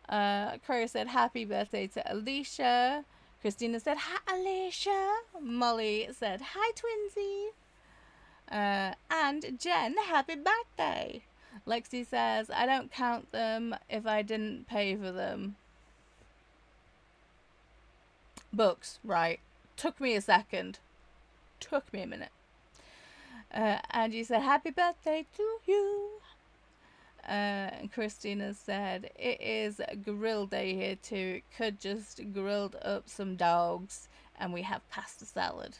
Crow said, happy birthday to Alicia. Christina said, hi, Alicia. Molly said, hi, Twinsy. And Jen, happy birthday. Lexi says, I don't count them if I didn't pay for them. Books, right. Took me a second. Took me a minute. Angie said, happy birthday to you. And Christina said, it is grill day here too. Could just grilled up some dogs and we have pasta salad.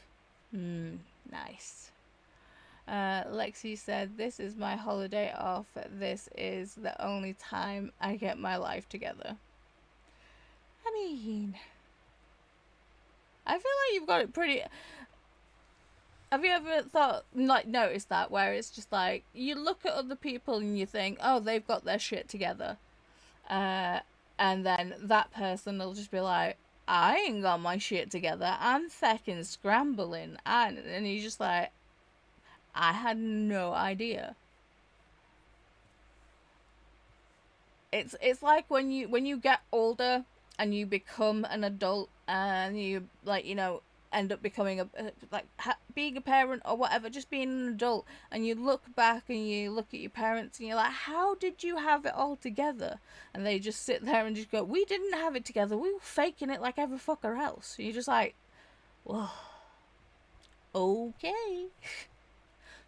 Nice. Lexi said, this is my holiday off. This is the only time I get my life together. I mean, I feel like you've got it pretty... Have you ever thought, like, noticed that, where it's just like, you look at other people and you think, oh, they've got their shit together. And then that person will just be like, I ain't got my shit together. I'm fucking scrambling. And you're just like, I had no idea. It's like when you get older and you become an adult and you, like, you know, end up becoming being a parent or whatever, just being an adult, and you look back and you look at your parents and you're like, how did you have it all together? And they just sit there and just go, we didn't have it together, we were faking it like every fucker else. And you're just like, whoa, okay.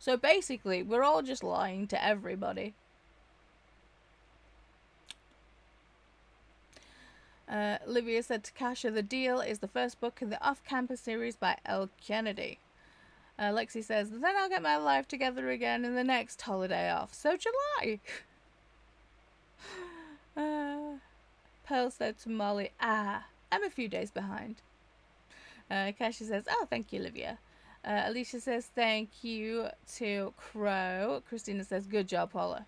So basically we're all just lying to everybody. Livia said to Kasha, the deal is the first book in the off-campus series by L. Kennedy. Lexi says, then I'll get my life together again in the next holiday off. So July. Pearl said to Molly, I'm a few days behind. Kasha says, oh, thank you, Livia. Alicia says, thank you to Crow. Christina says, good job, Paula.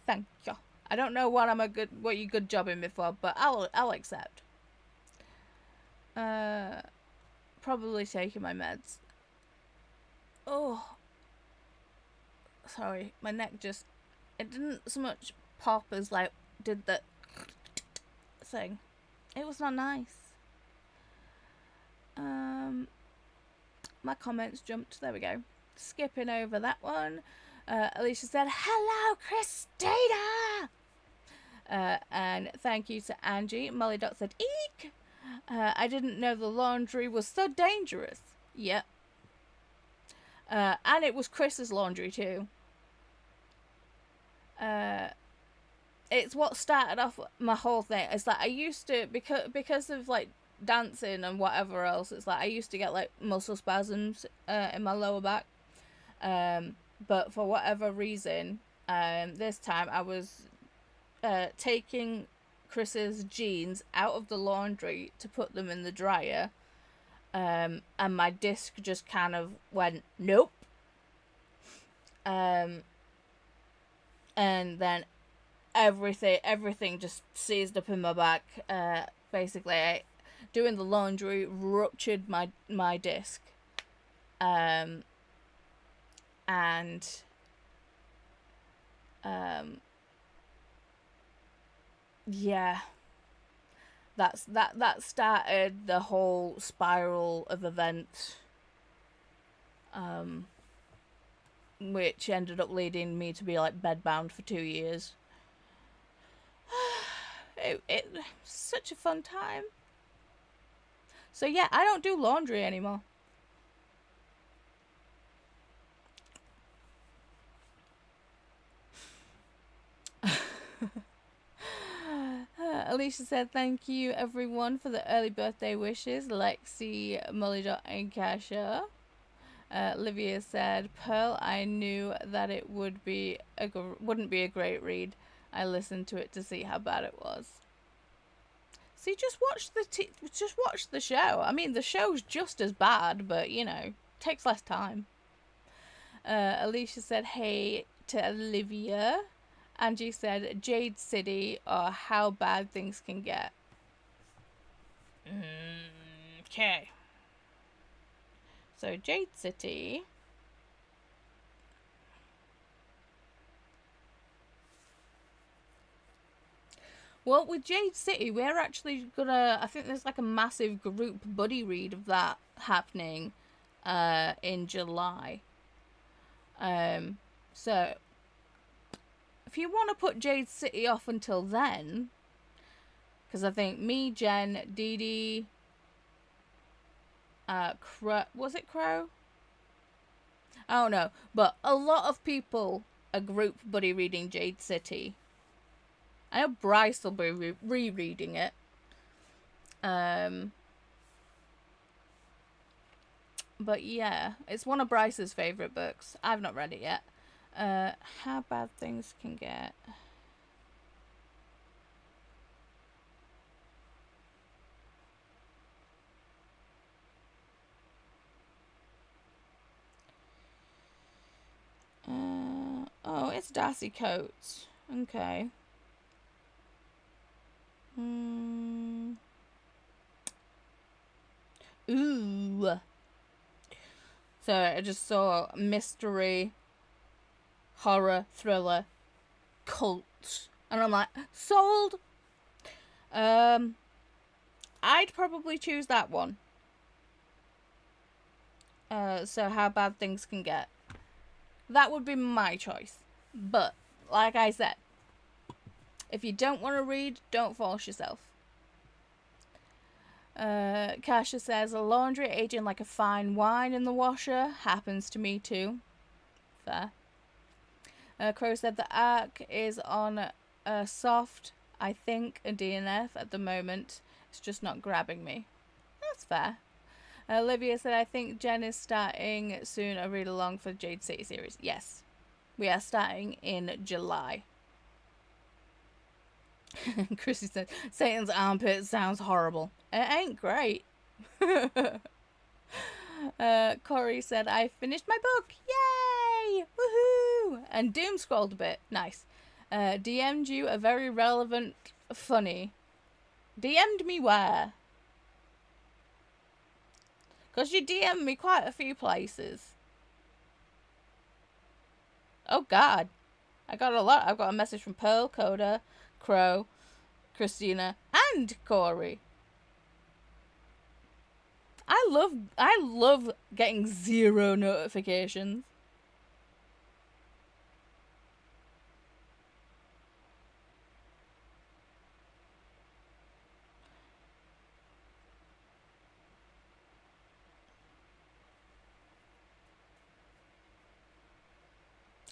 Thank you. I don't know what you good jobbing me for, but I'll accept. Probably taking my meds. Oh, sorry, my neck just, it didn't so much pop as like did the thing. It was not nice. My comments jumped. There we go. Skipping over that one. Alicia said, hello, Christina! And thank you to Angie. Molly Dot said, eek! I didn't know the laundry was so dangerous. Yep. And it was Chris's laundry too. It's what started off my whole thing. It's like I used to, because of like dancing and whatever else, it's like I used to get like muscle spasms in my lower back. But for whatever reason, this time I was taking Chris's jeans out of the laundry to put them in the dryer, and my disc just kind of went nope, and then everything just seized up in my back. Basically, doing the laundry ruptured my disc, and yeah, that started the whole spiral of events, which ended up leading me to be like bedbound for 2 years. It was such a fun time. So yeah, I don't do laundry anymore. Alicia said, thank you everyone for the early birthday wishes. Lexi, Molly and Kasha. Livia said, Pearl, I knew that it wouldn't be a great read. I listened to it to see how bad it was. See, just watch the show. I mean, the show's just as bad, but you know, takes less time. Alicia said, hey to Olivia. Angie said, Jade City, or how bad things can get. Okay. So, Jade City. Well, with Jade City, we're actually gonna, I think there's like a massive group buddy read of that happening in July. So, if you want to put Jade City off until then, because I think me, Jen, Dee Dee, Crow, was it Crow? I don't know, but a lot of people a group buddy reading Jade City. I know Bryce will be rereading it. But yeah, it's one of Bryce's favourite books. I've not read it yet. How Bad Things Can Get. Oh, it's Darcy Coates. Okay. Ooh. So I just saw mystery, horror, thriller, cult, and I'm like, sold. I'd probably choose that one. So How Bad Things Can Get. That would be my choice. But like I said, if you don't want to read, don't force yourself. Kasha says, a laundry aging like a fine wine in the washer. Happens to me too. Fair. Crow said the arc is on soft, I think, a DNF at the moment. It's just not grabbing me. That's fair. Olivia said, I think Jen is starting soon a read along for the Jade City series. Yes. We are starting in July. Chrissy said, Satan's armpit sounds horrible. It ain't great. Corey said, I finished my book. Yay! Woohoo! And doom scrolled a bit. Nice. DM'd you a very relevant funny. DM'd me where? Because you DM'd me quite a few places. Oh God. I got a lot. I've got a message from Pearl, Koda, Crow, Christina, and Corey. I love getting 0 notifications.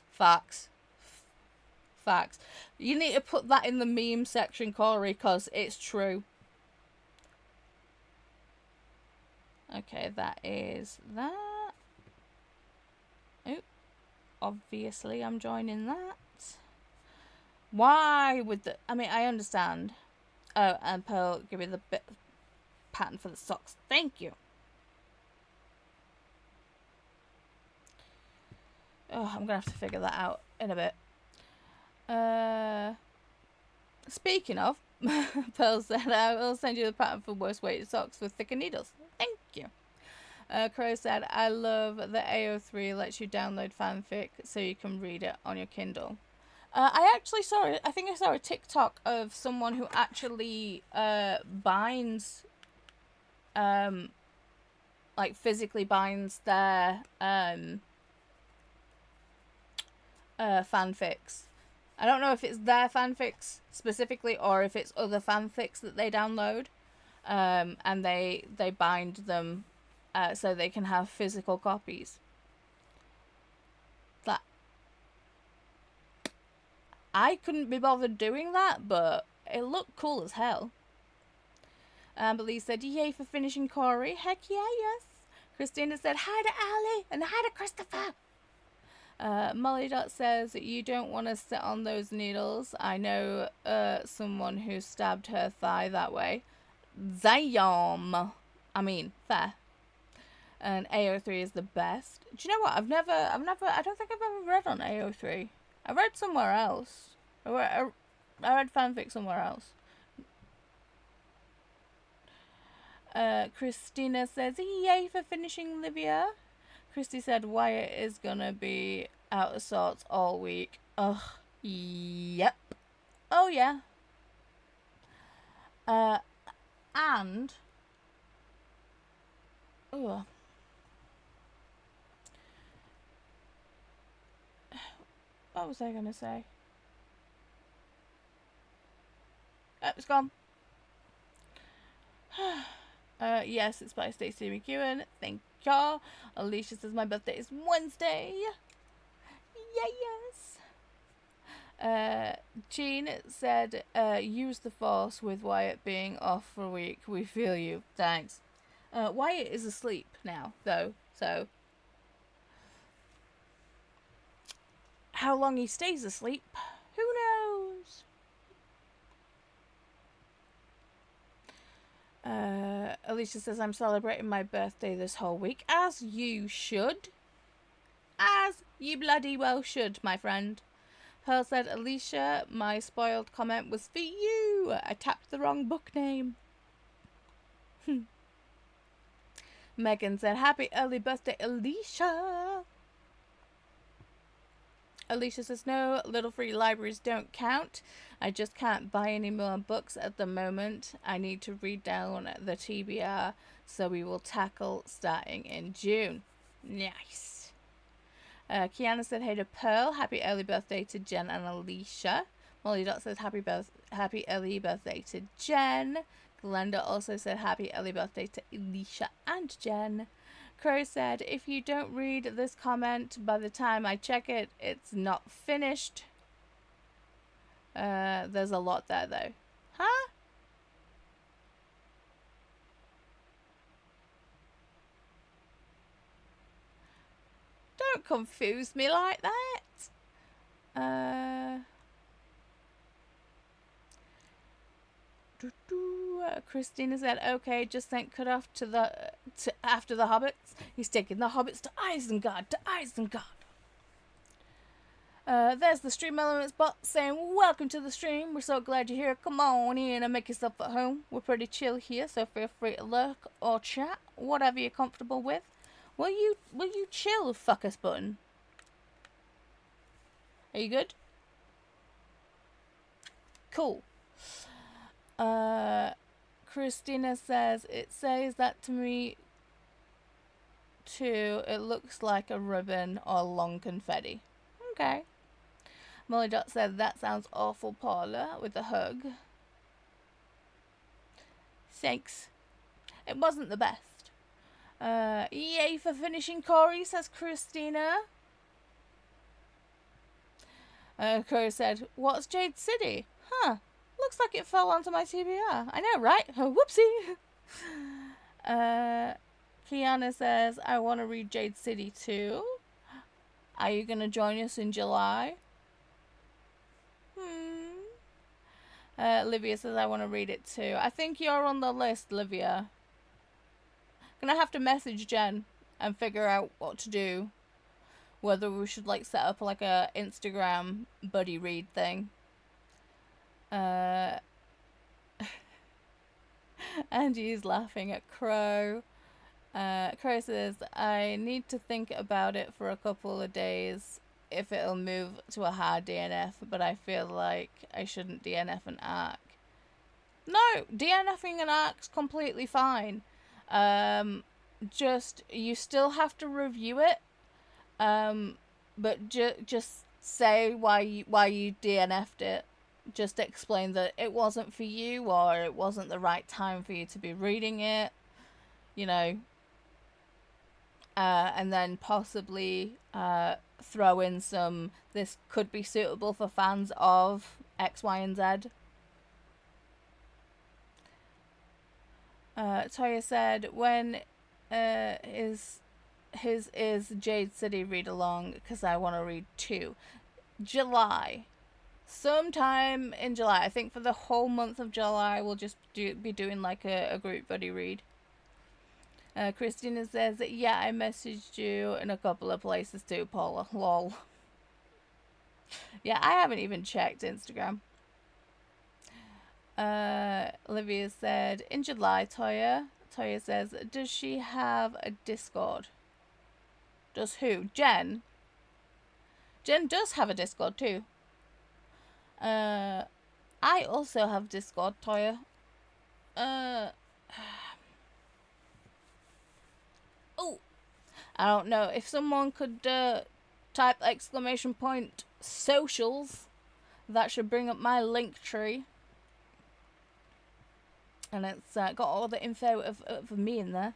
Facts. Facts. You need to put that in the meme section, Corey, because it's true. Okay, that is that. Oh, obviously I'm joining that. Why would the... I mean, I understand. Oh, and Pearl, give me the bit pattern for the socks. Thank you. Oh, I'm gonna have to figure that out in a bit. Speaking of, Pearl said, I will send you the pattern for worst weighted socks with thicker needles. Thank you. Crow said, I love that AO3 lets you download fanfic so you can read it on your Kindle. I actually saw it. I think I saw a TikTok of someone who actually binds, like physically binds their fanfics. I don't know if it's their fanfics specifically or if it's other fanfics that they download, and they bind them so they can have physical copies. That I couldn't be bothered doing that, but it looked cool as hell. But Lee said, yay for finishing Corey. Heck yeah, yes. Christina said, hi to Ali and hi to Christopher. Molly Dot says, you don't want to sit on those needles. I know someone who stabbed her thigh that way. Zayam. I mean, fair. And AO3 is the best. Do you know what? I don't think I've ever read on AO3. I read somewhere else. I read fanfic somewhere else. Christina says, yay for finishing Livia. Christy said Wyatt is gonna be out of sorts all week. Ugh. Yep. Oh yeah. And ugh. What was I gonna say? Oh, it's gone. Yes, it's by Stacey McEwen. Thank y'all. Alicia says my birthday is Wednesday. Yeah, yes. Jean said, use the force with Wyatt being off for a week. We feel you. Thanks. Wyatt is asleep now, though, so how long he stays asleep, who knows? Alicia says, I'm celebrating my birthday this whole week, as you should. As you bloody well should, my friend. Pearl said, Alicia, my spoiled comment was for you. I tapped the wrong book name. Megan said, happy early birthday, Alicia. Alicia says, no, little free libraries don't count. I just can't buy any more books at the moment. I need to read down the TBR, so we will tackle starting in June. Nice. Kiana said, hey to Pearl, happy early birthday to Jen and Alicia. Molly Dot says, happy early birthday to Jen. Glenda also said, happy early birthday to Alicia and Jen. Crow said, if you don't read this comment by the time I check it, it's not finished. There's a lot there, though. Huh? Don't confuse me like that. Christina said, okay, just sent cut off after the hobbits. He's taking the hobbits to Isengard, there's the Stream Elements bot saying, welcome to the stream. We're so glad you're here. Come on in and make yourself at home. We're pretty chill here, so feel free to lurk or chat, whatever you're comfortable with. Will you chill, fuckers button? Are you good? Cool. Christina says, it says that to me too. It looks like a ribbon or long confetti. Okay. Molly Dot said, that sounds awful, Paula, with a hug. Thanks. It wasn't the best. Yay for finishing Corey, says Christina. Corey said, what's Jade City? Huh. Looks like it fell onto my TBR. I know, right? Whoopsie. Kiana says, I want to read Jade City too. Are you going to join us in July? Livia says, I want to read it too. I think you're on the list, Livia. Gonna have to message Jen and figure out what to do. Whether we should like set up like a Instagram buddy read thing. Angie's laughing at Crow. Crow says, I need to think about it for a couple of days if it'll move to a hard DNF, but I feel like I shouldn't DNF an arc. No, DNFing an arc's completely fine. Just, you still have to review it, but just say why you DNF'd it. Just explain that it wasn't for you, or it wasn't the right time for you to be reading it, you know. And then possibly throw in some, this could be suitable for fans of X, Y, and Z. Toya said, when is Jade City read along, because I want to read too. July. Sometime in July. I think for the whole month of July we'll just be doing like a group buddy read. Christina says, yeah, I messaged you in a couple of places too, Paula. Lol. Yeah, I haven't even checked Instagram. Olivia said, in July, Toya. Toya says, does she have a Discord? Does who? Jen? Jen does have a Discord too. I also have Discord, Toya. Oh, I don't know. If someone could type !socials, that should bring up my LinkTree. And it's got all the info of me in there.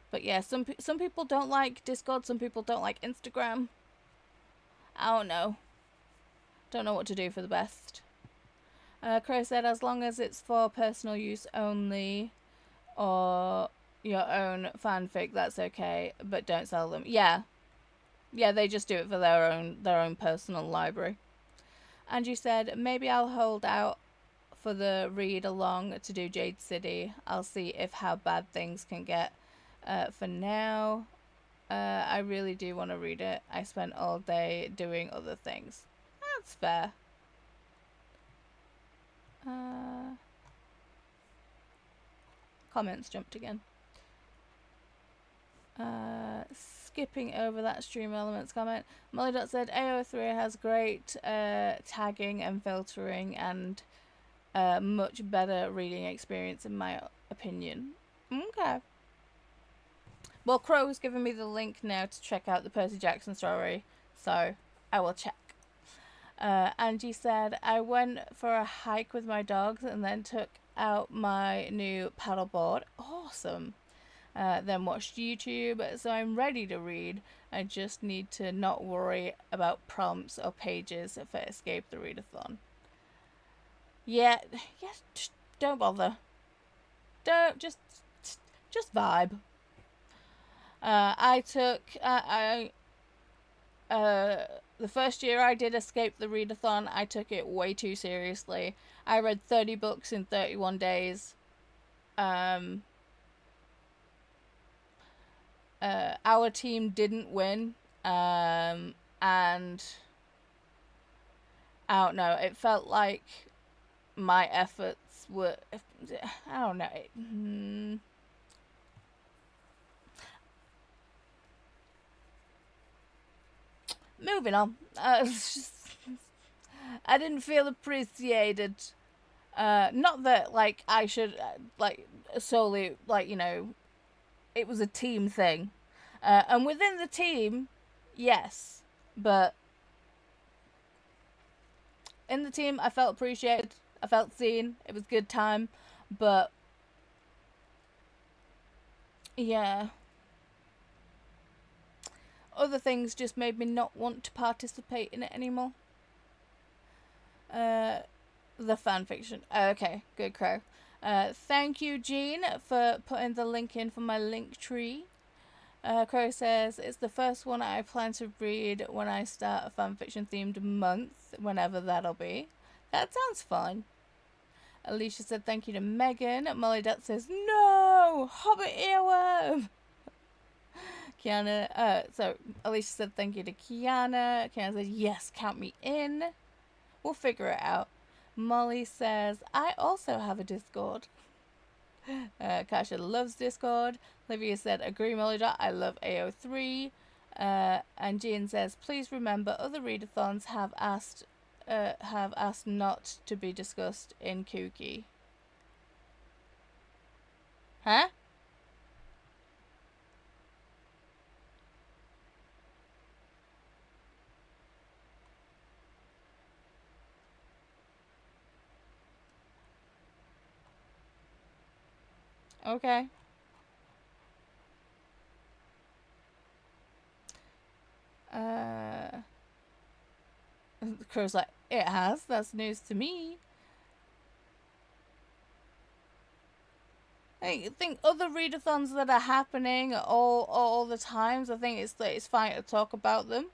But yeah, some people don't like Discord, some people don't like Instagram. I don't know. Don't know what to do for the best. Crow said, as long as it's for personal use only or your own fanfic, that's okay, but don't sell them. Yeah. Yeah, they just do it for their own personal library. And you said, maybe I'll hold out for the read along to do Jade City. I'll see if how bad things can get. For now, I really do want to read it. I spent all day doing other things. That's fair. Comments jumped again. Skipping over that Stream Elements comment. Molly Dot said AO3 has great tagging and filtering and much better reading experience in my opinion. Okay. Well, Crow's given me the link now to check out the Percy Jackson story, so I will check. Angie said, I went for a hike with my dogs and then took out my new paddleboard. Awesome. Then watched YouTube, so I'm ready to read. I just need to not worry about prompts or pages for Escape the Readathon. Yeah, don't bother. Don't, just vibe. I took, the first year I did Escape the Readathon, I took it way too seriously. I read 30 books in 31 days. Our team didn't win, and I don't know, it felt like my efforts were, I don't know, moving on. I didn't feel appreciated. Not that, like, I should, like, solely, like, you know, it was a team thing. And within the team, yes. But in the team, I felt appreciated. I felt seen. It was a good time. But, yeah. Other things just made me not want to participate in it anymore. The fanfiction. Okay, good, Crow. Thank you, Jean, for putting the link in for my LinkTree. Crow says, it's the first one I plan to read when I start a fanfiction themed month, whenever that'll be. That sounds fun. Alicia said thank you to Megan. Molly Dutt says, no! Hobbit earworm! Kiana, so Alicia said thank you to Kiana. Kiana says, yes, count me in. We'll figure it out. Molly says, I also have a Discord. Kasha loves Discord. Olivia said, agree, Molly Dot, I love AO3. And Jean says, please remember other readathons have asked not to be discussed in KuKi. Huh? Okay. The Crow's like, it has. That's news to me. I think other readathons that are happening all the times, I think it's fine to talk about them.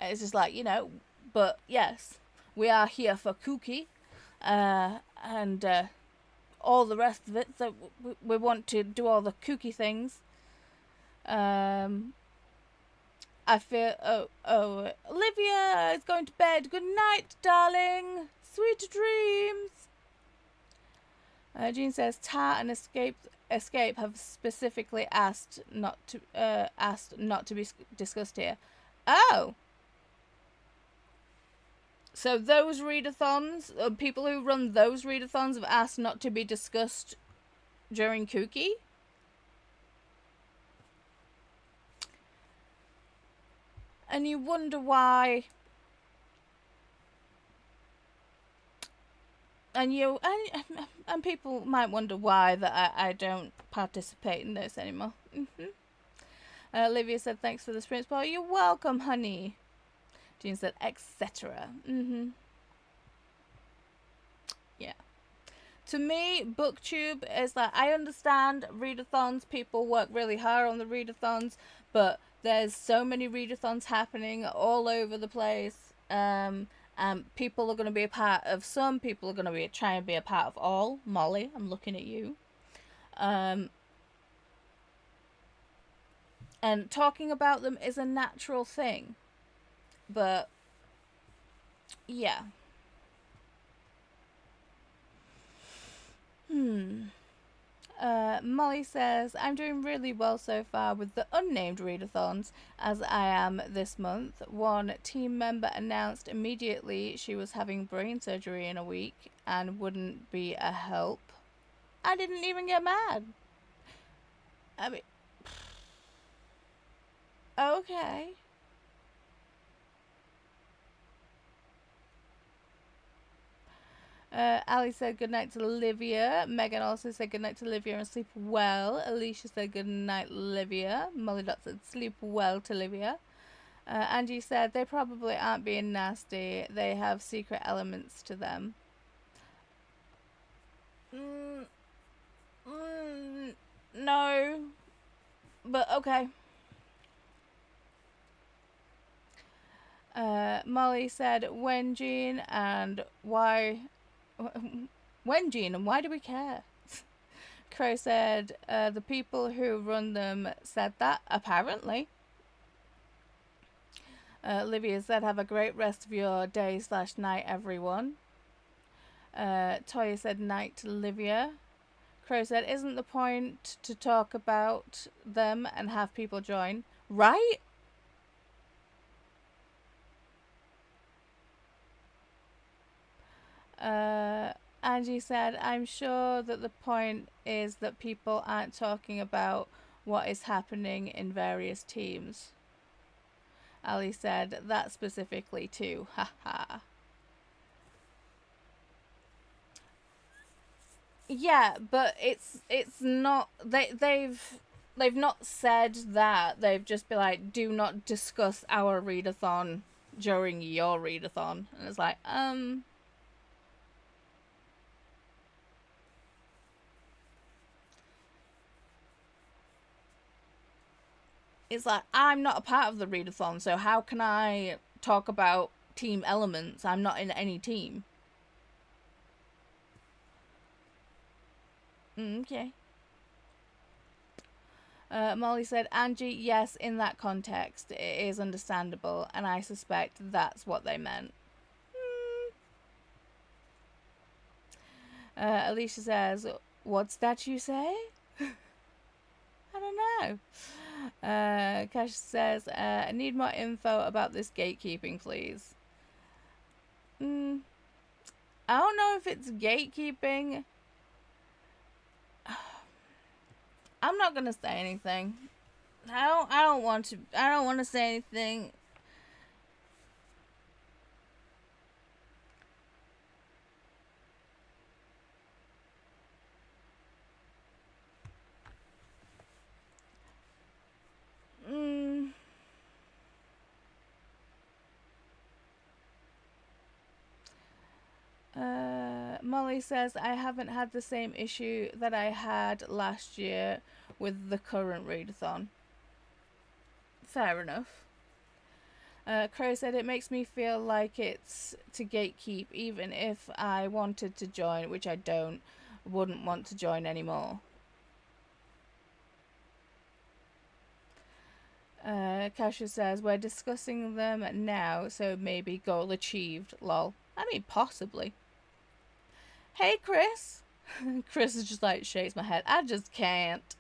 It's just like, you know, but yes, we are here for KuKi. And all the rest of it, so we want to do all the KuKi things. I feel, Olivia is going to bed. Good night, darling. Sweet dreams. Jean says, Tar and Escape have specifically asked not to be discussed here. Oh. So those readathons, people who run those readathons have asked not to be discussed during KuKi? And you wonder why. And people might wonder why that I don't participate in this anymore. Olivia said, thanks for the sprint ball. You're welcome, honey. Jean said, etc. Yeah. To me, BookTube is like, I understand readathons. People work really hard on the readathons, but there's so many readathons happening all over the place. People are going to be a part of some. People are going to be trying to be a part of all. Molly, I'm looking at you. And talking about them is a natural thing. But, yeah. Molly says, I'm doing really well so far with the unnamed readathons, as I am this month. One team member announced immediately she was having brain surgery in a week and wouldn't be a help. I didn't even get mad. I mean, okay. Ali said goodnight to Olivia. Megan also said goodnight to Olivia and sleep well. Alicia said goodnight, Olivia. Molly Dot said sleep well to Olivia. Angie said they probably aren't being nasty. They have secret elements to them. No. But okay. Molly said when Jean and why... When, Jean, and why do we care? Crow said, the people who run them said that, apparently. Olivia said, have a great rest of your day/night, everyone. Toya said, night to Olivia. Crow said, isn't the point to talk about them and have people join? Right? Angie said, I'm sure that the point is that people aren't talking about what is happening in various teams. Ali said, that specifically too. Haha. Yeah, but it's not they've not said that. They've just been like, do not discuss our readathon during your readathon. And it's like, it's like, I'm not a part of the readathon, so how can I talk about team elements? I'm not in any team. Okay. Molly said, Angie, yes, in that context, it is understandable, and I suspect that's what they meant. Alicia says, what's that you say? I don't know. Cash says, I need more info about this gatekeeping, please. I don't know if it's gatekeeping. I'm not gonna say anything. I don't want to say anything. Molly says, I haven't had the same issue that I had last year with the current readathon. Fair enough. Crow said, it makes me feel like it's to gatekeep, even if I wanted to join, which I wouldn't want to join anymore. Kasha says, we're discussing them now, so maybe goal achieved, lol. I mean, possibly. Hey, Chris. Chris is just like, shakes my head. I just can't.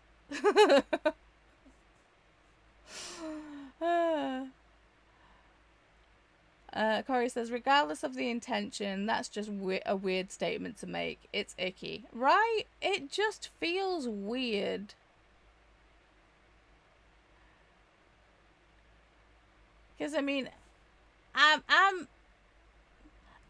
Corey says, regardless of the intention, that's just a weird statement to make. It's icky. Right? It just feels weird. Because, I mean,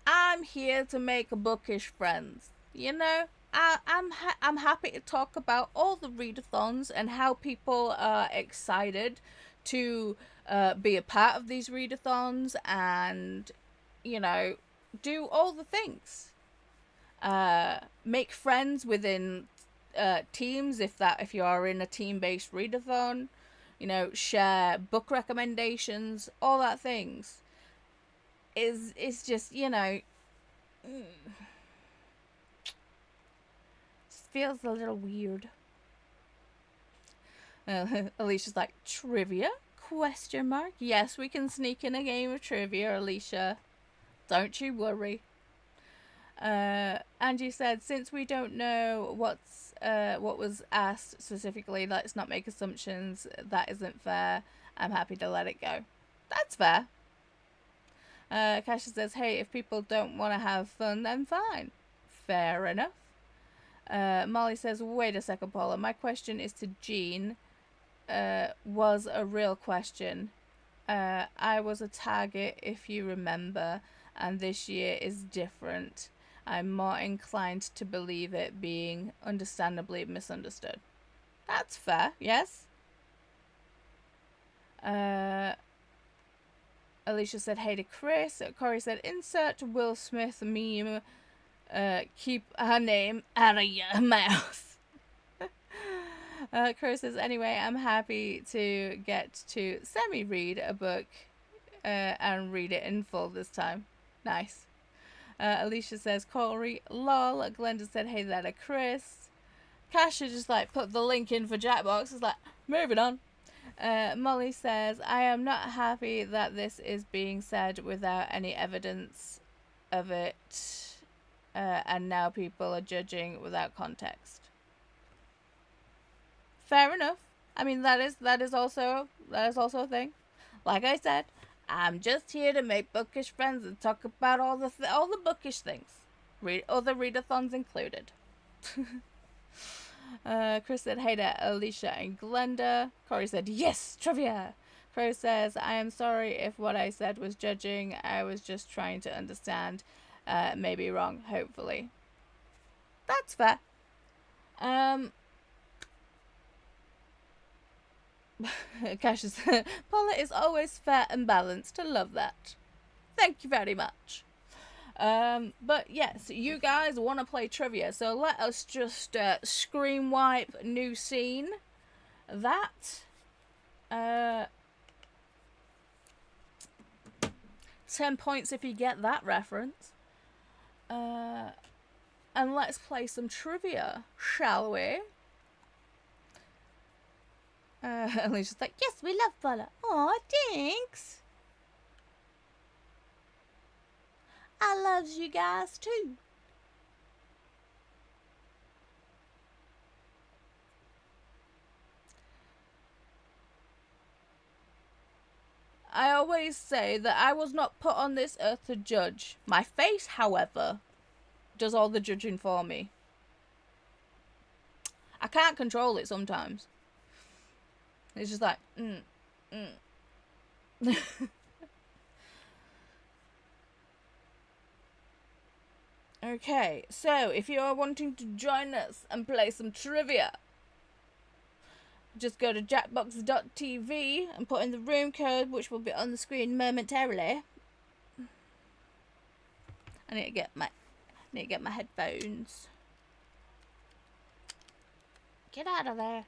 I'm here to make bookish friends, you know? I'm happy to talk about all the readathons and how people are excited to be a part of these readathons and, you know, do all the things. Make friends within teams if you are in a team-based readathon. You know, share book recommendations, all that things. Is just, you know, feels a little weird. Alicia's like, trivia? Question mark? Yes, we can sneak in a game of trivia, Alicia. Don't you worry. Angie said, since we don't know what was asked specifically, let's not make assumptions. That isn't fair. I'm happy to let it go. That's fair. Kasha says, hey, if people don't want to have fun, then fine. Fair enough. Molly says, wait a second, Paula. My question is to Jean. Was a real question. I was a target, if you remember, and this year is different. I'm more inclined to believe it being understandably misunderstood. That's fair, yes? Alicia said, hey to Chris. Corey said, insert Will Smith meme. Keep her name out of your mouth. Chris says, anyway, I'm happy to get to semi-read a book and read it in full this time. Nice. Alicia says, Corey, lol. Glenda said, hey there to Chris. Kasha just like put the link in for Jackbox. It's like, moving on. Molly says, I am not happy that this is being said without any evidence of it. And now people are judging without context. Fair enough. I mean, that is also a thing. Like I said, I'm just here to make bookish friends and talk about all the bookish things, other readathons included. Chris said, hey to Alicia and Glenda. Corey said, yes, trivia. Crow says, I am sorry if what I said was judging. I was just trying to understand. Maybe wrong, hopefully. That's fair. Cassius, Paula is always fair and balanced. I love that. Thank you very much. But yes, you guys want to play trivia, so let us just screen wipe new scene. That 10 points if you get that reference. And let's play some trivia, shall we? Alicia's like, yes, we love Paula. Aw, thanks. I loves you guys too. I always say that I was not put on this earth to judge. My face, however, does all the judging for me. I can't control it sometimes. It's just like, Okay, so if you are wanting to join us and play some trivia, just go to jackbox.tv and put in the room code, which will be on the screen momentarily. I need to get my headphones. Get out of there.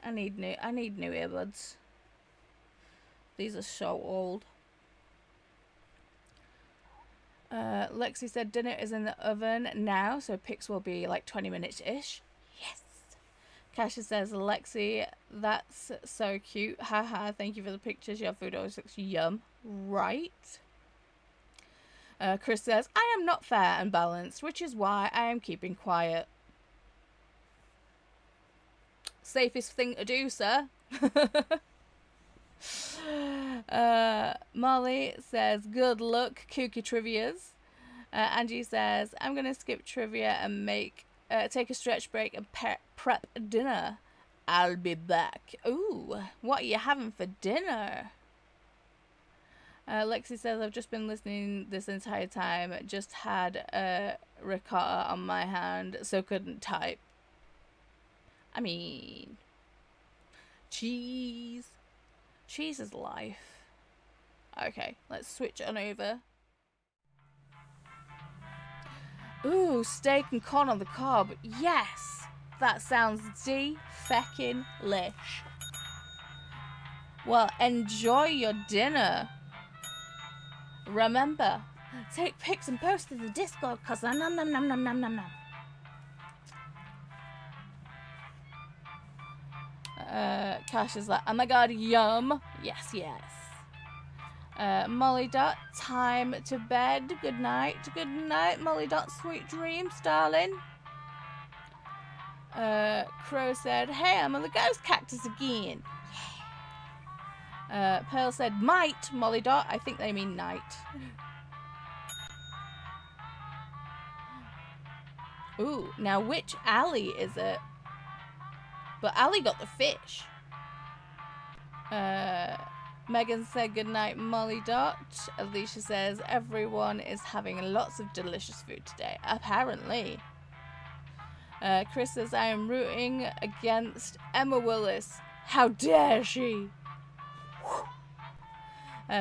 I need new earbuds. These are so old. Lexi said dinner is in the oven now, so picks will be like 20 minutes-ish. Yes. Kasha says, Lexi, that's so cute. Haha, thank you for the pictures. Your food always looks yum. Right. Chris says, I am not fair and balanced, which is why I am keeping quiet. Safest thing to do, sir. Molly says, good luck, KuKi Trivias. Angie says, I'm going to skip trivia and take a stretch break and prep dinner. I'll be back. Ooh, what are you having for dinner? Lexi says, I've just been listening this entire time. Just had a ricotta on my hand, so couldn't type. I mean, cheese. Cheese is life. Okay, let's switch on over. Ooh, steak and corn on the cob. Yes! That sounds de-feckin'-lish. Well, enjoy your dinner. Remember, take pics and post to the Discord, cause nom nom nom nom nom nom nom. Cash is like, oh my god, yum. Yes, yes. Molly Dot, time to bed. Good night. Good night, Molly Dot. Sweet dreams, darling. Crow said, hey, I'm on the ghost cactus again. Pearl said, might, Molly Dot. I think they mean night. Ooh, now which alley is it? But Ali got the fish. Megan said goodnight, Molly Dot. Alicia says everyone is having lots of delicious food today. Apparently. Chris says I am rooting against Emma Willis. How dare she?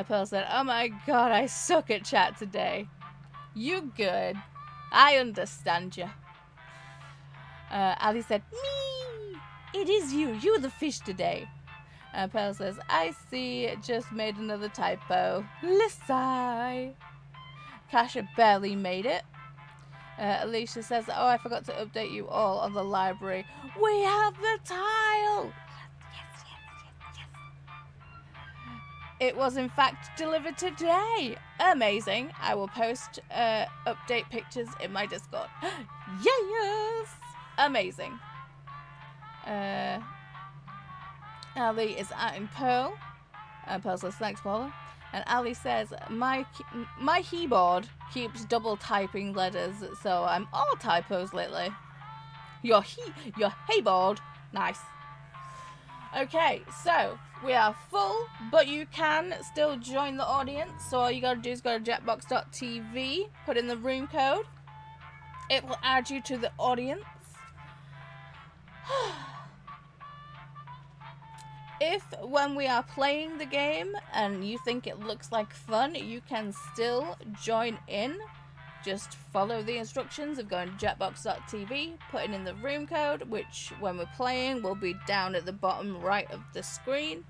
Pearl said, oh my god, I suck at chat today. You good. I understand you. Ali said, me. It is you. You're the fish today. Pearl says, I see, just made another typo. Lissai. Kasha barely made it. Alicia says, oh, I forgot to update you all on the library. We have the tile. Yes. It was in fact delivered today. Amazing. I will post update pictures in my Discord. Yes. Amazing. Ali is adding Pearl. Pearl says, thanks, Paula. And Ali says, my keyboard keeps double typing letters, so I'm all typos lately. Your keyboard. Nice. Okay, so we are full, but you can still join the audience. So all you gotta do is go to jetbox.tv, put in the room code. It will add you to the audience. If, when we are playing the game and you think it looks like fun, you can still join in. Just follow the instructions of going to jetbox.tv, putting in the room code, which when we're playing will be down at the bottom right of the screen.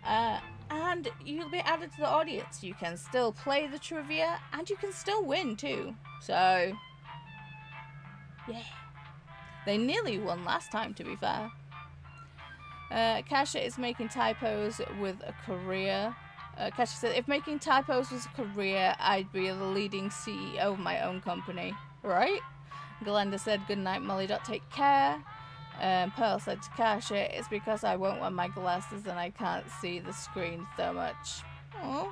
And you'll be added to the audience. You can still play the trivia and you can still win too. So, yeah. They nearly won last time, to be fair. Kasha is making typos with a career. Kasha said, if making typos was a career, I'd be the leading CEO of my own company. Right? Glenda said, good night, Molly. Take care. Pearl said to Kasha, it's because I won't wear my glasses and I can't see the screen so much. Aww.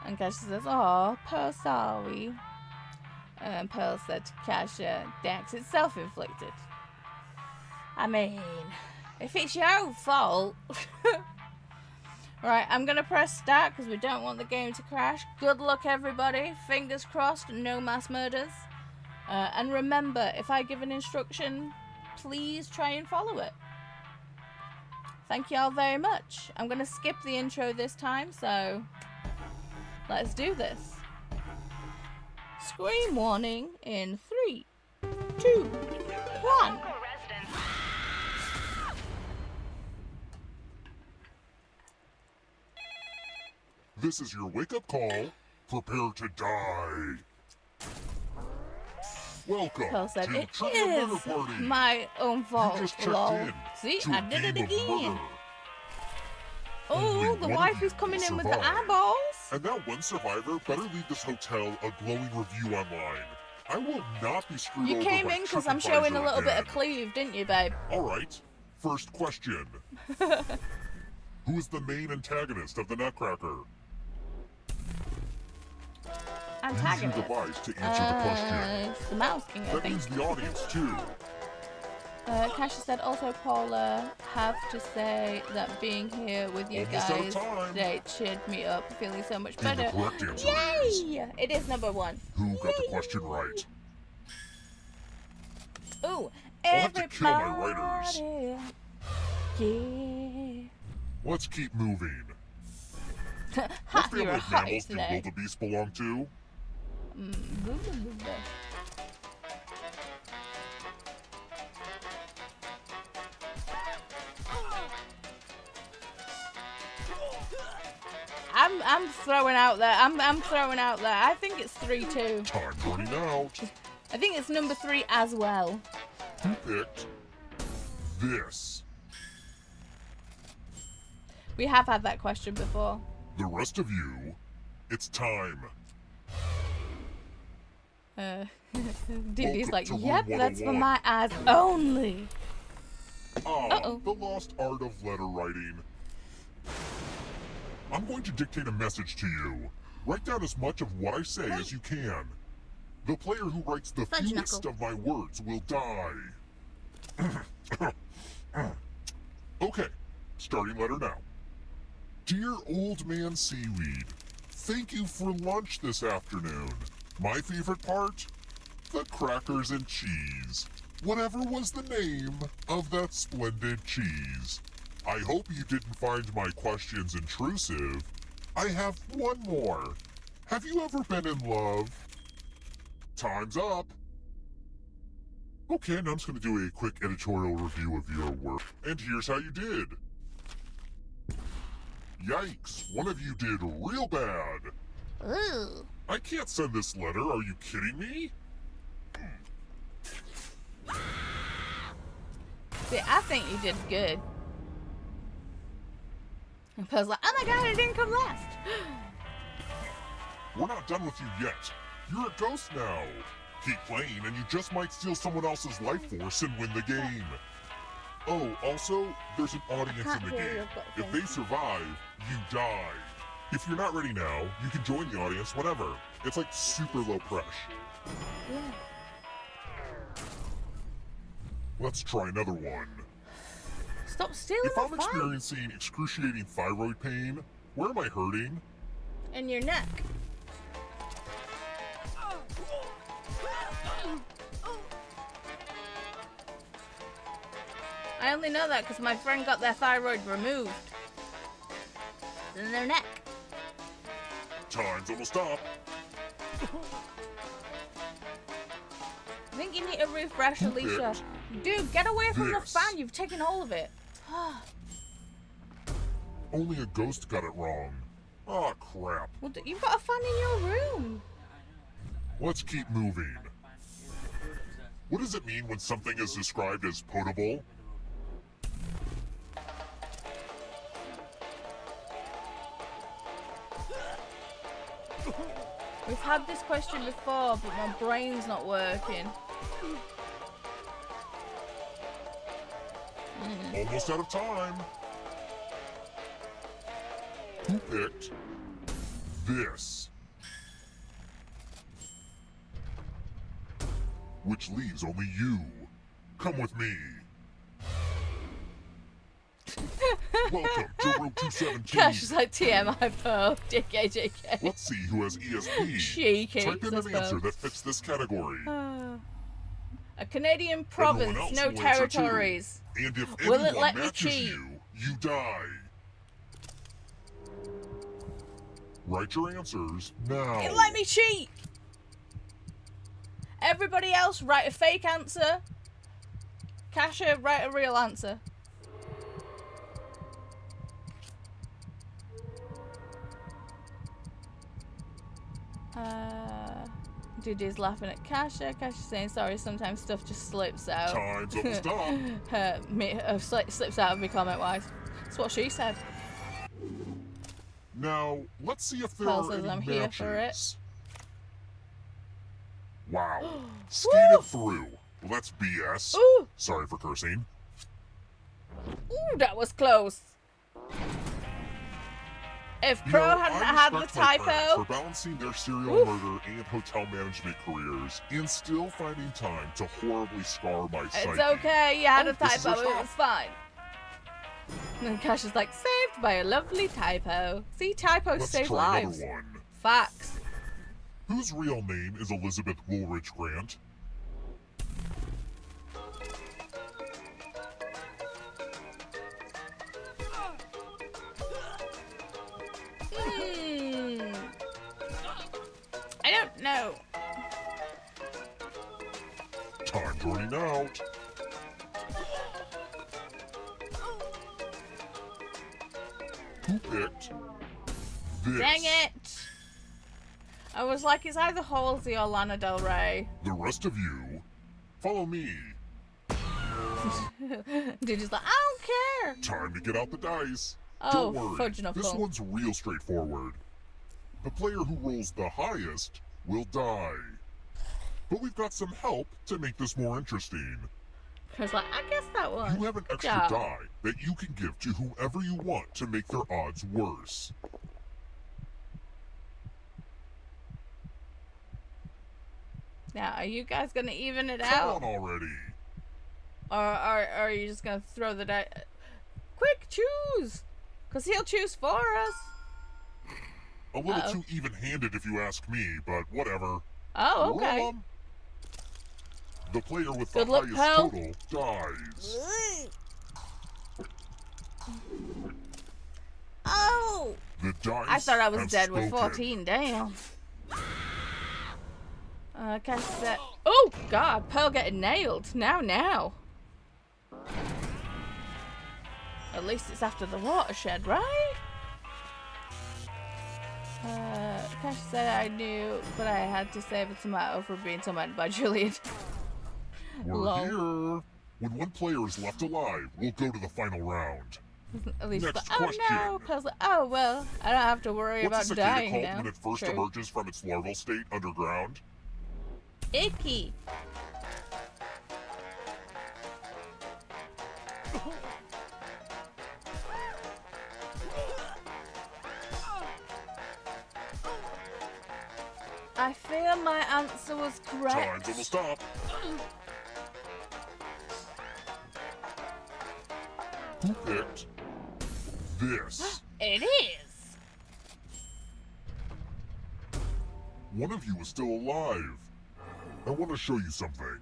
And Kasha says, oh, Pearl, sorry. Pearl said to Kasha, thanks, it's self-inflicted. I mean, if it's your own fault. Right, I'm going to press start because we don't want the game to crash. Good luck, everybody. Fingers crossed, no mass murders. And remember, if I give an instruction, please try and follow it. Thank you all very much. I'm going to skip the intro this time, so let's do this. Scream warning in 3, 2, 1. This is your wake-up call. Prepare to die. Welcome Pearl said, to it Trivia Murder is Party. my own fault. You just checked Lol. in See, to I a did it game of again. murder. Oh, Only the one wife of you is coming will in with the survive. eyeballs. And that one survivor better leave this hotel a glowing review online. I will not be screwed You over came by in because I'm showing a TripAdvisor little bit of again. cleave, didn't you, babe? Alright, first question. Who is the main antagonist of the Nutcracker? Use your device to answer the question. It's the Mouse King, I That think. means the audience, too. Kasha said, also Paula, have to say that being here with you Almost out of guys time. today cheered me up, feeling so much And the better. correct answer is... Yay! It is number 1. Who got the question right? Ooh, I'll have to everybody. kill my writers. Yeah. Let's keep moving. Ha, What you're family a of hottie mammals do today. wildebeest belong to? I'm throwing out there. I'm throwing out there. I think it's 3-2. Time's running out. I think it's number 3 as well. Who picked this? We have had that question before. The rest of you, it's time. Diddy's Welcome like, to room yep, that's for 101. my eyes only. Uh-oh. The lost art of letter writing. I'm going to dictate a message to you. Write down as much of what I say as you can. The player who writes the Fudge fewest knuckle. of my words will die. Okay, starting letter now. Dear Old Man Seaweed, thank you for lunch this afternoon. My favorite part? The crackers and cheese. Whatever was the name of that splendid cheese. I hope you didn't find my questions intrusive. I have one more. Have you ever been in love? Time's up. Okay, now I'm just going to do a quick editorial review of your work. And here's how you did. Yikes, one of you did real bad. Ooh. I can't send this letter, are you kidding me? See, I think you did good. And Pearl's like, oh my god, I didn't come last. We're not done with you yet. You're a ghost now. Keep playing and you just might steal someone else's life force and win the game. Oh, also, there's an audience can't in the hear game. your butt If thing. they survive, you die. If you're not ready now, you can join the audience whenever. It's like super low pressure. Yeah. Let's try another one. Stop stealing If my I'm fun. experiencing excruciating thyroid pain, where am I hurting? In your neck. I only know that because my friend got their thyroid removed. In their neck. Time's almost up. I think you need to refresh, Who Alicia. picked Dude, get away from the this? fan. You've taken all of it. Only a ghost got it wrong. Aw, crap. Well, you've got a fan in your room. Let's keep moving. What does it mean when something is described as potable? We've had this question before, but my brain's not working. Almost out of time. Who picked this? Which leaves only you. Come with me. Welcome to room 217. Gosh, it's like TMI Pearl. JK, JK. Let's see who has ESP. Cheeky. Type in says an answer Pearl. that fits this category. A Canadian province, else no will answer too. territories. And if Will it anyone let me matches cheat? you die. Write your answers now. It let me cheat! Everybody else, write a fake answer. Kasha, write a real answer. Dude's laughing at Kasha. Kasha's saying sorry, sometimes stuff just slips out. Time's almost up. Slips out of me comment-wise. That's what she said. Now, let's see if there Pearl are says any I'm here matches. for it. Wow. Skated through. Well, that's BS. Ooh! Sorry for cursing. Ooh, that was close. If You Crow know, hadn't I had the respect my friends typo, for balancing their serial murder and hotel management careers and still finding time to horribly scar my psyche. it's okay. You had Oh, a this is typo. our It stop. was fine. And Cash is like, saved by a lovely typo. See, typos Let's save try lives. another one. Facts. Whose real name is Elizabeth Woolridge Grant? I don't know. Time's running out. Who picked this? Dang it. I was like, it's either Halsey or Lana Del Rey. The rest of you, follow me. Dude is like, I don't care. Time to get out the dice. Oh, Don't worry, fudge knuckle. this one's real straightforward. The player who rolls the highest will die. But we've got some help to make this more interesting. I was like, I guess that one. You have an extra Yeah. die that you can give to whoever you want to make their odds worse. Now, are you guys gonna even it Come out? on already. Or are you just gonna throw the die? Quick, choose! Because he'll choose for us. A little Uh-oh. too even-handed if you ask me, but whatever. Oh, okay. Roll 'em. The player with Good the luck, highest pal. total dies. Oh! The dice I thought I was have dead with spoken. 14. Damn. Cash said, oh, God. Pearl getting nailed. Now. At least it's after the watershed, right? Cash said I knew, but I had to save a tomato for being tormented by Julian. We're Lol. here. When one player is left alive, we'll go to the final round. At least, Next oh no. question. Pearl's like, oh well, I don't have to worry What's a about cicada dying called now. when it first True. emerges from its larval state underground? Icky. I feel my answer was correct. Time's almost up. Who picked this? It is. One of you is still alive. I want to show you something.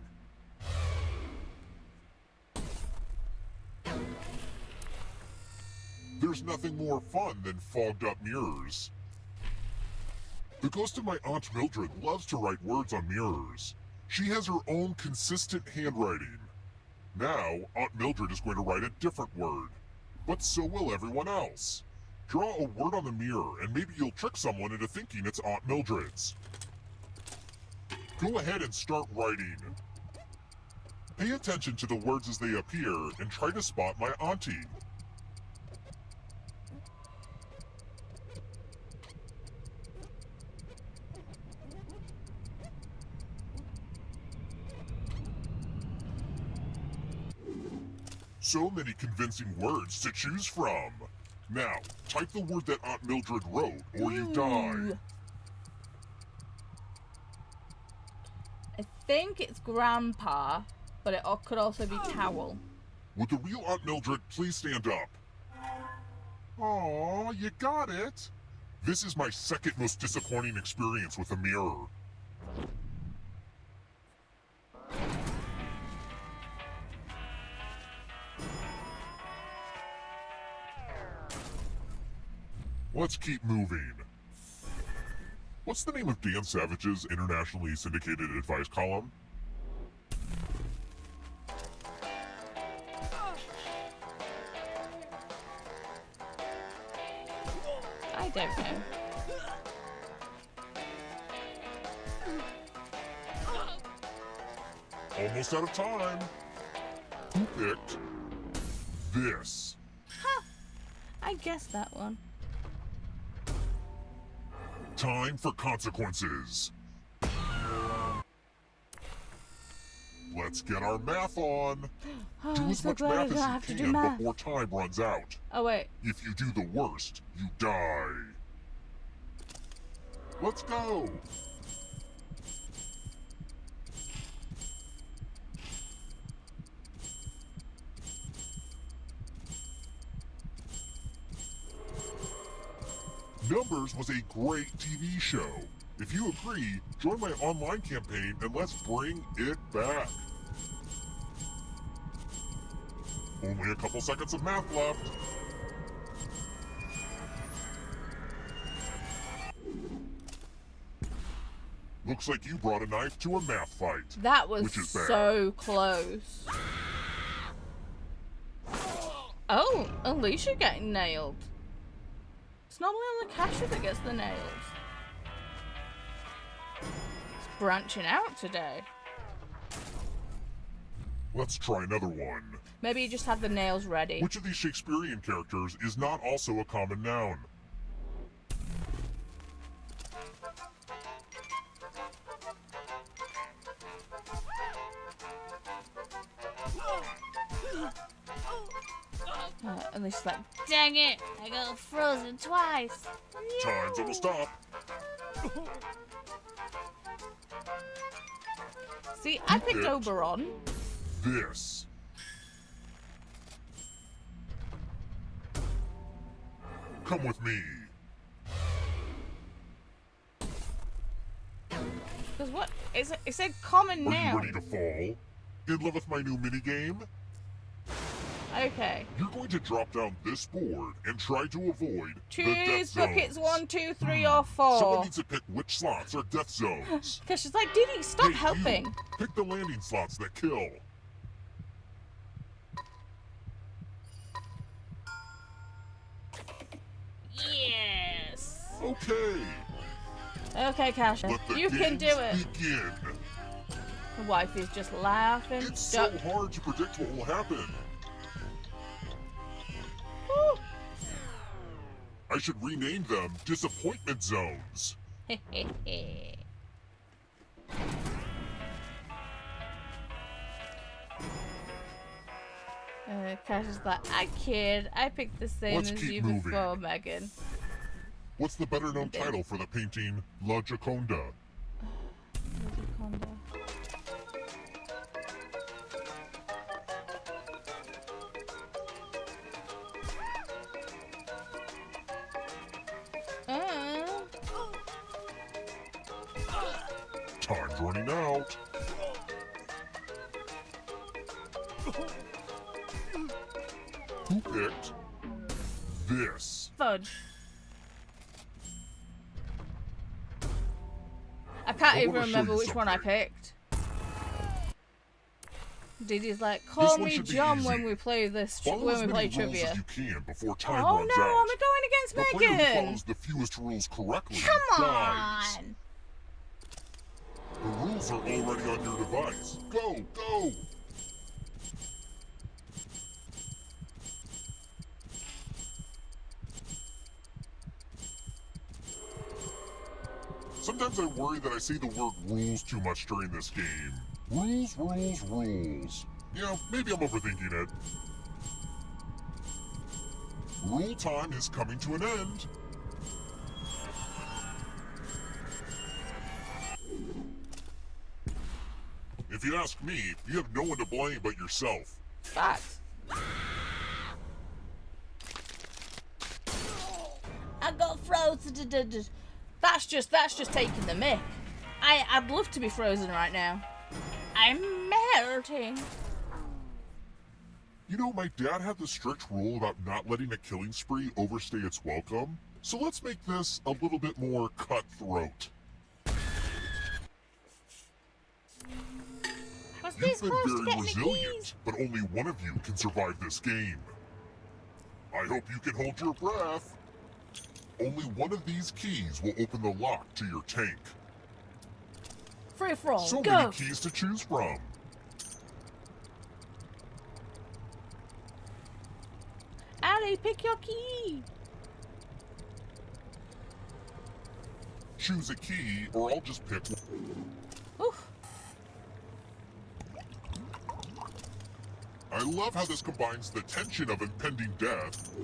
There's nothing more fun than fogged up mirrors. The ghost of my Aunt Mildred loves to write words on mirrors. She has her own consistent handwriting. Now, Aunt Mildred is going to write a different word. But so will everyone else. Draw a word on the mirror and maybe you'll trick someone into thinking it's Aunt Mildred's. Go ahead and start writing. Pay attention to the words as they appear and try to spot my auntie. So many convincing words to choose from. Now, type the word that Aunt Mildred wrote or you die. I think it's grandpa, but it could also be towel. Would the real Aunt Mildred please stand up? Aw, you got it. This is my second most disappointing experience with a mirror. Let's keep moving. What's the name of Dan Savage's internationally syndicated advice column? I don't know. Almost out of time. Who picked this? I guessed that one. Time for consequences. Let's get our math on. Oh, Do I'm as so much glad I math don't have as to you do can math. before time runs out. Oh, wait. If you do the worst, you die. Let's go. Numbers was a great TV show. If you agree, join my online campaign and let's bring it back. Only a couple seconds of math left. Looks like you brought a knife to a math fight. That was which is bad. so close. Oh, Alicia getting nailed. It's normally only Kasha that gets the nails. It's branching out today. Let's try another one. Maybe you just had the nails ready. Which of these Shakespearean characters is not also a common noun? And she's like, dang it, I got frozen twice. Time's almost up. See, I picked picked? Oberon. This. Come with me. Because what? It said common Are you noun. ready to fall? In love with my new minigame? Okay. You're going to drop down this board and try to avoid the Choose death buckets zones. 1, 2, 3, or Someone 4. needs to pick which slots are death zones. Because she's like, Didi, stop Hey, helping. you, pick the landing slots that kill. Yes. Okay. Okay, Kasha, Let the you can do it. games begin. The wife is just laughing. It's so hard to predict what will happen. Woo. I should rename them disappointment zones. Kasha's like, I kid. I picked the same Let's as keep you moving. before, Megan. What's the better known title for the painting La Gioconda? Anaconda. Time's running out. Who picked this? Fudge. I can't I even wanna show remember you which one I something. picked. Didi's like, This call one me should be John easy. when we play this, Follow when as we many play rules trivia. as you can before time Oh runs no, out. I'm going against The player who Megan. follows the fewest rules correctly Come dies. on. The rules are already on your device. Go, go! Sometimes I worry that I say the word rules too much during this game. Rules, rules, rules. Yeah, maybe I'm overthinking it. Rule time is coming to an end. If you ask me, you have no one to blame but yourself. Facts. I got frozen. That's just taking the mick. I'd love to be frozen right now. I'm melting. You know, my dad had the strict rule about not letting a killing spree overstay its welcome, so let's make this a little bit more cutthroat. I was You've this been close to very getting the keys. resilient, but only one of you can survive this game. I hope you can hold your breath. Only one of these keys will open the lock to your tank. Free for all. So Go. many keys to choose from. Allie, pick your key. Choose a key, or I'll just pick one. Oof. love how this combines the tension of impending death.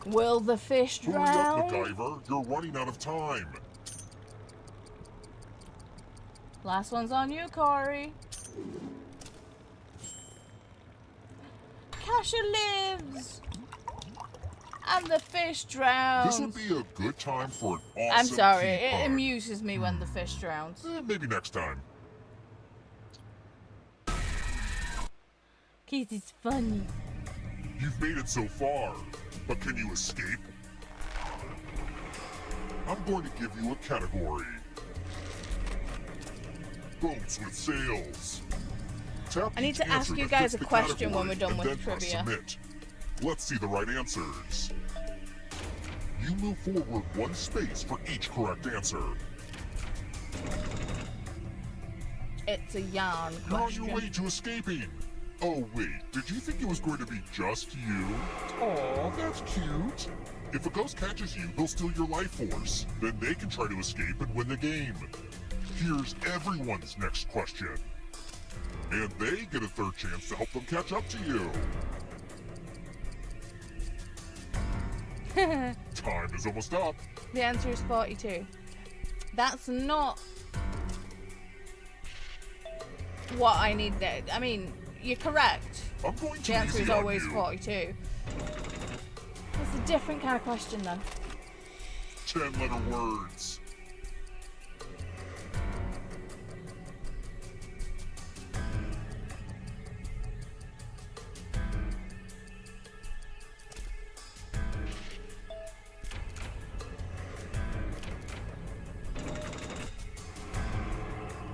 Will the fish Hurry up, drown? MacGyver. You're running out of time. Last one's on you, Corey. Kasha lives! And the fish drowns. This would be a good time for an awesome I'm sorry, tea it party. amuses me when the fish drowns. Maybe next time. Keith, it's funny. You've made it so far, but can you escape? I'm going to give you a category. Boats with sails. Tap I need each to ask answer you that guys fits a the question when category we're done and with then press trivia. submit. Let's see the right answers. You move forward one space for each correct answer. It's a yarn You're on question. your way to escaping. Oh wait, did you think it was going to be just you? Aw, that's cute. If a ghost catches you, they'll steal your life force. Then they can try to escape and win the game. Here's everyone's next question. And they get a third chance to help them catch up to you. Time is almost up. The answer is 42. That's not what I need there. I mean, you're correct. I'm going to The answer easy is on always you. 42. It's a different kind of question then. 10-letter words.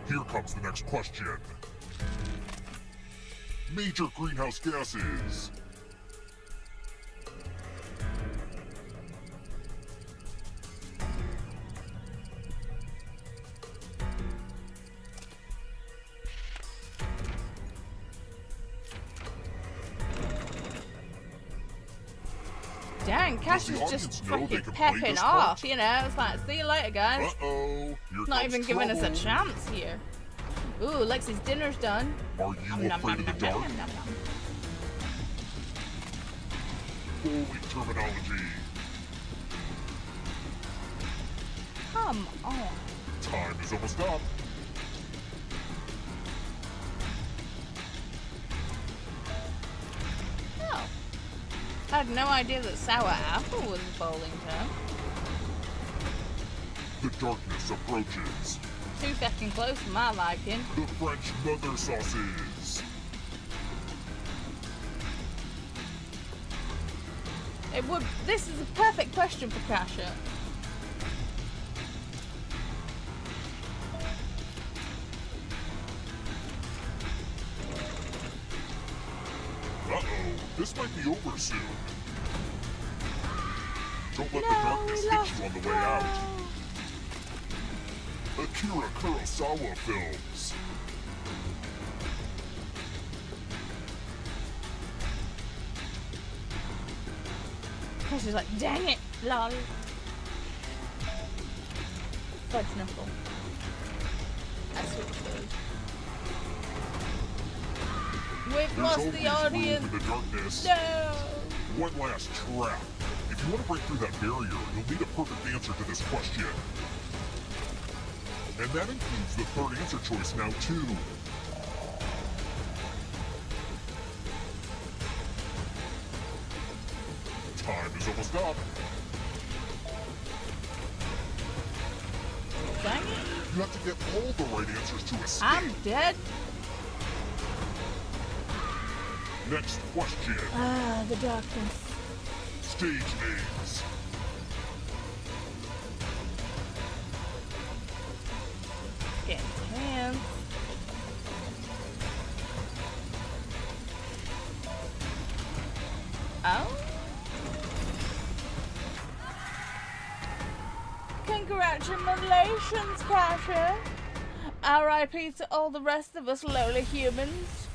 Here comes the next question. Major greenhouse gases. Dang, Cash the is audience just know they freaking can play pepping this off, part? you know? It's like, see you later, guys. Uh-oh. Here Not comes even giving us a trouble. chance here. Ooh, Lexi's dinner's done. Are you afraid of the dark? Holy terminology. Come on. Time is almost up. Oh. I had no idea that sour apple was a bowling term. The darkness approaches. Too fucking close for my liking. The French mother sauces. This is a perfect question for Kasha. Uh-oh. This might be over soon. Don't let the No, darkness we hit lost you on the way ground. out. Akira Kurosawa films. Kasha's like, dang it, lol. Fudge knuckle. That's what it is. We've There's lost always the room audience. in the darkness. No. One last trap. If you want to break through that barrier, you'll need a perfect answer to this question. And that includes the third answer choice now, too. Time is almost up. Dang it. You have to get all the right answers to escape. I'm dead. Next question. Ah, the darkness. Stage names. Getting tense. Oh? Congratulations, Kasha. R.I.P. to all the rest of us lowly humans.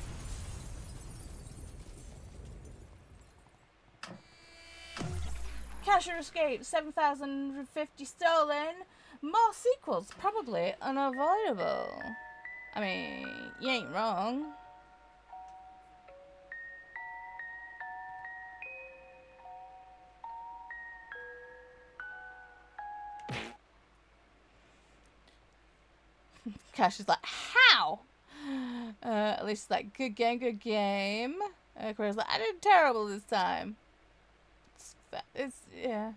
Kasha escaped, 7,050 stolen. More sequels, probably unavoidable. I mean, you ain't wrong. Cash is like, how? At least like, good game, good game. Chris like, I did terrible this time. Yeah.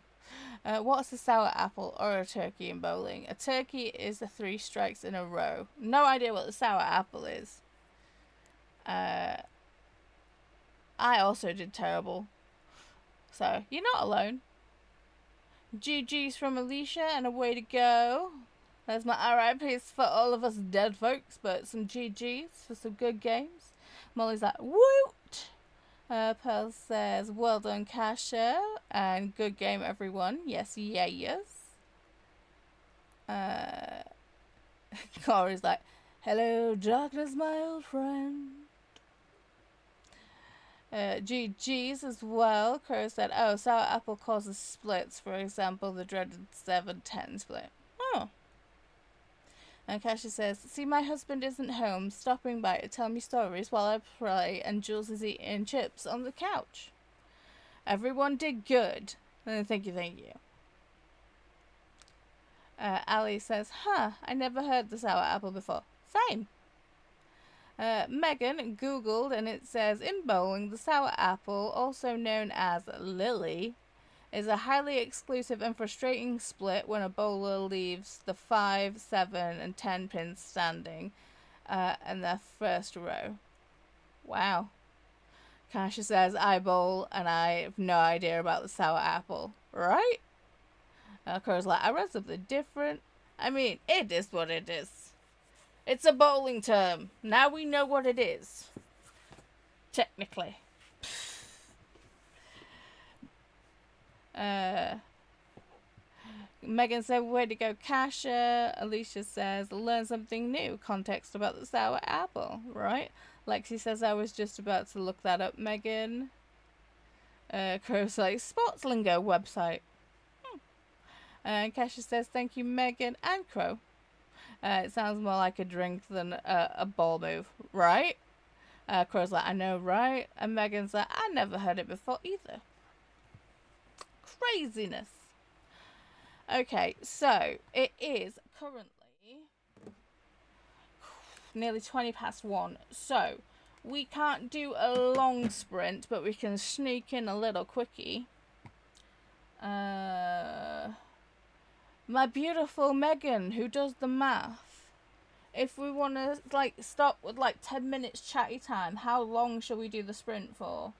What's a sour apple or a turkey in bowling? A turkey is the 3 strikes in a row. No idea what the sour apple is. I also did terrible. So, you're not alone. GG's from Alicia and a way to go. There's my RIPs for all of us dead folks, but some GG's for some good games. Molly's like, woot! Pearl says, well done, Kasha, and good game, everyone. Yes, yeah, yes. Corey's like, hello, darkness, my old friend. GG's as well. Crow said, oh, sour apple causes splits, for example, the dreaded 7-10 split. Oh. And Kasha says, see, my husband isn't home, stopping by to tell me stories while I play, and Jules is eating chips on the couch. Everyone did good. Thank you, thank you. Ali says, huh, I never heard the sour apple before. Same. Megan googled and it says, in bowling, the sour apple, also known as Lily, is a highly exclusive and frustrating split when a bowler leaves the 5, 7, and 10 pins standing in their first row. Wow. Kasha says, I bowl and I have no idea about the sour apple. Right? Crow's like, I read something different. I mean, it is what it is. It's a bowling term. Now we know what it is. Technically. Megan said, way to go, Kasha. Alicia says, learn something new. Context about the sour apple. Right? Lexi says, I was just about to look that up, Megan. Crow's like, sports lingo website. Kasha says, thank you, Megan and Crow. It sounds more like a drink than a ball move, right? Crow's like, I know, right? And Megan's like, I never heard it before either. Craziness. Okay, so it is currently nearly 20 past 1. So we can't do a long sprint, but we can sneak in a little quickie. My beautiful Megan, who does the math. If we want to, like, stop with, like, 10 minutes chatty time, how long shall we do the sprint for?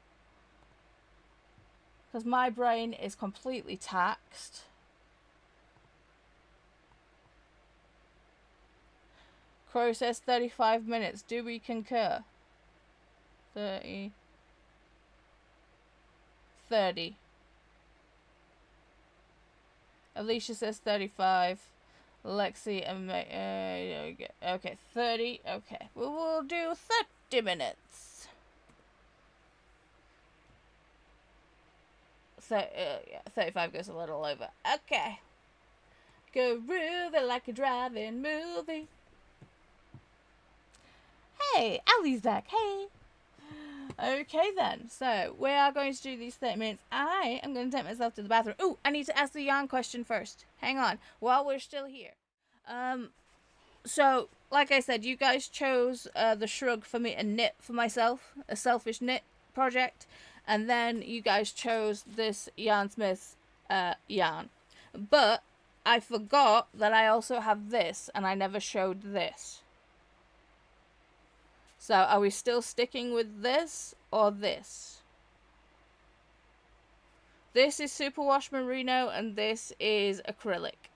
Because my brain is completely taxed. Crow says 35 minutes. Do we concur? 30. Alicia says 35. Lexi and okay, 30. Okay, we'll do 30 minutes. So yeah, 35 goes a little over. Okay, go groovy like a drive-in movie. Hey, Ali's back. Hey. Okay then, so we are going to do these 30 minutes. I am going to take myself to the bathroom. Ooh, I need to ask the yarn question first. Hang on, while we're still here. So, like I said, you guys chose the shrug for me to knit for myself. A selfish knit project. And then you guys chose this Yarnsmith yarn. But I forgot that I also have this, and I never showed this. So, are we still sticking with this or this? This is Superwash Merino and this is acrylic.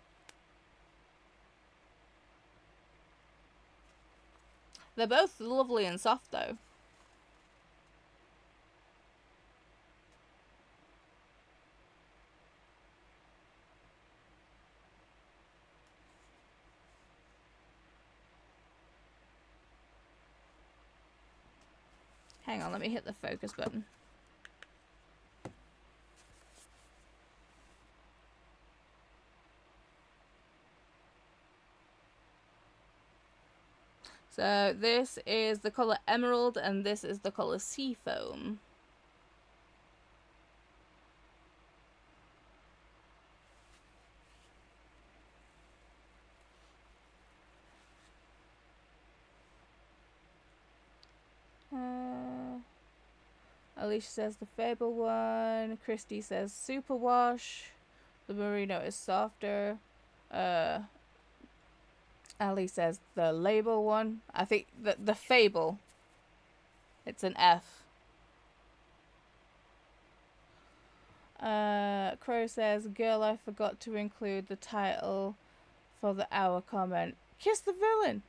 They're both lovely and soft though. Hang on, let me hit the focus button. So this is the color emerald, and this is the color seafoam. Alicia says the Fable one. Christy says Superwash. The Merino is softer. Ali says the Label one. I think the Fable. It's an F. Crow says, girl, I forgot to include the title for the hour comment. Kiss the villain.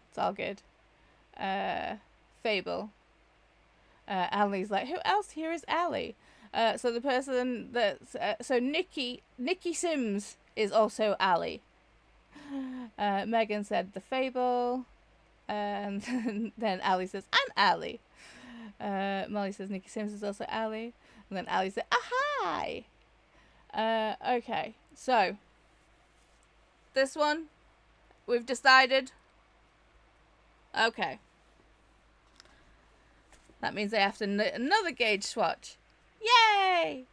It's all good. Fable. Ali's like, who else here is Ali? So the person that's so Nikki Sims is also Ali. Megan said the Fable, and then Ali says I'm Ali. Molly says Nikki Sims is also Ali, and then Ali said hi. Okay, so this one we've decided. Okay. That means I have to another gauge swatch. Yay!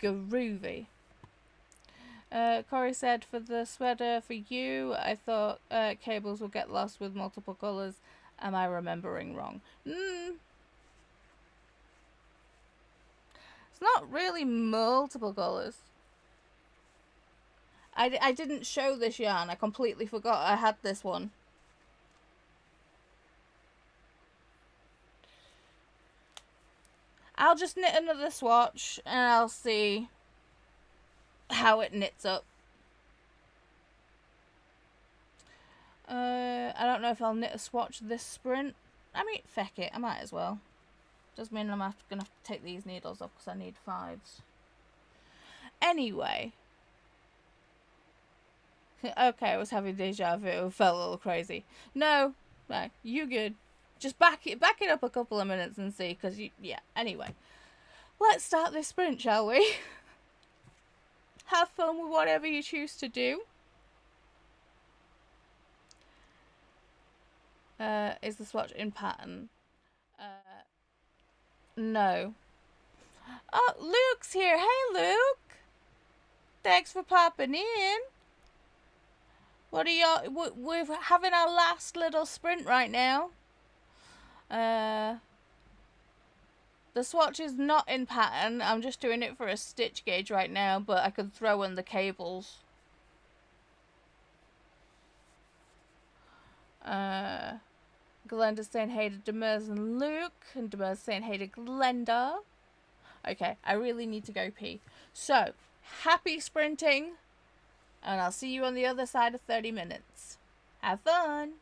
Groovy. Corey said, for the sweater for you, I thought cables will get lost with multiple colours. Am I remembering wrong? It's not really multiple colours. I didn't show this yarn. I completely forgot I had this one. I'll just knit another swatch and I'll see how it knits up. I don't know if I'll knit a swatch this sprint. I mean, feck it. I might as well. Does mean I'm gonna have to take these needles off because I need 5s. Anyway. Okay, I was having deja vu. It felt a little crazy. No, you good. Just back it up a couple of minutes and see, because yeah. Anyway, let's start this sprint, shall we? Have fun with whatever you choose to do. Is the swatch in pattern? No. Oh, Luke's here. Hey, Luke. Thanks for popping in. What are y'all? We're having our last little sprint right now. The swatch is not in pattern. I'm just doing it for a stitch gauge right now, but I could throw in the cables. Glenda's saying hey to Demers and Luke, and Demers saying hey to Glenda. Okay, I really need to go pee. So, happy sprinting, and I'll see you on the other side of 30 minutes. Have fun!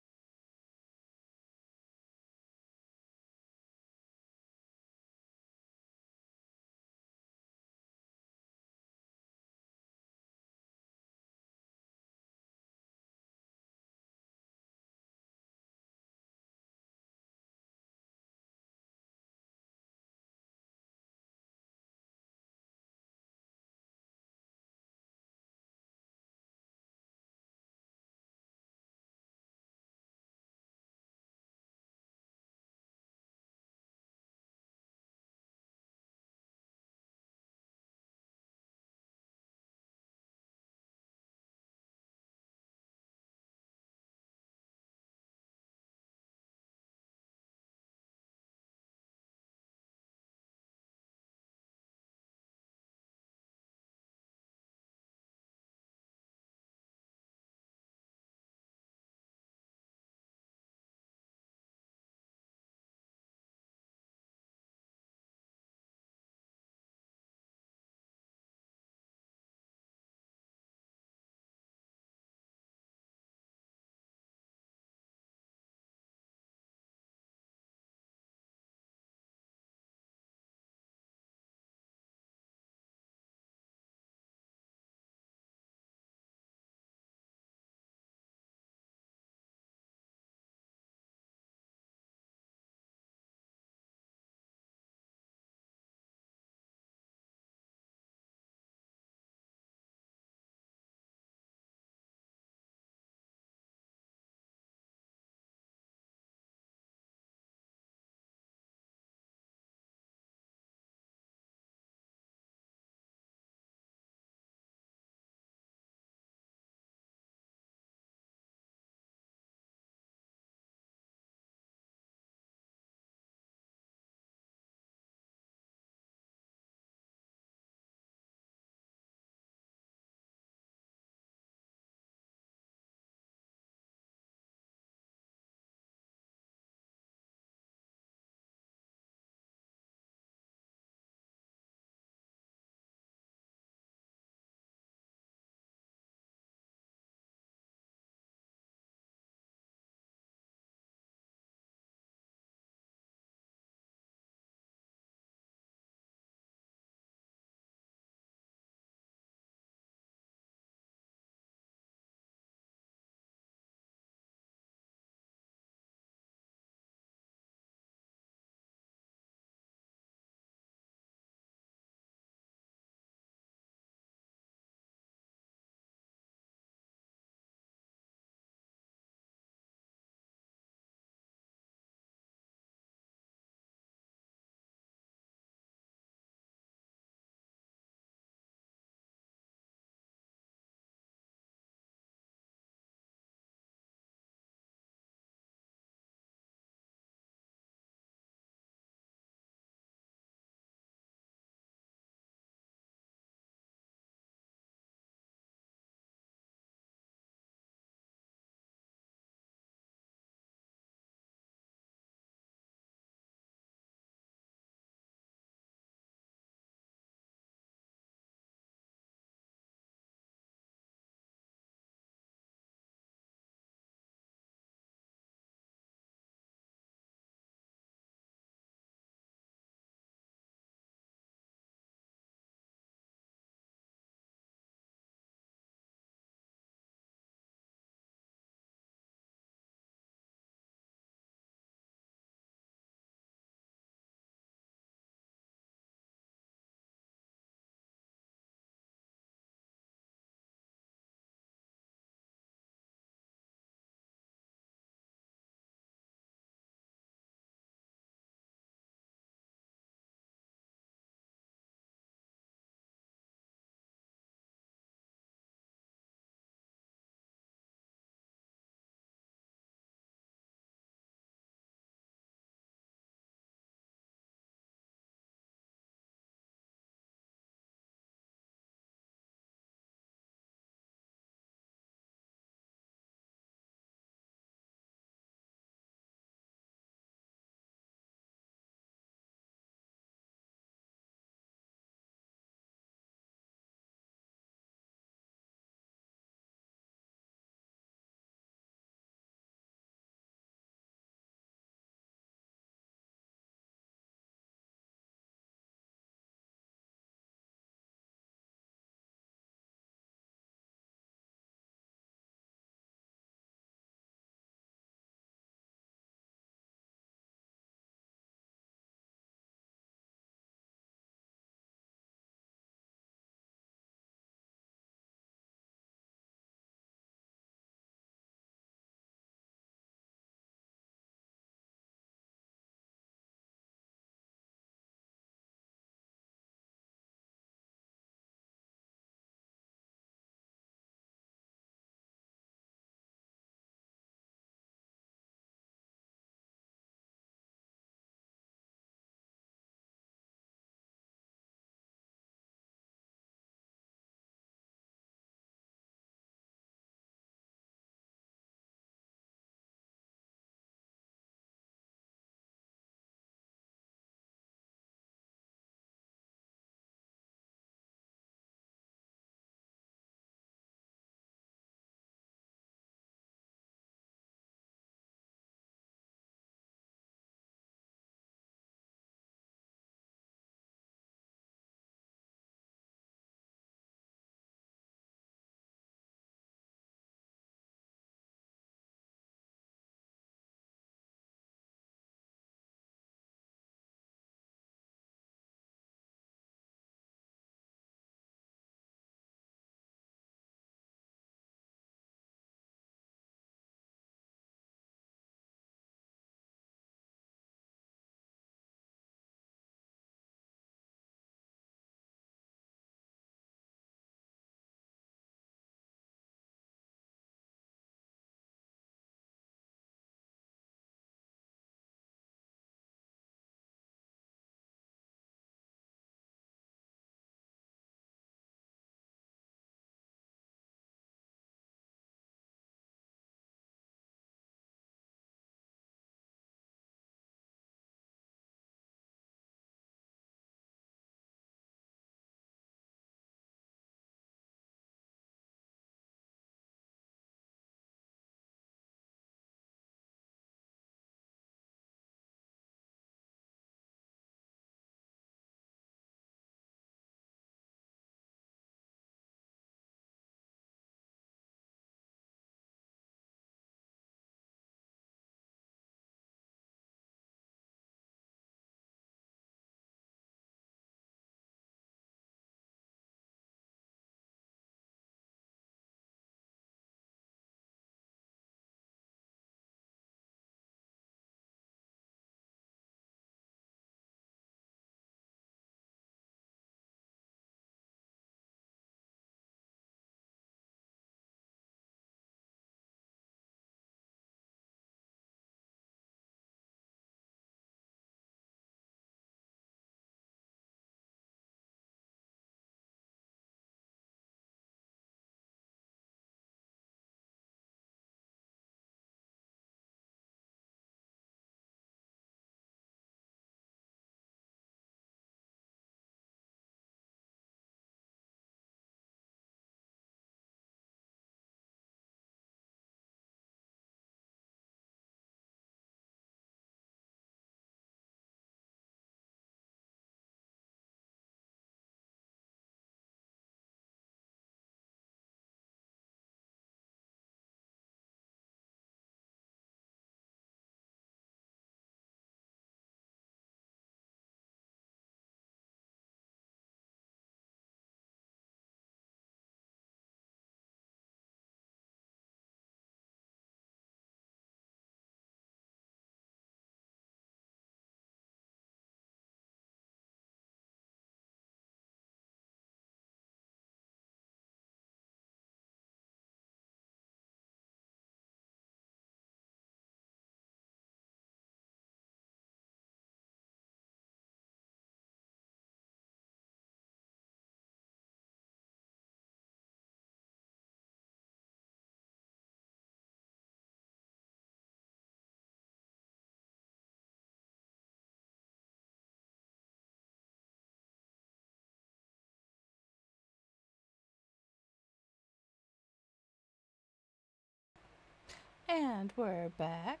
And we're back.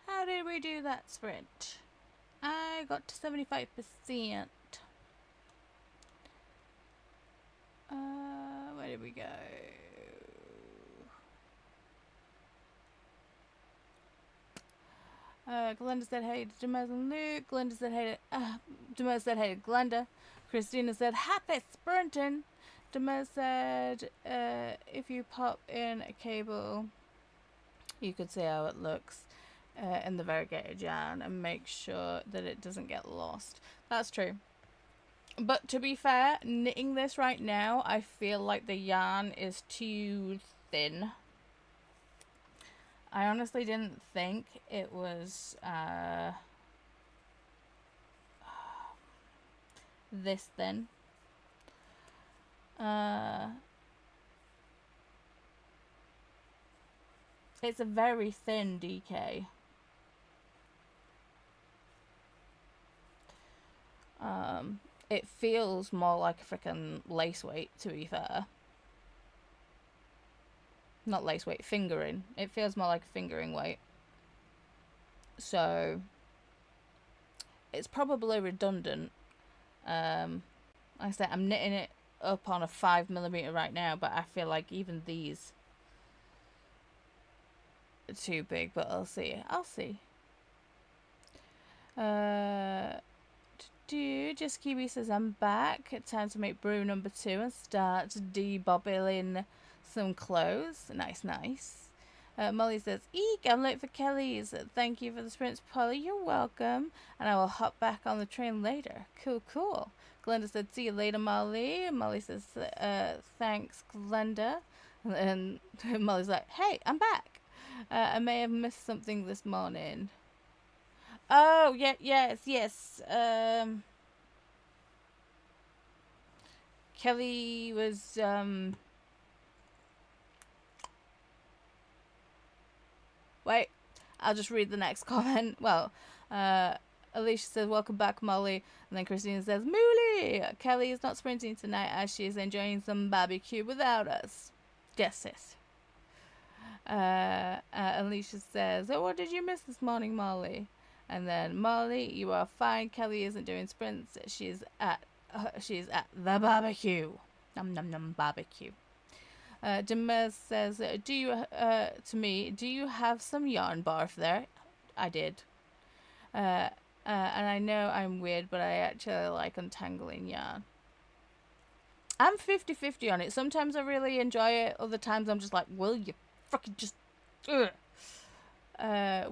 How did we do that sprint? I got to 75%. Where did we go? Glenda said hey to Demers and Luke. Glenda said hey to Demers said hey to Glenda. Christina said happy sprinting. Demers said if you pop in a cable you could see how it looks in the variegated yarn and make sure that it doesn't get lost. That's true. But to be fair, knitting this right now, I feel like the yarn is too thin. I honestly didn't think it was this thin. It's a very thin DK. It feels more like a freaking lace weight, to be fair. Not lace weight, fingering. It feels more like a fingering weight. So, it's probably redundant. Like I said, I'm knitting it up on a 5mm right now, but I feel like even these are too big, but I'll see. I'll see. Just Kiwi says I'm back. Time to make brew number 2 and start debobbling some clothes. Nice, nice. Molly says, eek, I'm late for Kelly's. Thank you for the sprints, Polly. You're welcome. And I will hop back on the train later. Cool, cool. Glenda said, see you later, Molly. Molly says, thanks, Glenda. And Molly's like, hey, I'm back. I may have missed something this morning. Oh, yeah, yes. Kelly was, wait, I'll just read the next comment. Well, Alicia says, welcome back, Molly. And then Christina says, Mooley! Kelly is not sprinting tonight as she is enjoying some barbecue without us. Yes, sis. Alicia says, oh, what did you miss this morning, Molly? And then Molly, you are fine. Kelly isn't doing sprints. She's at the barbecue. Num num num barbecue. Demers says, do you to me, do you have some yarn barf there? I did. And I know I'm weird, but I actually like untangling yarn. I'm 50-50 on it. Sometimes I really enjoy it. Other times I'm just like, will you fucking just ugh.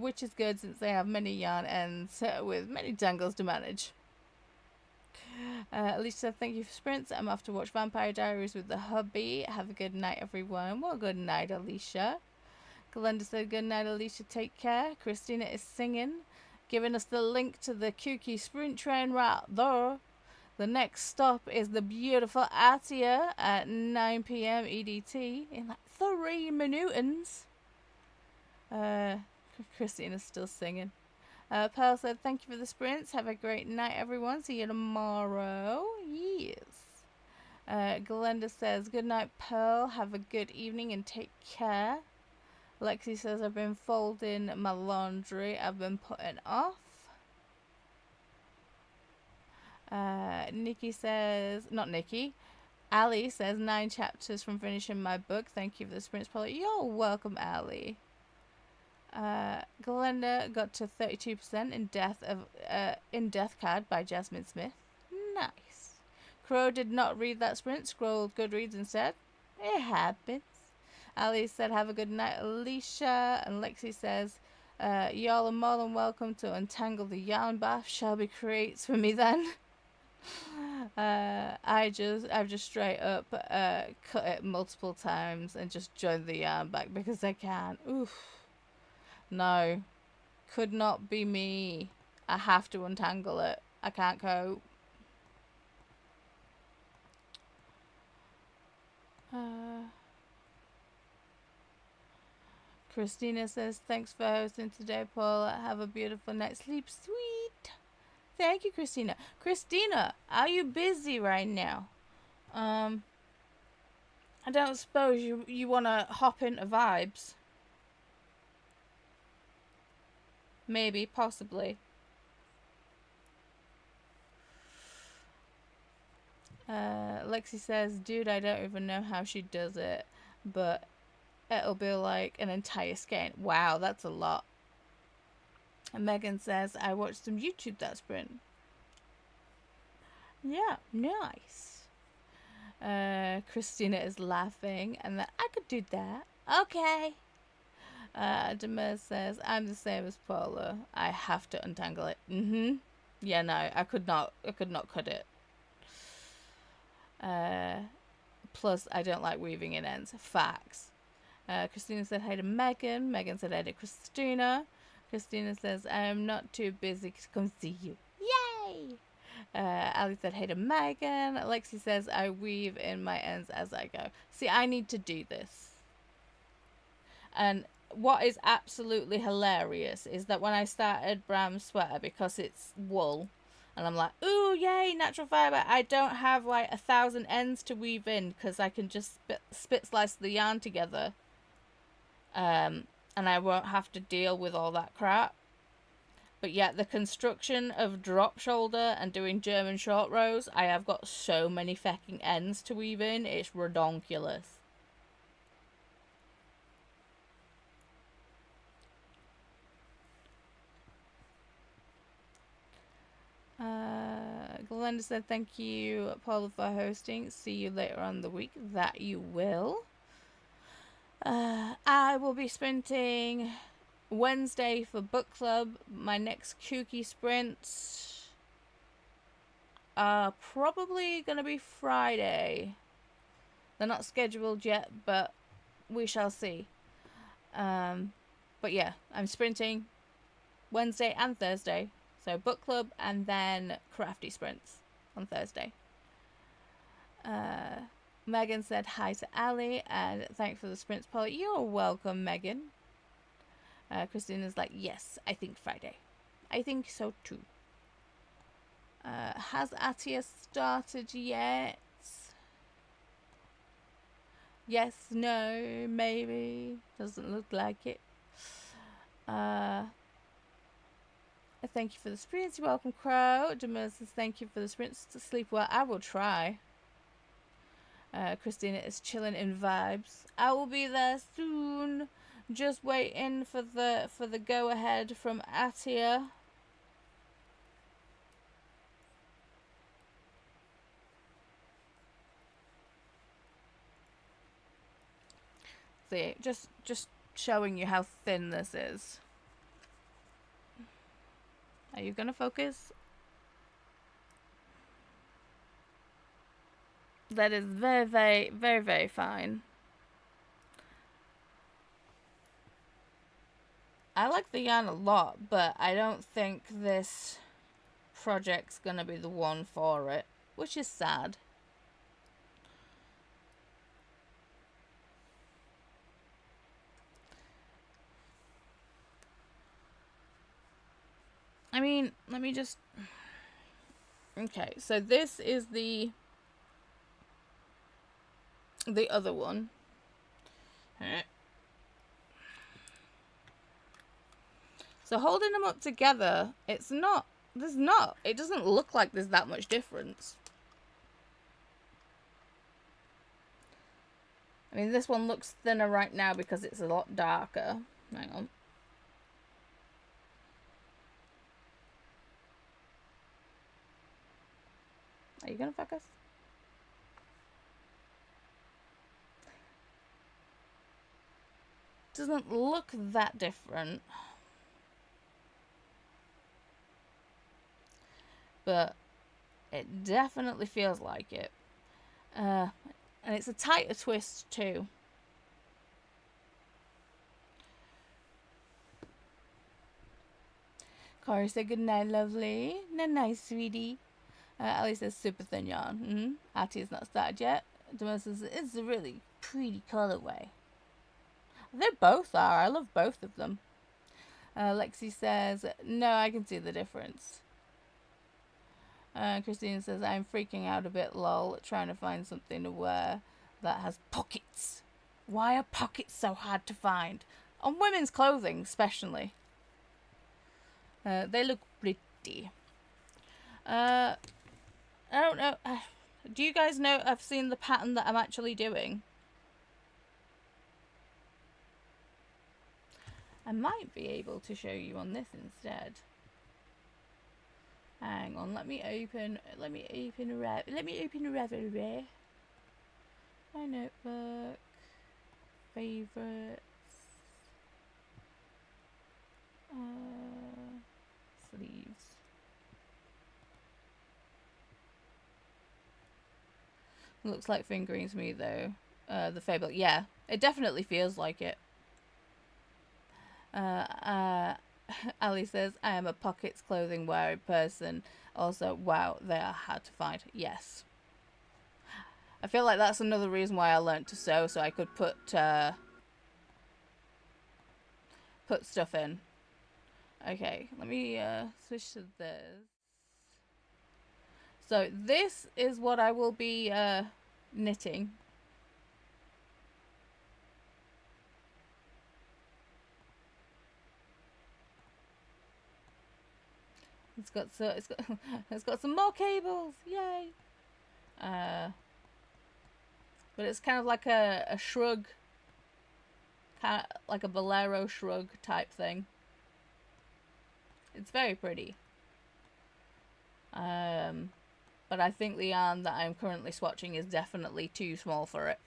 Which is good since they have many yarn ends with many tangles to manage. Alicia said, thank you for sprints. I'm off to watch Vampire Diaries with the hubby. Have a good night, everyone. Well, good night, Alicia. Glenda said, good night, Alicia. Take care. Christina is singing, giving us the link to the KuKi sprint train right there. The next stop is the beautiful Atia at 9 p.m. EDT in like 3 minutes. Christina's still singing. Pearl said, thank you for the sprints. Have a great night, everyone. See you tomorrow. Yes. Glenda says, good night, Pearl. Have a good evening and take care. Lexi says, I've been folding my laundry. I've been putting off. Nikki says, not Nikki. Ali says, 9 chapters from finishing my book. Thank you for the sprints, Pearl. You're welcome, Ali. Glenda got to 32% in Death Card by Jasmine Smith. Nice. Crow did not read that sprint, scrolled Goodreads instead. It happens. Ali said, have a good night, Alicia. And Lexi says, y'all are more than welcome to untangle the yarn bath Shelby creates for me then. I've just straight up cut it multiple times and just joined the yarn back because I can. Oof. No, could not be me. I have to untangle it. I can't cope. Christina says, thanks for hosting today, Paul. Have a beautiful night. Sleep sweet. Thank you, Christina. Christina, are you busy right now? I don't suppose you want to hop into vibes. Maybe, possibly. Lexi says, dude, I don't even know how she does it, but it'll be like an entire skein. Wow, that's a lot. And Megan says, I watched some YouTube that sprint. Yeah, nice. Christina is laughing, and that I could do that. Okay. Demers says, I'm the same as Paula. I have to untangle it. Yeah, no, I could not cut it. Plus, I don't like weaving in ends. Facts. Christina said hi to Megan. Megan said hi to Christina. Christina says, I'm not too busy to come see you. Yay! Ali said hey to Megan. Lexi says, I weave in my ends as I go. See, I need to do this. And what is absolutely hilarious is that when I started Bram's sweater, because it's wool, and I'm like, ooh, yay, natural fiber, I don't have like 1,000 ends to weave in because I can just spit slice the yarn together. And I won't have to deal with all that crap. But yet the construction of drop shoulder and doing German short rows, I have got so many fucking ends to weave in, it's redonkulous. Glenda said, thank you, Paula, for hosting. See you later on the week. That you will. I will be sprinting Wednesday for book club. My next KuKi sprints are probably going to be Friday. They're not scheduled yet, but we shall see. But yeah, I'm sprinting Wednesday and Thursday. So book club and then crafty sprints on Thursday. Megan said hi to Ali and thanks for the sprints, Paul. You're welcome, Megan. Christina's like, yes, I think Friday. I think so too. Has Atia started yet? Yes, no, maybe. Doesn't look like it. Thank you for the sprints. You're welcome, Crow. Demers says thank you for the sprints. To sleep well. I will try. Christina is chilling in vibes. I will be there soon. Just waiting for the go ahead from Atia. See, just showing you how thin this is. Are you gonna focus? That is very, very, very, very fine. I like the yarn a lot, but I don't think this project's gonna be the one for it, which is sad. I mean, let me just... Okay, so this is the other one. So holding them up together, it doesn't look like there's that much difference. I mean, this one looks thinner right now because it's a lot darker. Hang on. Are you gonna focus? Doesn't look that different. But it definitely feels like it. And it's a tighter twist too. Corey said good night, lovely. Night night, sweetie. Ali says super thin yarn. Atia's not started yet. Demers says it's a really pretty colorway. They both are. I love both of them. Lexi says no, I can see the difference. Christina says I'm freaking out a bit, lol, trying to find something to wear. that has pockets. Why are pockets so hard to find? On women's clothing, especially. They look pretty. I don't know. Do you guys know I've seen the pattern that I'm actually doing? I might be able to show you on this instead. Hang on, let me open Reverie. My notebook. Favorites. Sleeves. Looks like fingerings me though. The Fable, yeah, it definitely feels like it. Ali says, I am a pockets clothing wearing person. Also, wow, they are hard to find. Yes. I feel like that's another reason why I learnt to sew, so I could put stuff in. Okay, let me switch to this. So this is what I will be knitting. It's got some more cables, yay! But it's kind of like a shrug, kind of like a bolero shrug type thing. It's very pretty. But I think the yarn that I'm currently swatching is definitely too small for it.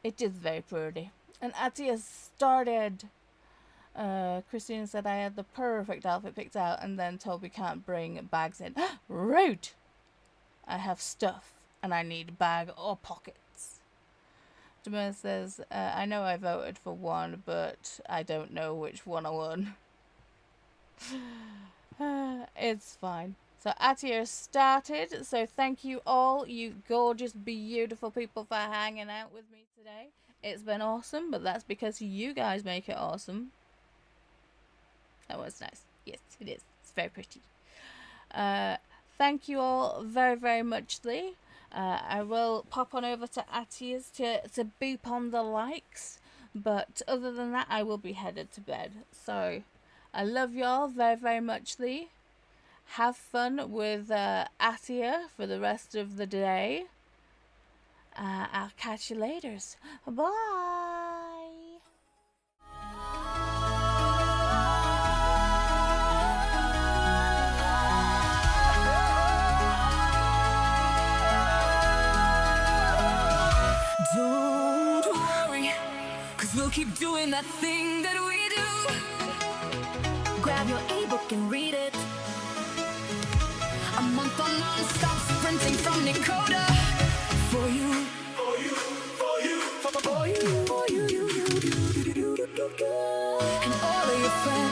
It is very pretty. And Atia started. Christina said I had the perfect outfit picked out and then told me can't bring bags in. Rude! I have stuff and I need a bag or pockets. Demir says, I know I voted for one, but I don't know which one I won. It's fine. So Atia started, so thank you all, you gorgeous, beautiful people, for hanging out with me today. It's been awesome, but that's because you guys make it awesome. That was nice. Yes, it is. It's very pretty. Thank you all very, very muchly. I will pop on over to Atia's to boop on the likes. But other than that, I will be headed to bed. So, I love you all very, very muchly. Have fun with Atia for the rest of the day. I'll catch you later. Bye! Don't worry, 'cause we'll keep doing that thing that we do. Grab your e-book and read it. A month on nonstop sprinting from Koda. For you, for you, for you, for you, for you, and all of your friends.